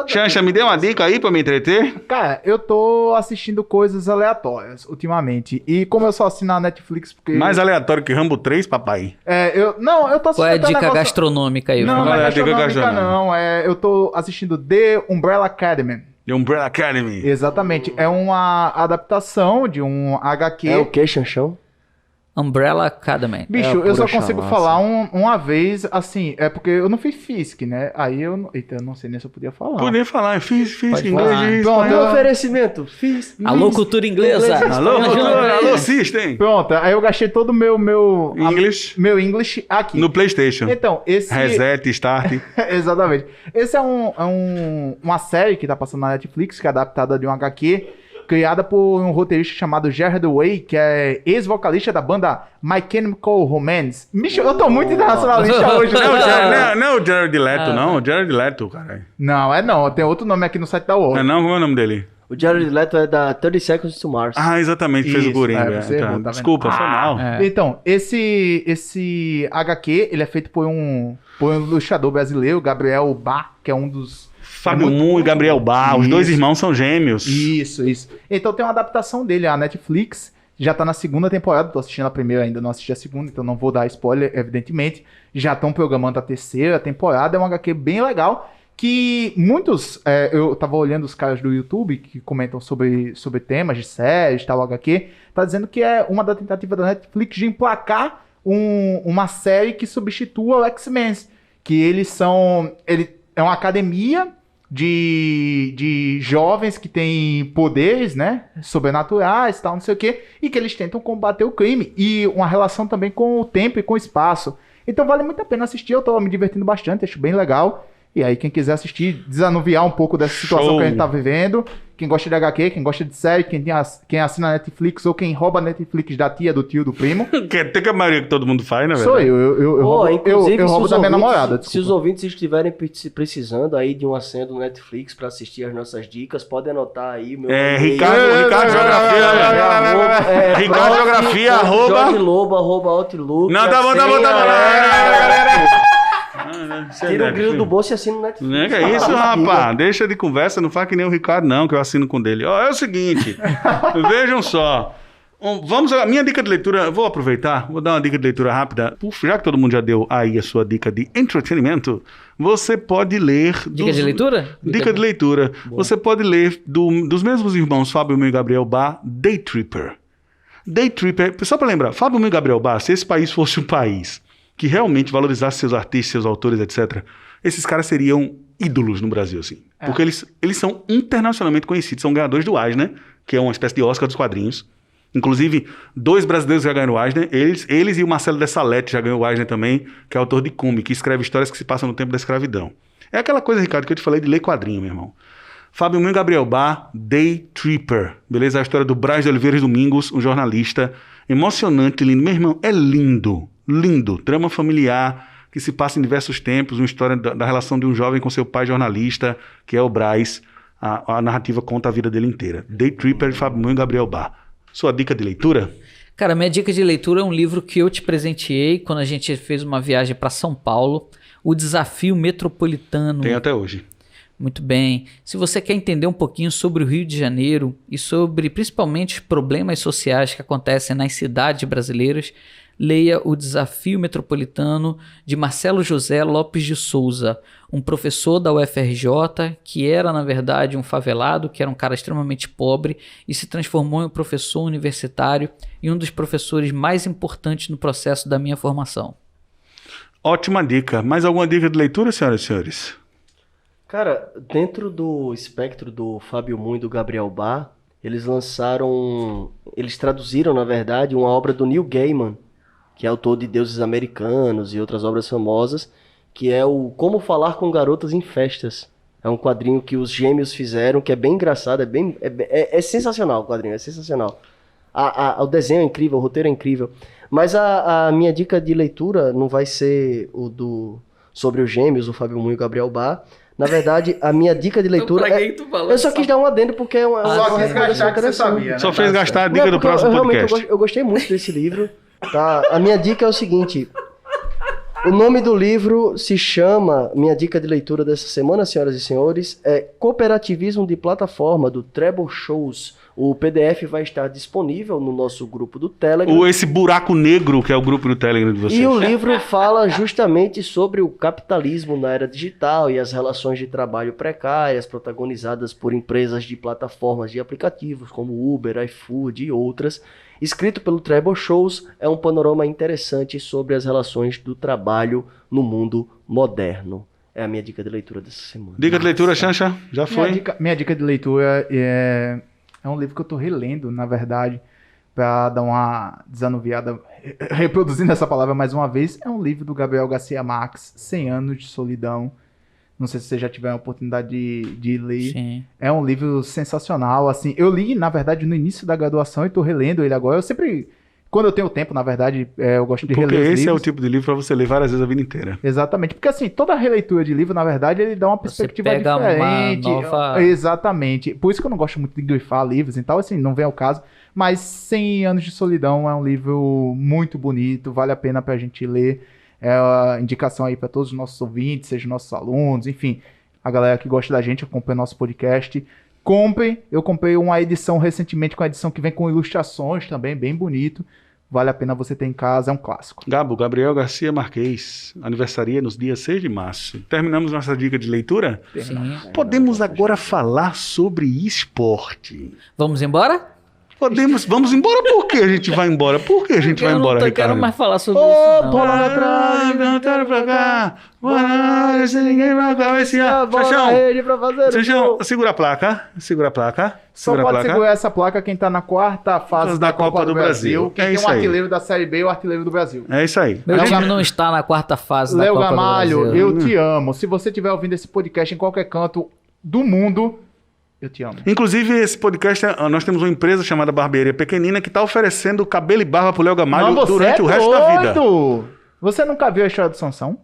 Xanxa, me dê uma dica aí pra me entreter. Cara, eu tô assistindo coisas aleatórias ultimamente. E como eu só assino a Netflix, porque. Mais aleatório que Rambo 3, papai. eu tô assistindo. Qual é a até um dica negócio- gastronômica aí? Não, Qual não é é a dica gastronômica, gastronômica? não. Eu tô assistindo The Umbrella Academy. The Umbrella Academy. Exatamente. É uma adaptação de um HQ. É o que, Xanxão? Umbrella Academy. Bicho, É a eu só pura consigo chalaça. falar uma vez, assim, é porque eu não fiz FISC, né? Aí eu não. Eita, eu não sei nem se eu podia falar. Poder falar, eu fiz Pode inglês, falar. Pronto, espanhol. Oferecimento, fiz. Alô, cultura inglesa. Alô, Ajuda aí. alô, System. Pronto, aí eu gastei todo o meu English. meu English aqui. No PlayStation. Então, esse. Reset, start. Exatamente. Esse é uma série que tá passando na Netflix, que é adaptada de um HQ, criada por um roteirista chamado Gerard Way, que é ex-vocalista da banda My Chemical Romance. Bicho, eu tô muito internacionalista hoje, né? Não é o Jared Leto, não. O Jared Leto, caralho. Não, não. Tem outro nome aqui no site da World. Não, como é o nome dele? O Jared Leto é da 30 Seconds to Mars. Ah, exatamente, fez o Isso, Coringa. você errou, tá vendo? Desculpa, foi mal. Então, esse HQ, ele é feito por um ilustrador brasileiro, Gabriel Bá, que é um dos... Fábio Moon e Gabriel Bá, os dois Isso. irmãos são gêmeos. Isso. Então tem uma adaptação dele, a Netflix, já tá na segunda temporada, tô assistindo a primeira, ainda não assisti a segunda, então não vou dar spoiler, evidentemente. Já estão programando a terceira temporada, é um HQ bem legal, que muitos, eu tava olhando os caras do YouTube que comentam sobre temas de séries, tal, HQ, tá dizendo que é uma da tentativa da Netflix de emplacar uma série que substitua o X-Men, que ele é uma academia de jovens que têm poderes, né, sobrenaturais, tal, não sei o quê, e que eles tentam combater o crime, e uma relação também com o tempo e com o espaço. Então vale muito a pena assistir, eu tô me divertindo bastante, acho bem legal. E aí, quem quiser assistir, desanuviar um pouco dessa situação que a gente tá vivendo, quem gosta de HQ, quem gosta de série, quem assina a Netflix ou quem rouba a Netflix da tia, do tio, do primo. Que é a maioria que todo mundo faz, né, velho? Sou eu roubo da minha namorada, Se desculpa. os ouvintes estiverem precisando aí de uma senha do Netflix para assistir as nossas dicas, podem anotar aí meu Ricardo Geografia. Ricardo Geografia, arroba. Jorge Lobo, @outlook. Não, tá bom. Tira o grilo do bolso e assina o Netflix. Não é isso, rapaz. Deixa de conversa, não faz que nem o Ricardo, não, que eu assino com dele. Ó, é o seguinte, vejam só. Vamos a minha dica de leitura, vou aproveitar, vou dar uma dica de leitura rápida. Já que todo mundo já deu aí a sua dica de entretenimento, você pode ler... Dica de leitura? Dica de leitura. Boa. Você pode ler dos mesmos irmãos Fábio Moon e Gabriel Bá, Day Tripper. Day Tripper, só para lembrar, Fábio Moon e Gabriel Bá, se esse país fosse um país que realmente valorizasse seus artistas, seus autores, etc., esses caras seriam ídolos no Brasil, assim. Porque eles são internacionalmente conhecidos, são ganhadores do Eisner, que é uma espécie de Oscar dos quadrinhos. Inclusive, 2 brasileiros já ganharam o Eisner, eles e o Marcelo Dessalete já ganhou o Eisner também, que é autor de Cume, que escreve histórias que se passam no tempo da escravidão. É aquela coisa, Ricardo, que eu te falei de ler quadrinho, meu irmão. Fábio Moon e Gabriel Bá, Day Tripper. Beleza? A história do Braz de Oliveira Domingos, um jornalista emocionante, lindo. Meu irmão, é lindo. Lindo, drama familiar que se passa em diversos tempos, uma história da relação de um jovem com seu pai jornalista, que é o Braz. A narrativa conta a vida dele inteira. Day Tripper, Fábio Moon e Gabriel Bá. Sua dica de leitura? Cara, minha dica de leitura é um livro que eu te presenteei quando a gente fez uma viagem para São Paulo, O Desafio Metropolitano. Tem até hoje. Muito bem. Se você quer entender um pouquinho sobre o Rio de Janeiro e sobre principalmente os problemas sociais que acontecem nas cidades brasileiras, leia O Desafio Metropolitano, de Marcelo José Lopes de Souza, um professor da UFRJ que era, na verdade, um favelado, que era um cara extremamente pobre e se transformou em um professor universitário e um dos professores mais importantes no processo da minha formação. Ótima dica. Mais alguma dica de leitura, senhoras e senhores? Cara, dentro do espectro do Fábio Moon e do Gabriel Bá, eles traduziram, na verdade, uma obra do Neil Gaiman, que é autor de Deuses Americanos e outras obras famosas, que é o Como Falar com Garotas em Festas. É um quadrinho que os gêmeos fizeram, que é bem engraçado, é sensacional o quadrinho, é sensacional. O desenho é incrível, o roteiro é incrível. Mas a minha dica de leitura não vai ser sobre os gêmeos, o Fábio Moon e o Gabriel Bá. Na verdade, a minha dica de leitura eu só quis dar um adendo porque é uma recomendação interessante. Só fez gastar a dica do próximo podcast. Eu gostei muito desse livro. Tá? A minha dica é o seguinte. O nome do livro se chama, minha dica de leitura dessa semana, senhoras e senhores, é Cooperativismo de Plataforma, do Treble Shows. O PDF vai estar disponível no nosso grupo do Telegram. Esse buraco negro que é o grupo do Telegram de vocês. E o livro fala justamente sobre o capitalismo na era digital e as relações de trabalho precárias protagonizadas por empresas de plataformas de aplicativos como Uber, iFood e outras. Escrito pelo Treble Shows, é um panorama interessante sobre as relações do trabalho no mundo moderno. É a minha dica de leitura dessa semana. Dica de leitura, Xanxa? Já foi? Minha dica de leitura é um livro que eu tô relendo, na verdade, para dar uma desanuviada, reproduzindo essa palavra mais uma vez. É um livro do Gabriel Garcia Marques, 100 Anos de Solidão. Não sei se você já tiver a oportunidade de ler. Sim. É um livro sensacional, assim. Eu li, na verdade, no início da graduação e tô relendo ele agora. Eu sempre Quando eu tenho tempo, na verdade, eu gosto de Porque reler os esse é o livros. tipo de livro pra você ler várias vezes a vida inteira. Exatamente, porque assim, toda releitura de livro, na verdade, ele dá uma perspectiva pega uma diferente. nova- Exatamente. Por isso que eu não gosto muito de grifar livros e tal, assim, não vem ao caso. Mas 100 Anos de Solidão é um livro muito bonito, vale a pena pra gente ler. É a indicação aí pra todos os nossos ouvintes, sejam nossos alunos, enfim, a galera que gosta da gente, acompanha nosso podcast. Comprem, eu comprei uma edição recentemente, com a edição que vem com ilustrações também, bem bonito. Vale a pena você ter em casa, é um clássico. Gabriel Garcia Marques, aniversaria nos dias 6 de março. Terminamos nossa dica de leitura? Sim. Podemos agora falar sobre esporte. Vamos embora? Podemos. Vamos embora? Por que a gente vai embora? Por que a gente vai embora, Eu não Ricardo? quero mais falar sobre isso, não. Bola na trave, cantaram pra cá. Bola na área, sem ninguém pra cá. Vai se A bola na rede pra fazer o Xaxão, gol. segura a placa. Segura a placa. Só Segura a pode placa. segurar essa placa quem tá na quarta fase da Copa do Brasil. Quem É tem isso um aí. artilheiro da Série B e o artilheiro do Brasil. É isso aí. Meu Léo time Gam- não está na quarta fase da Léo Copa Gamalho, do Brasil. eu te amo. Se você estiver ouvindo esse podcast em qualquer canto do mundo, eu te amo. Inclusive, esse podcast, nós temos uma empresa chamada Barbearia Pequenina que está oferecendo cabelo e barba pro Léo Gamalho Não, você durante é o resto da vida. doido. Você nunca viu a história do Sansão?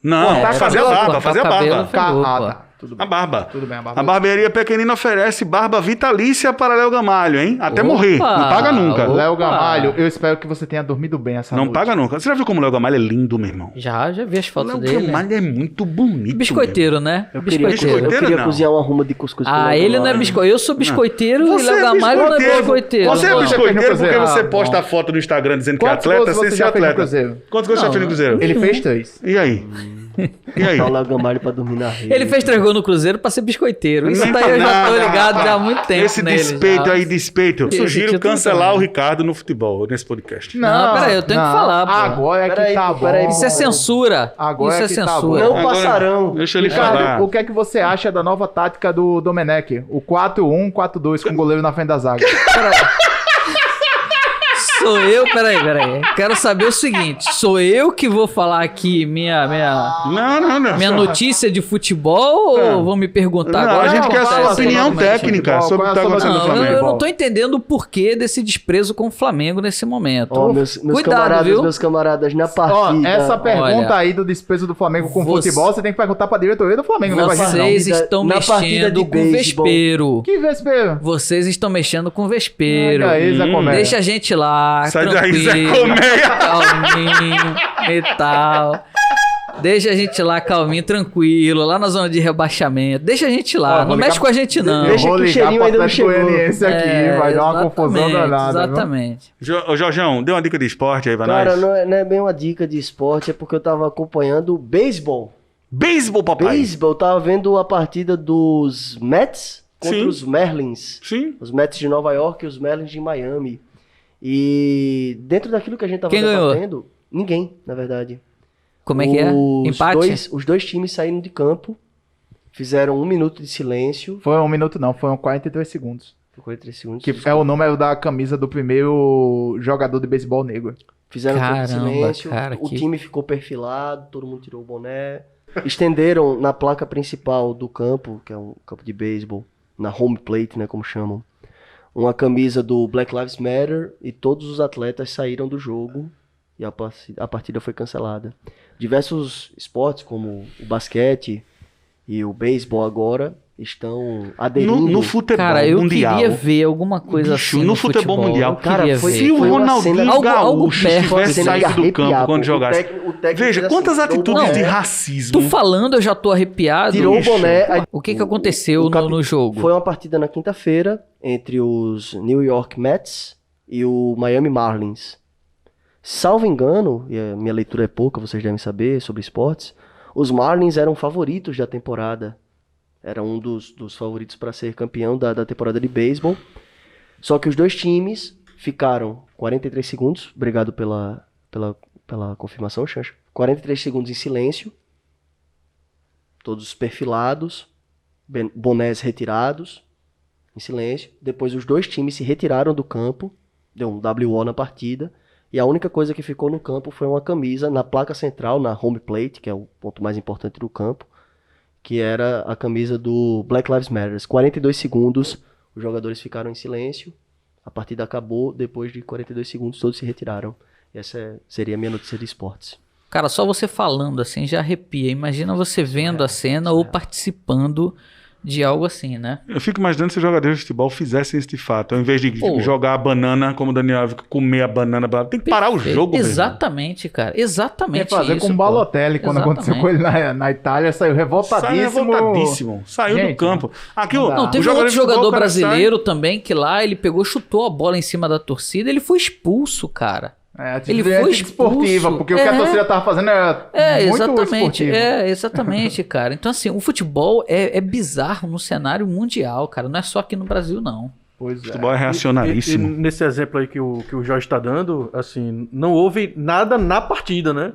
Não, Cortar fazer a cabelo, barba, cortar fazer a cabelo, barba. Ferrou, pô. tá. Tudo A bem. barba. Tudo bem, a barba. A Barbearia Pequenina oferece barba vitalícia para Léo Gamalho, hein? Até Opa! morrer. Não paga nunca. Opa! Léo Gamalho, eu espero que você tenha dormido bem essa Não noite. paga nunca. Você já viu como o Léo Gamalho é lindo, meu irmão? Já vi as O fotos Léo dele. Gamalho é muito bonito. Biscoiteiro, né? Eu queria Biscoiteiro, não. cozinhar uma ruma de cuscuz com Ah, Léo ele não é Gamalho. biscoiteiro. Eu sou biscoiteiro e Você Léo é Gamalho não é biscoiteiro. Você é Não. biscoiteiro porque Cruzeiro. você Ah, posta bom. a foto no Instagram dizendo que é Quantos atleta gols sem você ser já fez no atleta. Cruzeiro? Quantos gols você já Não, fez no Cruzeiro? Ele fez 3. E aí? E aí? Botar o Léo Gamalho pra dormir na rede. Ele fez 3 gols no Cruzeiro pra ser biscoiteiro. Isso daí eu já tô ligado já há muito tempo Esse nele. despeito já. aí, despeito. Esse Sugiro título cancelar também. o Ricardo no futebol, nesse podcast. Não, peraí, eu tenho que falar, pô. Agora é que Peraí, tá pô, peraí, bom. Isso é censura. Agora Isso é é que tá censura. Não Agora, passarão. Deixa ele falar. Ricardo, o que é que você acha da nova tática do Domenech? O 4-1-4-2 com o goleiro na frente da zaga. Sou eu, peraí. Quero saber o seguinte: sou eu que vou falar aqui minha Não. notícia de futebol ou vão me perguntar Não, agora? a gente quer a sua Acontece opinião normalmente. técnica Qual sobre o é que a está sua acontecendo no Não, Flamengo. eu não tô entendendo o porquê desse desprezo com o Flamengo nesse momento. Ó, meus Cuidado, viu? camaradas, na Ó, partida. essa pergunta Olha, aí do desprezo do Flamengo com você- futebol, você tem que perguntar pra diretoria do Flamengo, não é pra gente não. Vocês não. estão Na partida mexendo de com beisebol. vespeiro. Que vespeiro? Vocês estão mexendo com vespeiro. Olha aí, Zé Comédia. Deixa a gente lá, Sai daí, Zé tranquilo, Colmeia. calminho e tal. Deixa a gente lá calminho, tranquilo, lá na zona de rebaixamento. Deixa a gente lá, Ó, não vou mexe ligar- com a gente não. Deixa Eu vou que o ligar cheirinho pro ainda não Atlético chegou. Goianiense aqui, vai dar uma confusão exatamente, danada. viu? Exatamente. Ô, Jorjão, dê uma dica de esporte aí pra Cara, nós. não é bem uma dica de esporte, é porque eu tava acompanhando o beisebol. Beisebol, papai. Beisebol, eu tava vendo a partida dos Mets contra Sim. os Marlins. Sim. Os Mets de Nova York e os Marlins de Miami. E dentro daquilo que a gente tava Quem ganhou? debatendo, ninguém, na verdade. Como é que é? Empate? Os dois times saíram de campo, fizeram 1 minuto de silêncio. Foi 1 minuto não, foram 43 segundos. Ficou 43 segundos. Que é o número da camisa do primeiro jogador de beisebol negro. Fizeram um tempo de Caramba, silêncio, cara, o que- time ficou perfilado, todo mundo tirou o boné. Estenderam na placa principal do campo, que é um campo de beisebol, na home plate, né, como chamam, uma camisa do Black Lives Matter e todos os atletas saíram do jogo e a partida foi cancelada. Diversos esportes, como o basquete e o beisebol agora, estão aderindo. No futebol Cara, eu mundial. queria ver alguma coisa Bicho, assim no no futebol mundial, Eu cara, queria foi- ver. Se o Foi uma Ronaldinho cena- algo Gaúcho perto, tivesse cena de saído do arrepiar, campo pô. quando O jogasse. técnico fez Veja, assim, quantas tirou o atitudes boné. de Tu racismo. falando, eu já tô arrepiado. Tirou Bicho. o boné. aí- O que aconteceu no jogo? Foi uma partida na quinta-feira entre os New York Mets e o Miami Marlins. Salvo engano, e a minha leitura é pouca, vocês devem saber sobre esportes, os Marlins eram favoritos da temporada. Era um dos favoritos para ser campeão da temporada de beisebol. Só que os dois times ficaram 43 segundos, obrigado pela confirmação, Xancha. 43 segundos em silêncio, todos perfilados, bonés retirados, em silêncio. Depois os dois times se retiraram do campo, deu um WO na partida, e a única coisa que ficou no campo foi uma camisa na placa central, na home plate, que é o ponto mais importante do campo, que era a camisa do Black Lives Matter. 42 segundos, os jogadores ficaram em silêncio, A partida acabou, depois de 42 segundos todos se retiraram. Essa seria a minha notícia de esportes. Cara, só você falando assim já arrepia. Imagina você vendo a cena ou participando de algo assim, né? Eu fico imaginando se os jogadores de futebol fizessem isso de fato. Ao invés de jogar a banana, como o Daniel Alves, comer a banana. Tem que parar o jogo, exatamente, cara. Exatamente Quer fazer isso, com o Balotelli, quando aconteceu com ele na Itália, saiu revoltadíssimo. Saiu do campo. Aqui, Não, teve outro jogador brasileiro também que lá, ele pegou, chutou a bola em cima da torcida, ele foi expulso, cara. Ele foi esportiva, porque o que a torcida tava fazendo era muito exatamente, esportivo. Exatamente, cara. Então, assim, o futebol é bizarro no cenário mundial, cara. Não é só aqui no Brasil, não. Pois é. O futebol é reacionaríssimo. E nesse exemplo aí que o Jorge está dando, assim, não houve nada na partida, né?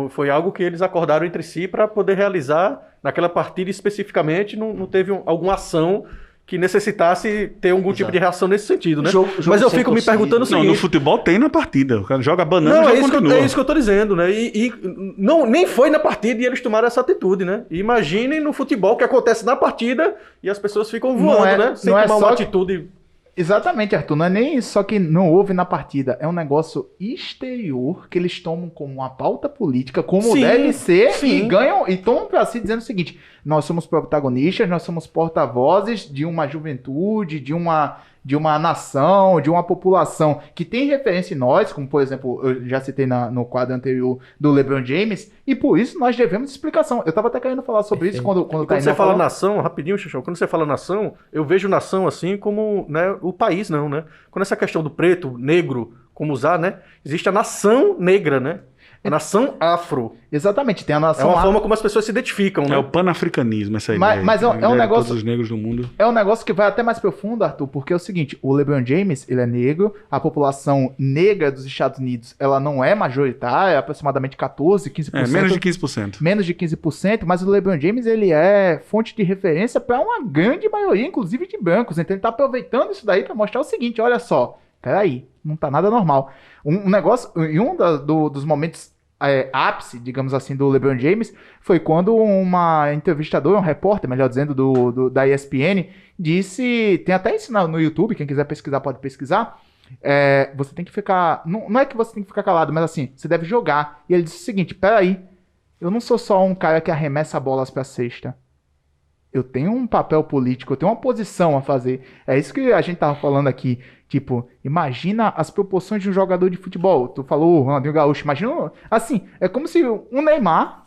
Foi algo que eles acordaram entre si para poder realizar naquela partida especificamente. Não teve alguma ação que necessitasse ter algum tipo de reação nesse sentido, né? Mas eu fico me perguntando o seguinte... Não, no futebol tem na partida. O cara joga banana e já continua. É isso que eu tô dizendo, né? E nem foi na partida e eles tomaram essa atitude, né? E imaginem no futebol que acontece na partida e as pessoas ficam voando, né? Sem tomar uma atitude... Exatamente, Arthur. Não é nem só que não houve na partida. É um negócio exterior que eles tomam como uma pauta política, como deve ser, e ganham e tomam para si dizendo o seguinte: nós somos protagonistas, nós somos porta-vozes de uma juventude, de uma nação, de uma população que tem referência em nós, como por exemplo, eu já citei no quadro anterior do LeBron James, e por isso nós devemos explicação. Eu tava até querendo falar sobre isso quando você fala nação, rapidinho, Xuxão, quando você fala nação, eu vejo nação assim como, né, o país não, né? Quando essa questão do preto, negro, como usar, né? Existe a nação negra, né? A nação afro. Exatamente, tem a nação afro. É uma forma como as pessoas se identificam, né? É o panafricanismo, essa ideia. Mas é um negócio... Todos os negros do mundo. É um negócio que vai até mais profundo, Arthur, porque é o seguinte, o LeBron James, ele é negro, a população negra dos Estados Unidos, ela não é majoritária, é aproximadamente 14, 15%. Menos de 15%. Menos de 15%, mas o LeBron James, ele é fonte de referência para uma grande maioria, inclusive de brancos, então ele tá aproveitando isso daí para mostrar o seguinte, olha só, peraí, não tá nada normal. Um negócio, e dos momentos ápice, digamos assim, do LeBron James foi quando uma entrevistadora, um repórter, melhor dizendo, da ESPN, disse, tem até isso no YouTube, quem quiser pesquisar pode pesquisar, você tem que ficar, não é que você tem que ficar calado, mas assim, você deve jogar. E ele disse o seguinte, peraí, eu não sou só um cara que arremessa bolas pra cesta. Eu tenho um papel político, eu tenho uma posição a fazer. É isso que a gente tava falando aqui. Tipo, imagina as proporções de um jogador de futebol. Tu falou Ronaldinho Gaúcho. Imagina, assim, é como se um Neymar,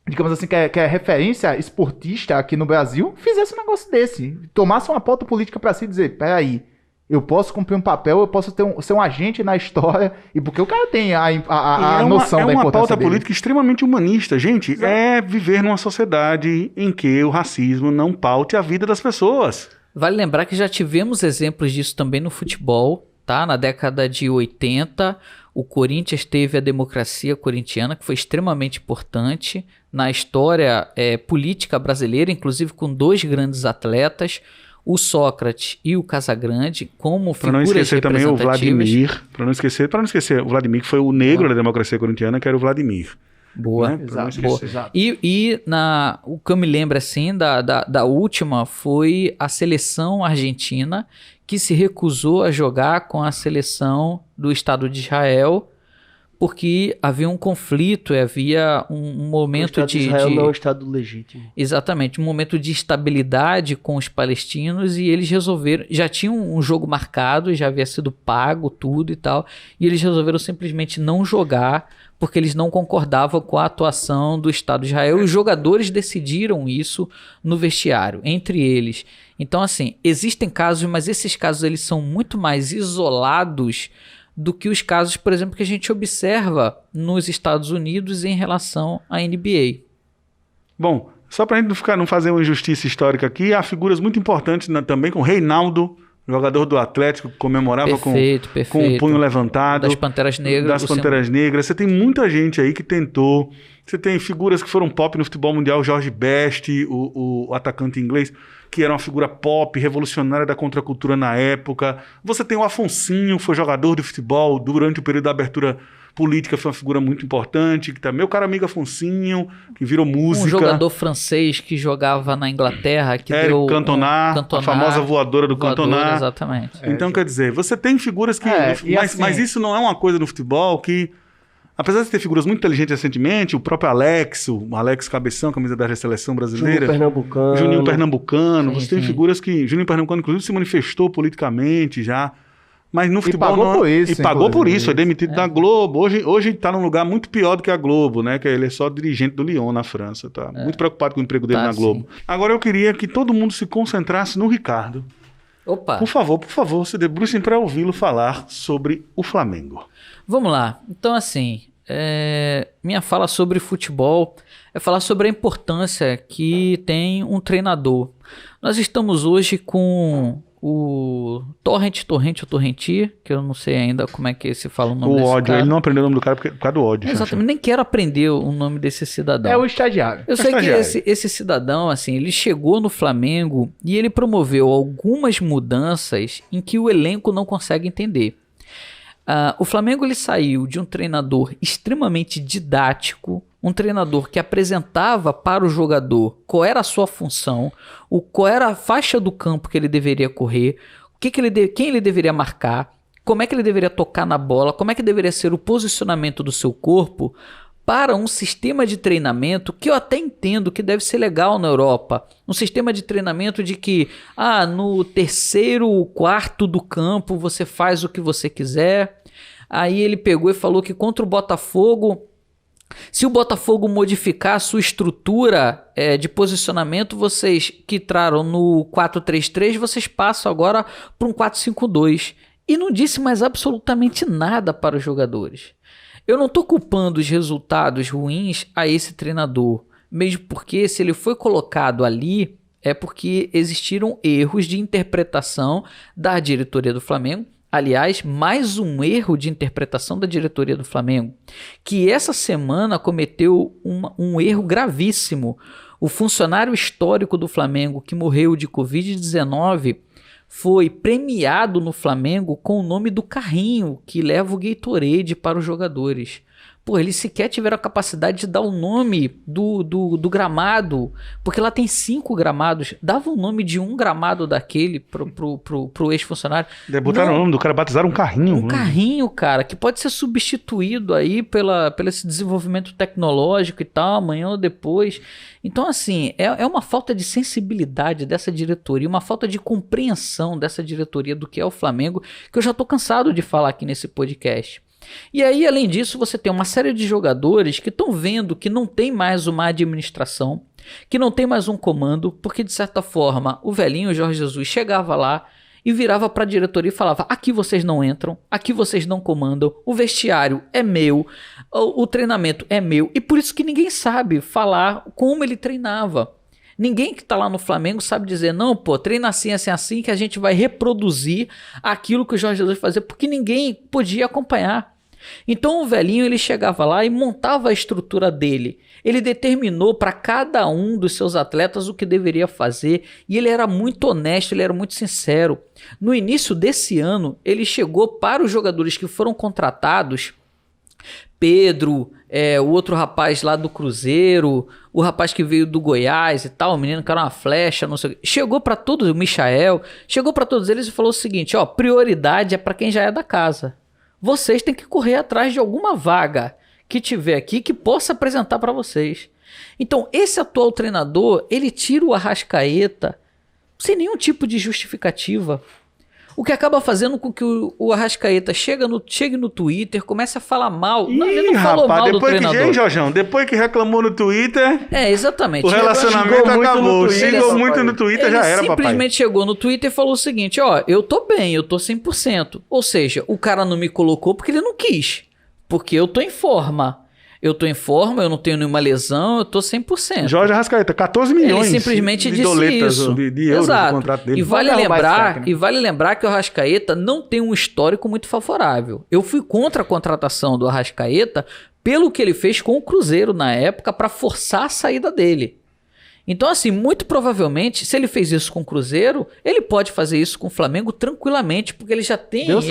digamos assim, que é referência esportista aqui no Brasil, fizesse um negócio desse. Tomasse uma pauta política pra si e dizer, peraí, eu posso cumprir um papel, eu posso ser um agente na história, e porque o cara tem a noção da importância dele. É uma pauta política extremamente humanista, gente. Exato. É viver numa sociedade em que o racismo não paute a vida das pessoas. Vale lembrar que já tivemos exemplos disso também no futebol, tá? Na década de 80, o Corinthians teve a democracia corintiana, que foi extremamente importante na história política brasileira, inclusive com dois grandes atletas, o Sócrates e o Casagrande, como figuras representativas. Para não esquecer também o Vladimir, para não esquecer o Vladimir, que foi o negro da democracia corintiana, que era o Vladimir. Boa, né? Exato. E o que eu me lembro assim da última foi a seleção argentina que se recusou a jogar com a seleção do Estado de Israel porque havia um conflito, havia um momento o Estado de Israel não é um Estado legítimo. Exatamente, um momento de instabilidade com os palestinos e eles resolveram, já tinham um jogo marcado, já havia sido pago tudo e tal, e eles resolveram simplesmente não jogar porque eles não concordavam com a atuação do Estado de Israel e os jogadores decidiram isso no vestiário, entre eles. Então assim, existem casos, mas esses casos eles são muito mais isolados do que os casos, por exemplo, que a gente observa nos Estados Unidos em relação à NBA. Bom, só para a gente não fazer uma injustiça histórica aqui, há figuras muito importantes também, com Reinaldo, jogador do Atlético, que comemorava com o punho levantado. Das Panteras Negras. Você tem muita gente aí que tentou. Você tem figuras que foram pop no futebol mundial, Jorge Best, o atacante inglês, que era uma figura pop, revolucionária da contracultura na época. Você tem o Afonsinho, que foi jogador de futebol durante o período da abertura política foi uma figura muito importante, que tá meu caro amigo Afonsinho, que virou música. Um jogador francês que jogava na Inglaterra, que Eric deu Cantona, a famosa voadora do Cantona. Exatamente. Então, quer dizer, você tem figuras que... mas isso não é uma coisa no futebol que... Apesar de ter figuras muito inteligentes recentemente, o próprio Alex, o Alex Cabeção, camisa da seleção brasileira. Juninho Pernambucano. Você tem figuras que... Juninho Pernambucano, inclusive, se manifestou politicamente já. Mas no futebol pagou por isso. E pagou por isso, foi demitido da Globo. Hoje tá num lugar muito pior do que a Globo, né? Que ele é só dirigente do Lyon na França. Tá muito preocupado com o emprego dele na Globo. Sim. Agora eu queria que todo mundo se concentrasse no Ricardo. Opa! Por favor, se debrucem para ouvi-lo falar sobre o Flamengo. Vamos lá. Então, assim, minha fala sobre futebol é falar sobre a importância que tem um treinador. Nós estamos hoje com o Torrenti, que eu não sei ainda como é que se fala o nome desse ódio, cara. Ele não aprendeu o nome do cara por causa do ódio. Exatamente, nem quero aprender o nome desse cidadão. É o estagiário. Eu sei que esse cidadão, assim, ele chegou no Flamengo e ele promoveu algumas mudanças em que o elenco não consegue entender. O Flamengo ele saiu de um treinador extremamente didático, um treinador que apresentava para o jogador qual era a sua função, qual era a faixa do campo que ele deveria correr, quem ele deveria marcar, como é que ele deveria tocar na bola, como é que deveria ser o posicionamento do seu corpo, para um sistema de treinamento que eu até entendo que deve ser legal na Europa. Um sistema de treinamento de que no terceiro quarto do campo você faz o que você quiser. Aí ele pegou e falou que contra o Botafogo, se o Botafogo modificar a sua estrutura de posicionamento, vocês que entraram no 4-3-3, vocês passam agora para um 4-5-2. E não disse mais absolutamente nada para os jogadores. Eu não estou culpando os resultados ruins a esse treinador, mesmo porque se ele foi colocado ali é porque existiram erros de interpretação da diretoria do Flamengo. Aliás, mais um erro de interpretação da diretoria do Flamengo, que essa semana cometeu um erro gravíssimo. O funcionário histórico do Flamengo que morreu de Covid-19 foi premiado no Flamengo com o nome do carrinho que leva o Gatorade para os jogadores. Pô, eles sequer tiveram a capacidade de dar o nome do gramado, porque lá tem 5 gramados. Dava o nome de um gramado daquele pro ex-funcionário. Botaram o nome do cara, batizaram um carrinho. Um carrinho, cara, que pode ser substituído aí pelo esse desenvolvimento tecnológico e tal, amanhã ou depois. Então, assim, é uma falta de sensibilidade dessa diretoria, uma falta de compreensão dessa diretoria do que é o Flamengo, que eu já tô cansado de falar aqui nesse podcast. E aí, além disso, você tem uma série de jogadores que estão vendo que não tem mais uma administração, que não tem mais um comando, porque de certa forma o velhinho Jorge Jesus chegava lá e virava para a diretoria e falava: aqui vocês não entram, aqui vocês não comandam, o vestiário é meu, o treinamento é meu, e por isso que ninguém sabe falar como ele treinava. Ninguém que está lá no Flamengo sabe dizer: não, pô, treina assim, assim, assim, que a gente vai reproduzir aquilo que o Jorge Jesus fazia, porque ninguém podia acompanhar. Então o velhinho ele chegava lá e montava a estrutura dele. Ele determinou para cada um dos seus atletas o que deveria fazer e ele era muito honesto, ele era muito sincero. No início desse ano, ele chegou para os jogadores que foram contratados, Pedro, o outro rapaz lá do Cruzeiro, o rapaz que veio do Goiás e tal, o menino que era uma flecha, não sei o que. Chegou para todos, o Michael, chegou para todos eles e falou o seguinte: prioridade é para quem já é da casa. Vocês têm que correr atrás de alguma vaga que tiver aqui que possa apresentar para vocês. Então, esse atual treinador, ele tira o Arrascaeta sem nenhum tipo de justificativa. O que acaba fazendo com que o Arrascaeta chegue no Twitter, comece a falar mal. Ele não falou mal do treinador. Jorjão, depois que reclamou no Twitter... exatamente. O relacionamento acabou. Chegou muito no Twitter, já era, papai. Ele simplesmente chegou no Twitter e falou o seguinte: eu tô bem, eu tô 100%. Ou seja, o cara não me colocou porque ele não quis. Porque eu tô em forma. Eu tô em forma, eu não tenho nenhuma lesão, eu tô 100%. Jorge Arrascaeta, 14 milhões ele simplesmente de disse doletas, isso. de euros do contrato dele. E vale lembrar que o Arrascaeta não tem um histórico muito favorável. Eu fui contra a contratação do Arrascaeta pelo que ele fez com o Cruzeiro na época para forçar a saída dele. Então, assim, muito provavelmente, se ele fez isso com o Cruzeiro, ele pode fazer isso com o Flamengo tranquilamente, porque ele já tem Deus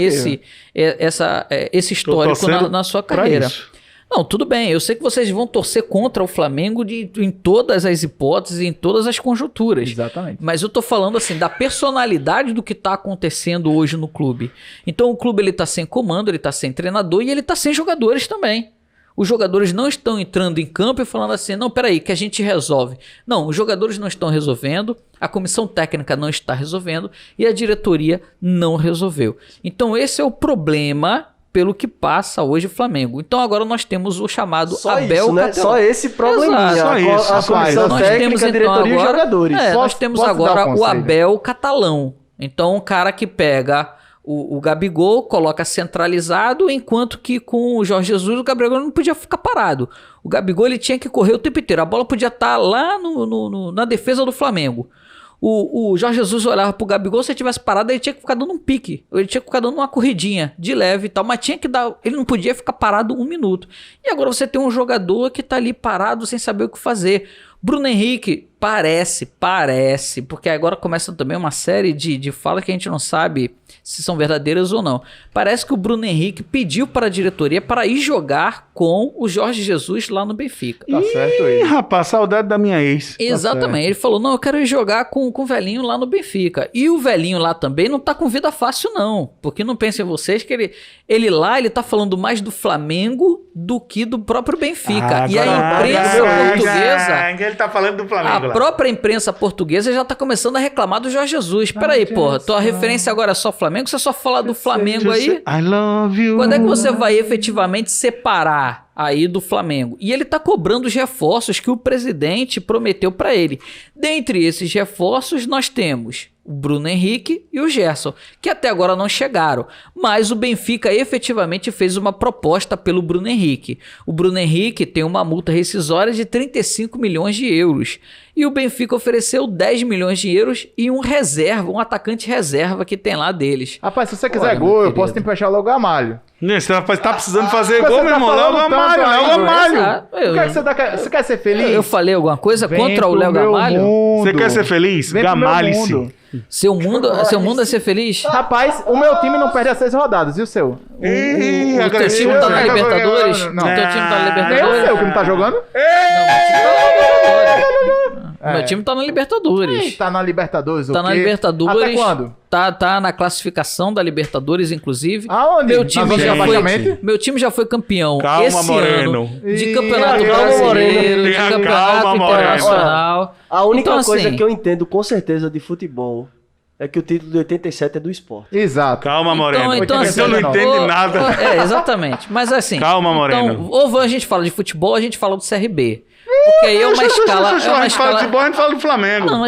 esse histórico na sua pra carreira. isso. Não, tudo bem, eu sei que vocês vão torcer contra o Flamengo em todas as hipóteses, em todas as conjunturas. Exatamente. Mas eu tô falando assim, da personalidade do que tá acontecendo hoje no clube. Então o clube ele tá sem comando, ele tá sem treinador e ele tá sem jogadores também. Os jogadores não estão entrando em campo e falando assim, não, peraí, que a gente resolve. Não, os jogadores não estão resolvendo, a comissão técnica não está resolvendo e a diretoria não resolveu. Então esse é o problema pelo que passa hoje o Flamengo. Então agora nós temos o chamado Só Abel isso, né? Catalão. Só esse probleminha. Exato. Só isso, A só comissão isso. Nós técnica, temos, então, diretoria agora, e jogadores. nós Posso- temos posso agora dar um o conselho? Abel Catalão. Então, um cara que pega o Gabigol, coloca centralizado, enquanto que com o Jorge Jesus, o Gabigol não podia ficar parado. O Gabigol ele tinha que correr o tempo inteiro. A bola podia estar lá na defesa do Flamengo. O Jorge Jesus olhava pro Gabigol, se ele tivesse parado, ele tinha que ficar dando um pique. Ele tinha que ficar dando uma corridinha de leve e tal, mas tinha que dar. Ele não podia ficar parado 1 minuto. E agora você tem um jogador que tá ali parado sem saber o que fazer. Bruno Henrique, parece, porque agora começa também uma série de falas que a gente não sabe se são verdadeiras ou não. Parece que o Bruno Henrique pediu para a diretoria para ir jogar com o Jorge Jesus lá no Benfica. Tá certo Ih, ele. rapaz, saudade da minha ex. Exatamente, ele falou, não, eu quero ir jogar com o velhinho lá no Benfica. E o velhinho lá também não tá com vida fácil não, porque não pensem vocês que ele tá falando mais do Flamengo do que do próprio Benfica. E a imprensa portuguesa, Ele tá falando do Flamengo a lá. própria imprensa portuguesa já tá começando a reclamar do Jorge Jesus. Peraí, porra, tua referência agora é só Flamengo? Você só fala do Flamengo aí? I love you. Quando é que você vai efetivamente separar aí do Flamengo? E ele tá cobrando os reforços que o presidente prometeu para ele. Dentre esses reforços, nós temos o Bruno Henrique e o Gerson, que até agora não chegaram. Mas o Benfica efetivamente fez uma proposta pelo Bruno Henrique. O Bruno Henrique tem uma multa rescisória de 35 milhões de euros. E o Benfica ofereceu 10 milhões de euros e um atacante reserva que tem lá deles. Rapaz, se você quiser Olha, meu gol, eu querido. posso te emprestar logo o Amalho. Esse rapaz tá precisando fazer Você gol, tá meu irmão. falando Léo tanto Gamalho, aí, Léo Gamalho. Exato. O que é que você tá, você quer ser feliz? Eu falei alguma coisa Vem contra o pro Léo meu Gamalho? mundo. Você quer ser feliz? Vem pro meu Gamalhe-se. mundo. Seu mundo é ser feliz? Rapaz, o meu time não perde as 6 rodadas, e o seu? Ih, O teu agressivo, time tá na né? Libertadores? Não. O teu time tá na Nem o Libertadores? seu que não tá jogando? Meu time tá na Libertadores. Tá na Libertadores, o Tá na quê? Libertadores. Até quando? Tá na classificação da Libertadores, inclusive. Aonde? Meu Na time, zona de já foi, rebaixamento? meu time já foi campeão Calma, esse Moreno. ano de Ih, campeonato calma, brasileiro, de Tenha campeonato calma, Moreno. internacional. A única Então, coisa assim, que eu entendo com certeza de futebol é que o título de 87 é do esporte. Exato. Calma, Moreno. Então, Você não assim, entende ou- nada. exatamente. Mas assim. Calma, Moreno. Então, ou a gente fala de futebol, ou a gente fala do CRB. Porque aí é uma escala. A gente fala de futebol, a gente fala do Flamengo. Não,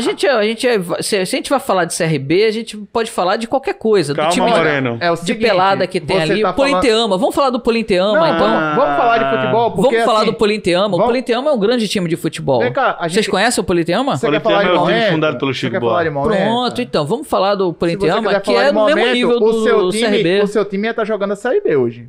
se a gente vai falar de CRB, a gente pode falar de qualquer coisa. Calma, do time Moreno. É o de seguinte, pelada que tem você ali. tá O Polinteama. Vamos falar do Polinteama, Não, então. vamos falar de futebol, porque Vamos falar assim, do Polinteama. O vamos- Polinteama é um grande time de futebol. Vem cá, a Vocês gente- conhecem o Polinteama? Você quer Polinteama falar de é o time momento? fundado pelo Você Chico quer falar de Buarque. momento? Pronto, então. Vamos falar do Se você Polinteama, quiser que falar é de no mesmo momento, nível o seu do time, CRB. o seu time ia estar jogando a Série B hoje.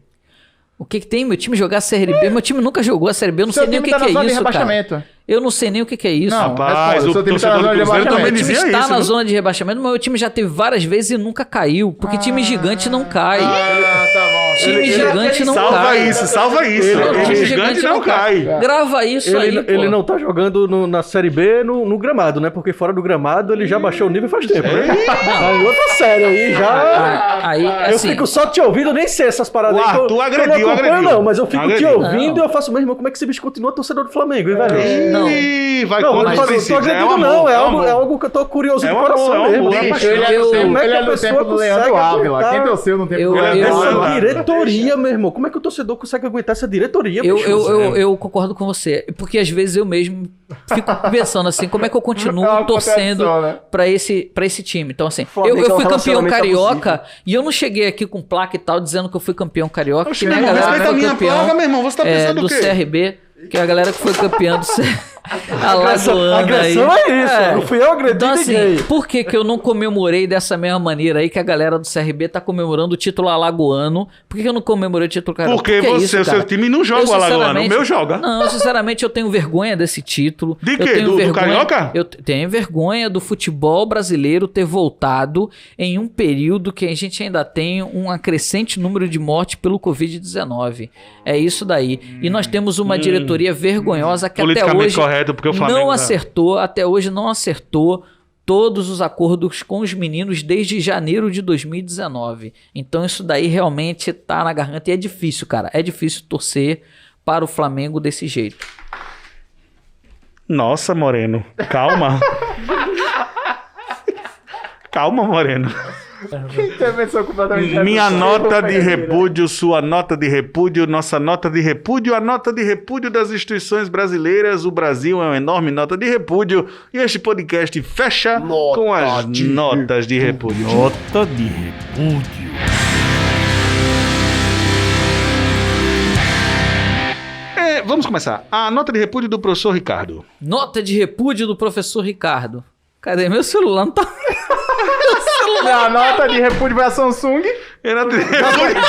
O que tem? Meu time jogar a Série B? Meu time nunca jogou a Série B. Eu não Seu sei nem o time que tá na é zona de isso, cara. rebaixamento. Eu não sei nem o que é isso. Não, Rapaz, responde, o seu time tá torcedor na do zona de Cruzeiro também Meu rebaixamento. time dizia está isso, na viu? zona de rebaixamento, mas meu time já teve várias vezes e nunca caiu. Porque time gigante não cai. Ah, tá bom. Time gigante não Salva cai. isso, salva isso. Ele- O time Time gigante não cai. Grava isso aí, pô. Ele não tá jogando na Série B no gramado, né? Porque fora do gramado ele já baixou o nível faz tempo, né? Tá em outra série aí já. Aí, Eu assim, fico só te ouvindo, nem sei essas paradas O aí. que eu- Arthur que eu agrediu, não acompanho, agrediu. não, mas eu fico te Agrediu. ouvindo Não. e eu faço, meu irmão, como é que esse bicho continua torcedor do Flamengo, hein, velho? Não. Ih, vai Não, contra mas os eu tô princípios. agredindo, um amor, não. É um algo, amor. é algo que eu tô curioso É de um coração amor, é um mesmo. amor, é bicho. paixão. Ele é Eu- do tempo, como é que ele a é do pessoa tempo do Leandro consegue Ávila. aguentar? Quem torceu no tempo Eu- do Leandro eu- Essa Ávila? diretoria, meu irmão. Como é que o torcedor consegue aguentar essa diretoria, bicho? Eu concordo com você. Porque às vezes eu mesmo fico pensando assim, como é que eu continuo É uma torcendo competição, né? pra esse time. Então, assim, Flamengo eu é um fui campeão relacionamento carioca e eu não cheguei aqui com placa e tal, dizendo que eu fui campeão carioca. Oxe, Que meu nem irmão, galera respeita a foi minha campeão, placa, meu irmão. Você tá pensando do o quê? CRB, que é a galera que foi campeã do CRB. Alagoano agressão aí. é isso. Não fui eu agredindo Então, assim, ninguém. por que eu não comemorei dessa mesma maneira aí que a galera do CRB tá comemorando o título alagoano? Por que eu não comemorei o título carioca? Porque Que é você, isso, o cara? seu time não joga Eu, o Alagoano, o sinceramente- meu joga. Não, sinceramente, eu tenho vergonha desse título. De Eu quê? tenho Do Carioca? Eu tenho vergonha do futebol brasileiro ter voltado em um período que a gente ainda tem um crescente número de mortes pelo Covid-19. É isso daí. E nós temos uma diretoria vergonhosa que até Politicamente hoje correto, porque o Flamengo... não acertou, até hoje não acertou todos os acordos com os meninos desde janeiro de 2019. Então isso daí realmente tá na garganta e é difícil, cara. É difícil torcer para o Flamengo desse jeito. Nossa, Moreno. Calma. Calma, Moreno. Que intervenção completamente Minha revolucionária, nota de Pereira. repúdio, sua nota de repúdio, nossa nota de repúdio, a nota de repúdio das instituições brasileiras. O Brasil é uma enorme nota de repúdio. E este podcast fecha com as notas de repúdio. Nota de repúdio. Vamos começar. A nota de repúdio do professor Ricardo. Nota de repúdio do professor Ricardo. Cadê meu celular? Não tá... A nota de repúdio vai a Samsung. A nota de repúdio...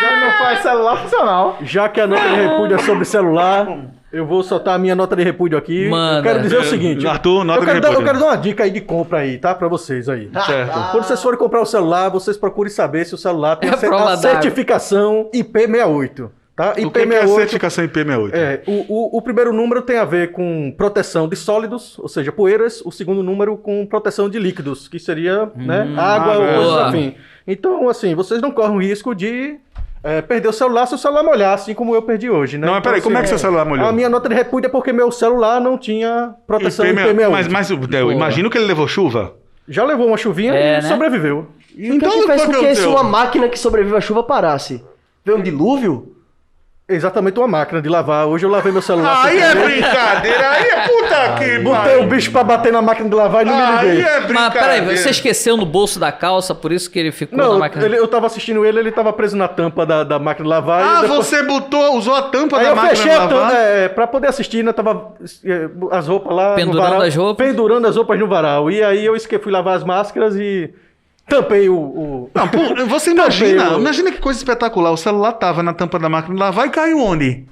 Já não faz celular funcional. Já que a nota de repúdio é sobre celular, eu vou soltar a minha nota de repúdio aqui. Manda. Eu quero dizer o seguinte. Arthur, nota eu quero de dar, repúdio. eu quero dar uma dica aí de compra aí, tá? Pra vocês aí. Certo. Quando vocês forem comprar o celular, vocês procurem saber se o celular tem É prova a d'água. certificação IP68. Tá? O que é a certificação IP68? O primeiro número tem a ver com proteção de sólidos, ou seja, poeiras. O segundo número com proteção de líquidos, que seria né, água ou coisas boa. afim. Então, assim, vocês não correm o risco de perder o celular se o celular molhar, assim como eu perdi hoje, né? Não, mas peraí, como é que seu celular molhou? A minha nota de repúdio é porque meu celular não tinha proteção IP68. Mas eu imagino que ele levou chuva. Já levou uma chuvinha É, e né? sobreviveu. Então, o que fez com que se uma máquina que sobrevive à chuva parasse? Veio um dilúvio? Exatamente uma máquina de lavar. Hoje eu lavei meu celular. Aí sem é querer. brincadeira, aí é puta que Botei o bicho pra bater na máquina de lavar e não me Aí liguei. é Mas brincadeira. peraí, você esqueceu no bolso da calça, por isso que ele ficou na Não, máquina. eu tava assistindo ele tava preso na tampa da máquina de lavar. Ah, e depois... você usou a tampa Aí da eu máquina fechei de a tampa, lavar? pra poder assistir, né? Tava as roupas lá Pendurando no varal. as roupas? Pendurando as roupas no varal. E aí eu fui lavar as máscaras e tampei o... Não, pô, você imagina que coisa espetacular. O celular tava na tampa da máquina de lavar e caiu onde?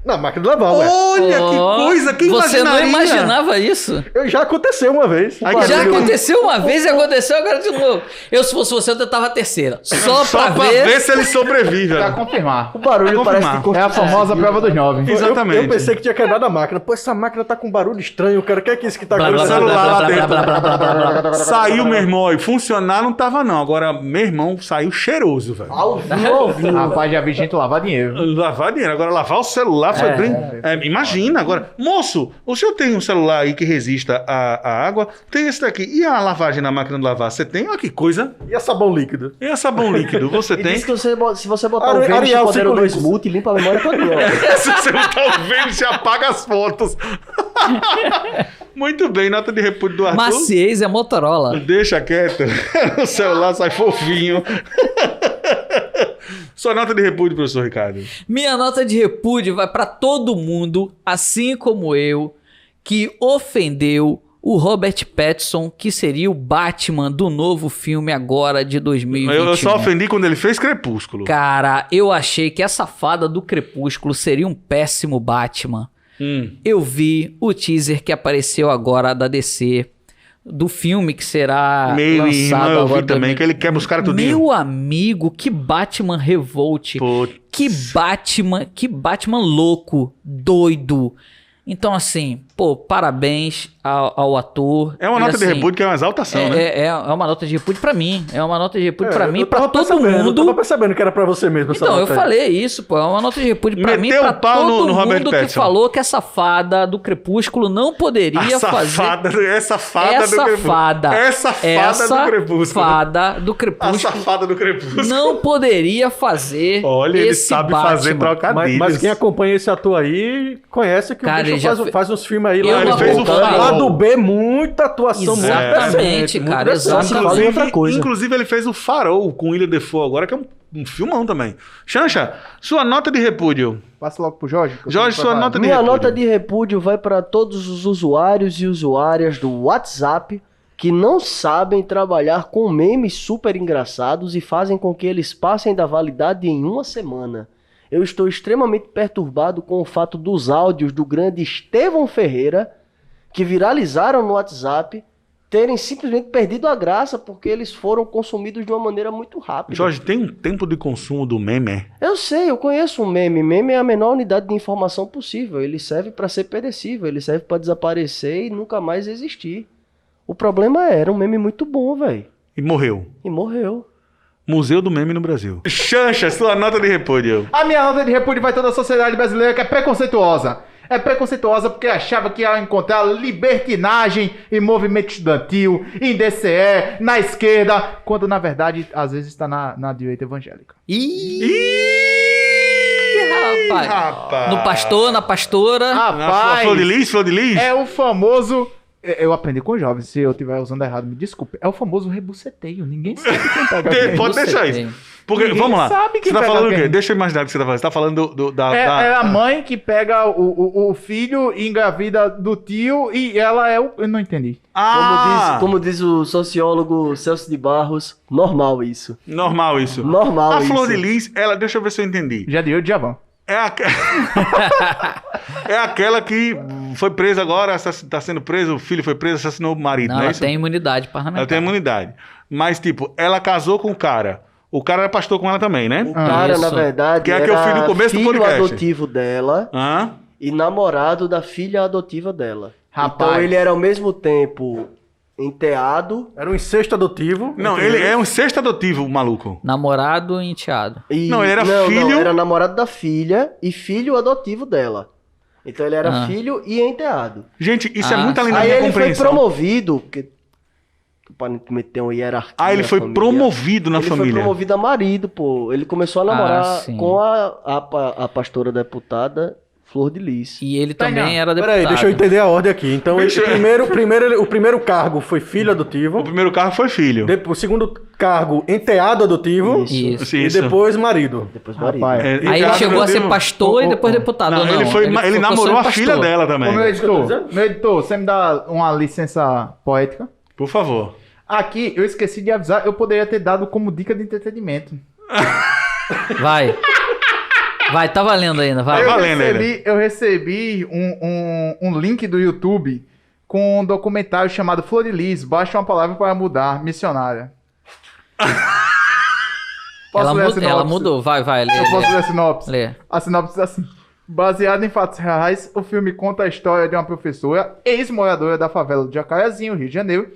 Na máquina de lavar, ué. Olha que Ó, coisa, quem você não imaginaria? imaginava isso? Já aconteceu uma vez. Aí Já eu- aconteceu uma vez e aconteceu agora de novo. Eu, se fosse você, eu tentava a terceira. Só pra ver. se ele sobrevive. Pra velho. confirmar. O barulho Confirmar. parece de É a construção famosa civil. prova dos 9. Exatamente. Eu pensei que tinha quebrado a máquina. Pô, essa máquina tá com um barulho estranho, cara. O que é isso que tá Blá, blá, O blá, acontecendo? celular blá, lá blá, dentro. blá, blá, blá, blá, blá, blá. Saiu, meu irmão, e funcionar não tava não. Agora, meu irmão, saiu cheiroso, velho. Ao vivo, ao vivo. Rapaz, já vi gente lavar dinheiro. Lavar dinheiro. Agora, lavar o celular foi bem... imagina agora. Moço, o senhor tem um celular aí que resista à água? Tem esse daqui. E a lavagem na máquina de lavar? Você tem? Olha que coisa. E a sabão líquido? E a sabão líquido? Você E tem? diz que se você botar o Arial Vênus de Poder 5 2 litros. Multi, limpa a memória todinha. Se você não tá vendo, você apaga as fotos. Muito bem, nota de repúdio do Arthur. Maciez é Motorola. Deixa quieto. O celular sai fofinho. Sua nota de repúdio, professor Ricardo. Minha nota de repúdio vai pra todo mundo, assim como eu, que ofendeu o Robert Pattinson, que seria o Batman do novo filme agora de 2021. Eu só ofendi quando ele fez Crepúsculo. Cara, eu achei que essa fada do Crepúsculo seria um péssimo Batman. Eu vi o teaser que apareceu agora da DC, do filme que será Meu lançado irmão, eu agora. vi também, que ele quebra os caras tudinho. Meu amigo, que Batman Revolt. Pô, Que Batman louco, doido. Então, assim, pô, parabéns ao ator. é uma E, nota de assim, repúdio que é uma exaltação, né? É uma nota de repúdio pra mim. É uma nota de repúdio pra mim, eu pra tava todo percebendo, Eu mundo. tava percebendo que era pra você mesmo. essa Então, eu nota aí. falei isso, pô. É uma nota de repúdio pra mim, Meteu pra o pau todo no Robert mundo que Pattinson. falou que essa fada do Crepúsculo não poderia Essa fazer... fada do Essa Crepúsculo. fada. Essa fada do Crepúsculo. Fada do A Crepúsculo safada do Crepúsculo. não poderia fazer Olha, ele esse sabe Batman. fazer trocadilhos. Mas quem acompanha esse ator aí conhece que Cara, o ele bicho já faz uns filmes aí Eu lá. Ele não fez o acompanho. Fada. lado B, muita atuação, muito Exatamente, decente, muito cara, decente. exatamente. Fala em outra coisa. Inclusive, ele fez o Farol com Ilha Defoe agora, que é um filmão também. Xanxa, sua nota de repúdio. Passa logo pro Jorge. que eu Jorge, tô sua preparado. nota de Minha repúdio. nota de repúdio vai para todos os usuários e usuárias do WhatsApp que não sabem trabalhar com memes super engraçados e fazem com que eles passem da validade em uma semana. Eu estou extremamente perturbado com o fato dos áudios do grande Estevão Ferreira, que viralizaram no WhatsApp, terem simplesmente perdido a graça porque eles foram consumidos de uma maneira muito rápida. Jorge, tem um tempo de consumo do meme? Eu sei, eu conheço um meme. Meme é a menor unidade de informação possível. Ele serve para ser perecível, ele serve para desaparecer e nunca mais existir. O problema era um meme muito bom, velho. E morreu. E morreu. Museu do Meme no Brasil. Xanxa, sua nota de repúdio. A minha nota de repúdio vai toda a sociedade brasileira que é preconceituosa. É preconceituosa porque achava que ia encontrar libertinagem em movimento estudantil, em DCE, na esquerda, quando na verdade às vezes está na direita evangélica. Ih, rapaz. Rapaz. No pastor, na pastora. Na Flor de Lis, Flor de Lis? É o famoso... Eu aprendi com jovens, se eu estiver usando errado, me desculpe. É o famoso rebuceteio. Ninguém sabe quem pega quem. Pode deixar isso. Porque, Ninguém vamos lá. sabe quem Você tá pega falando o quem. quê? Deixa eu imaginar o que você tá falando. Você tá falando É a mãe que pega o filho e engravida do tio e ela é o... Eu não entendi. Como diz o sociólogo Celso de Barros, normal isso. Normal isso. Normal A isso. Flor de Lis, ela... Deixa eu ver se eu entendi. Já deu de Javan. É, é aquela que foi presa agora, tá sendo presa, o filho foi preso, assassinou o marido, Não, não é ela isso? tem imunidade parlamentar. Ela tem imunidade. Mas, tipo, ela casou com o cara. O cara era pastor com ela também, né? O cara, Isso. na verdade, Que é que eu fiz no começo do filho podcast. adotivo dela Hã? e namorado da filha adotiva dela. Rapaz. Então ele era ao mesmo tempo enteado Era um incesto adotivo. Não, ele é um sexto adotivo, o maluco. Namorado e enteado. e... Não, ele era filho- Não, era namorado da filha e filho adotivo dela. Então ele era Ah. filho e enteado. Gente, isso é Ah, muito além da Aí minha ele foi compreensão. promovido, porque aparentemente tem uma hierarquia. Ah, ele foi familiar. promovido na Ele foi família. promovido a marido, pô. Ele começou a namorar sim. com a pastora deputada Flor de Lis. E ele Tá, também não. era deputado. Peraí, deixa eu entender a ordem aqui. Então, o primeiro cargo foi filho adotivo. O primeiro carro foi filho. O segundo cargo, enteado adotivo. Isso. E Isso. depois marido. Depois marido. Rapaz. É, Aí ele carro chegou a ser adotivo. pastor e depois deputado. Não, ou não? ele namorou a filha dela também. Ô, meu isso que eu tô editor, você me dá uma licença poética? Por favor. Aqui, eu esqueci de avisar, eu poderia ter dado como dica de entretenimento. Vai. Vai, tá valendo ainda, vai. Tá valendo ainda. Eu recebi um link do YouTube com um documentário chamado Flor de Lis, baixa uma palavra para mudar, missionária. Posso ler a sinopse? Ela mudou, vai, lê. Eu posso ler a sinopse? Lê. A sinopse diz assim: baseado em fatos reais, o filme conta a história de uma professora, ex-moradora da favela de Jacarezinho, Rio de Janeiro,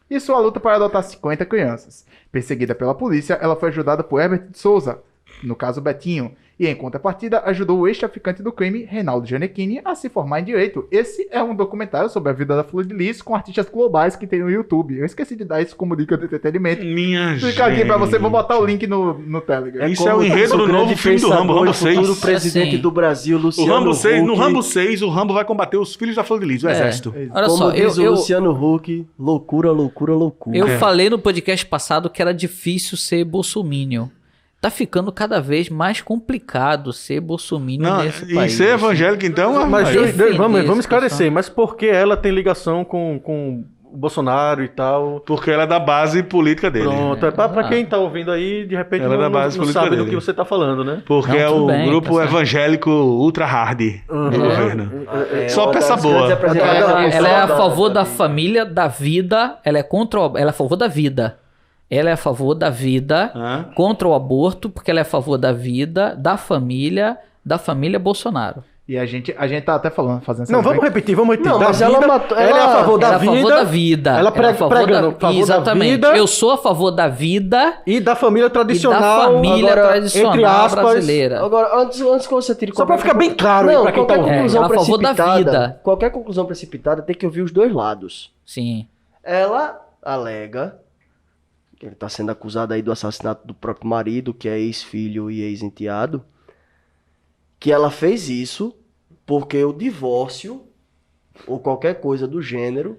e sua luta para adotar 50 crianças. Perseguida pela polícia, ela foi ajudada por Herbert de Souza, no caso Betinho, e em contrapartida ajudou o ex-traficante do crime, Reinaldo Gianecchini, a se formar em Direito. Esse é um documentário sobre a vida da Flor de Lis com artistas globais que tem no YouTube. Eu esqueci de dar isso como dica de entretenimento. Minha Fica aqui pra você, vou botar o gente. link no Telegram. Isso é o enredo do novo filme do Rambo, Rambo 6. futuro presidente Assim. do Brasil, O Luciano Rambo 6, no Huck. Rambo 6, o Rambo vai combater os filhos da Flor de Lis, o exército. Olha Como só, diz o eu Luciano Huck, loucura, loucura, loucura. Eu falei no podcast passado que era difícil ser bolsominion. Tá ficando cada vez mais complicado ser bolsominion Não, nesse e país. ser evangélico, então... Mas defender vamos essa esclarecer. Mas por que ela tem ligação com o Bolsonaro e tal? Porque ela é da base política dele. Pronto, é pra quem tá ouvindo aí, de repente Ela é da base não política sabe do dele. que você tá falando, né? Porque Não, é tudo o bem, grupo tá certo. evangélico ultra hard do governo. Só uma peça das boa. grandes apresentadoras Ela é a da- favor da família, da vida. Ela é a favor da vida. Ela é a favor da vida, Hã? contra o aborto, porque ela é a favor da vida, da família Bolsonaro. E a gente tá até fazendo essa Não, vamos repetir. Não, Da mas ela vida, matou- ela é a favor da Ela é a vida. favor da vida. Ela Ela é a prega favor pregando a favor Exatamente. da vida Eu sou a favor da vida e da família e tradicional. da família agora, tradicional entre aspas, brasileira. Agora, antes que você tire Só pra ficar bem claro aí não, pra quem tá qualquer ouvindo. conclusão Ela é a favor da precipitada, vida. qualquer conclusão precipitada tem que ouvir os dois lados. Sim. Ela alega que ele está sendo acusado aí do assassinato do próprio marido, que é ex-filho e ex-enteado, que ela fez isso porque o divórcio ou qualquer coisa do gênero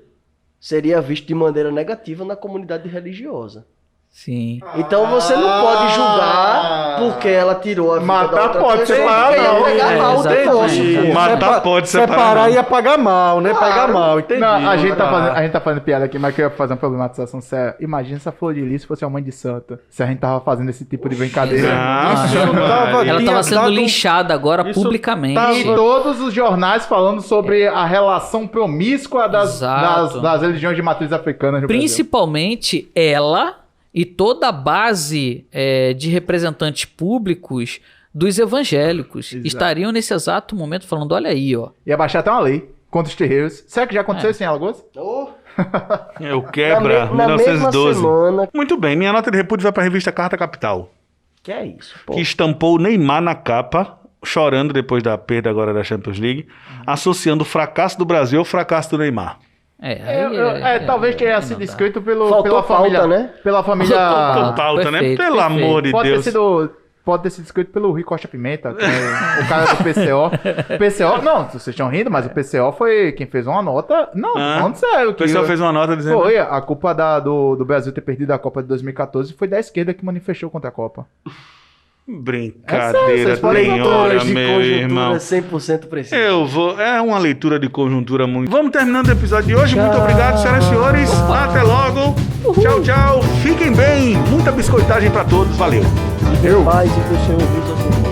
seria visto de maneira negativa na comunidade religiosa. Sim. Então você não pode julgar porque ela tirou a vida Matar da outra pode pessoa, separar, porque ia não. pegar mal o exatamente. divórcio. Matar pode separar. Separar não. ia pagar mal, né? Pagar mal, entendi. Não, a gente tá fazendo piada aqui, mas que eu ia fazer uma problematização séria. Imagina se a Flor de Lis fosse a mãe de santo. Se a gente tava fazendo esse tipo de brincadeira. Nossa, Isso tava- Ela tinha tava sendo dado- linchada agora Isso publicamente. tava- E todos os jornais falando sobre a relação promíscua Exato. das religiões de matriz africana no Brasil. Principalmente ela e toda a base de representantes públicos dos evangélicos Exato. estariam nesse exato momento falando, olha aí, ó. Ia baixar até uma lei contra os terreiros. Será que já aconteceu isso em Alagoas? Oh, O quebra, na mesma 1912. semana. Muito bem, minha nota de repúdio vai para a revista Carta Capital, Que é isso, pô. que estampou o Neymar na capa, chorando depois da perda agora da Champions League, associando o fracasso do Brasil ao fracasso do Neymar. Talvez tenha sido não dá. escrito Faltou pela família, pauta, né? Pela família. Com pauta, né? perfeito, Pelo perfeito. amor de Pode ter Deus. sido. Pode ter sido escrito pelo Rui Costa Pimenta, que é o cara do PCO. O PCO, não, vocês estão rindo, mas o PCO foi quem fez uma nota. Não, falando sério. O pessoal fez uma nota dizendo... Foi, a culpa do Brasil ter perdido a Copa de 2014 foi da esquerda que manifestou contra a Copa. Brincadeira, vocês podem tem botar hora, de meu irmão. conjuntura 100% preciso. Eu vou. É uma leitura de conjuntura muito. Vamos terminando o episódio de hoje. Muito obrigado, senhoras e senhores. Até logo. Tchau, tchau. Fiquem bem. Muita biscoitagem pra todos. Valeu. Paz e que o Senhor vos acompanhe.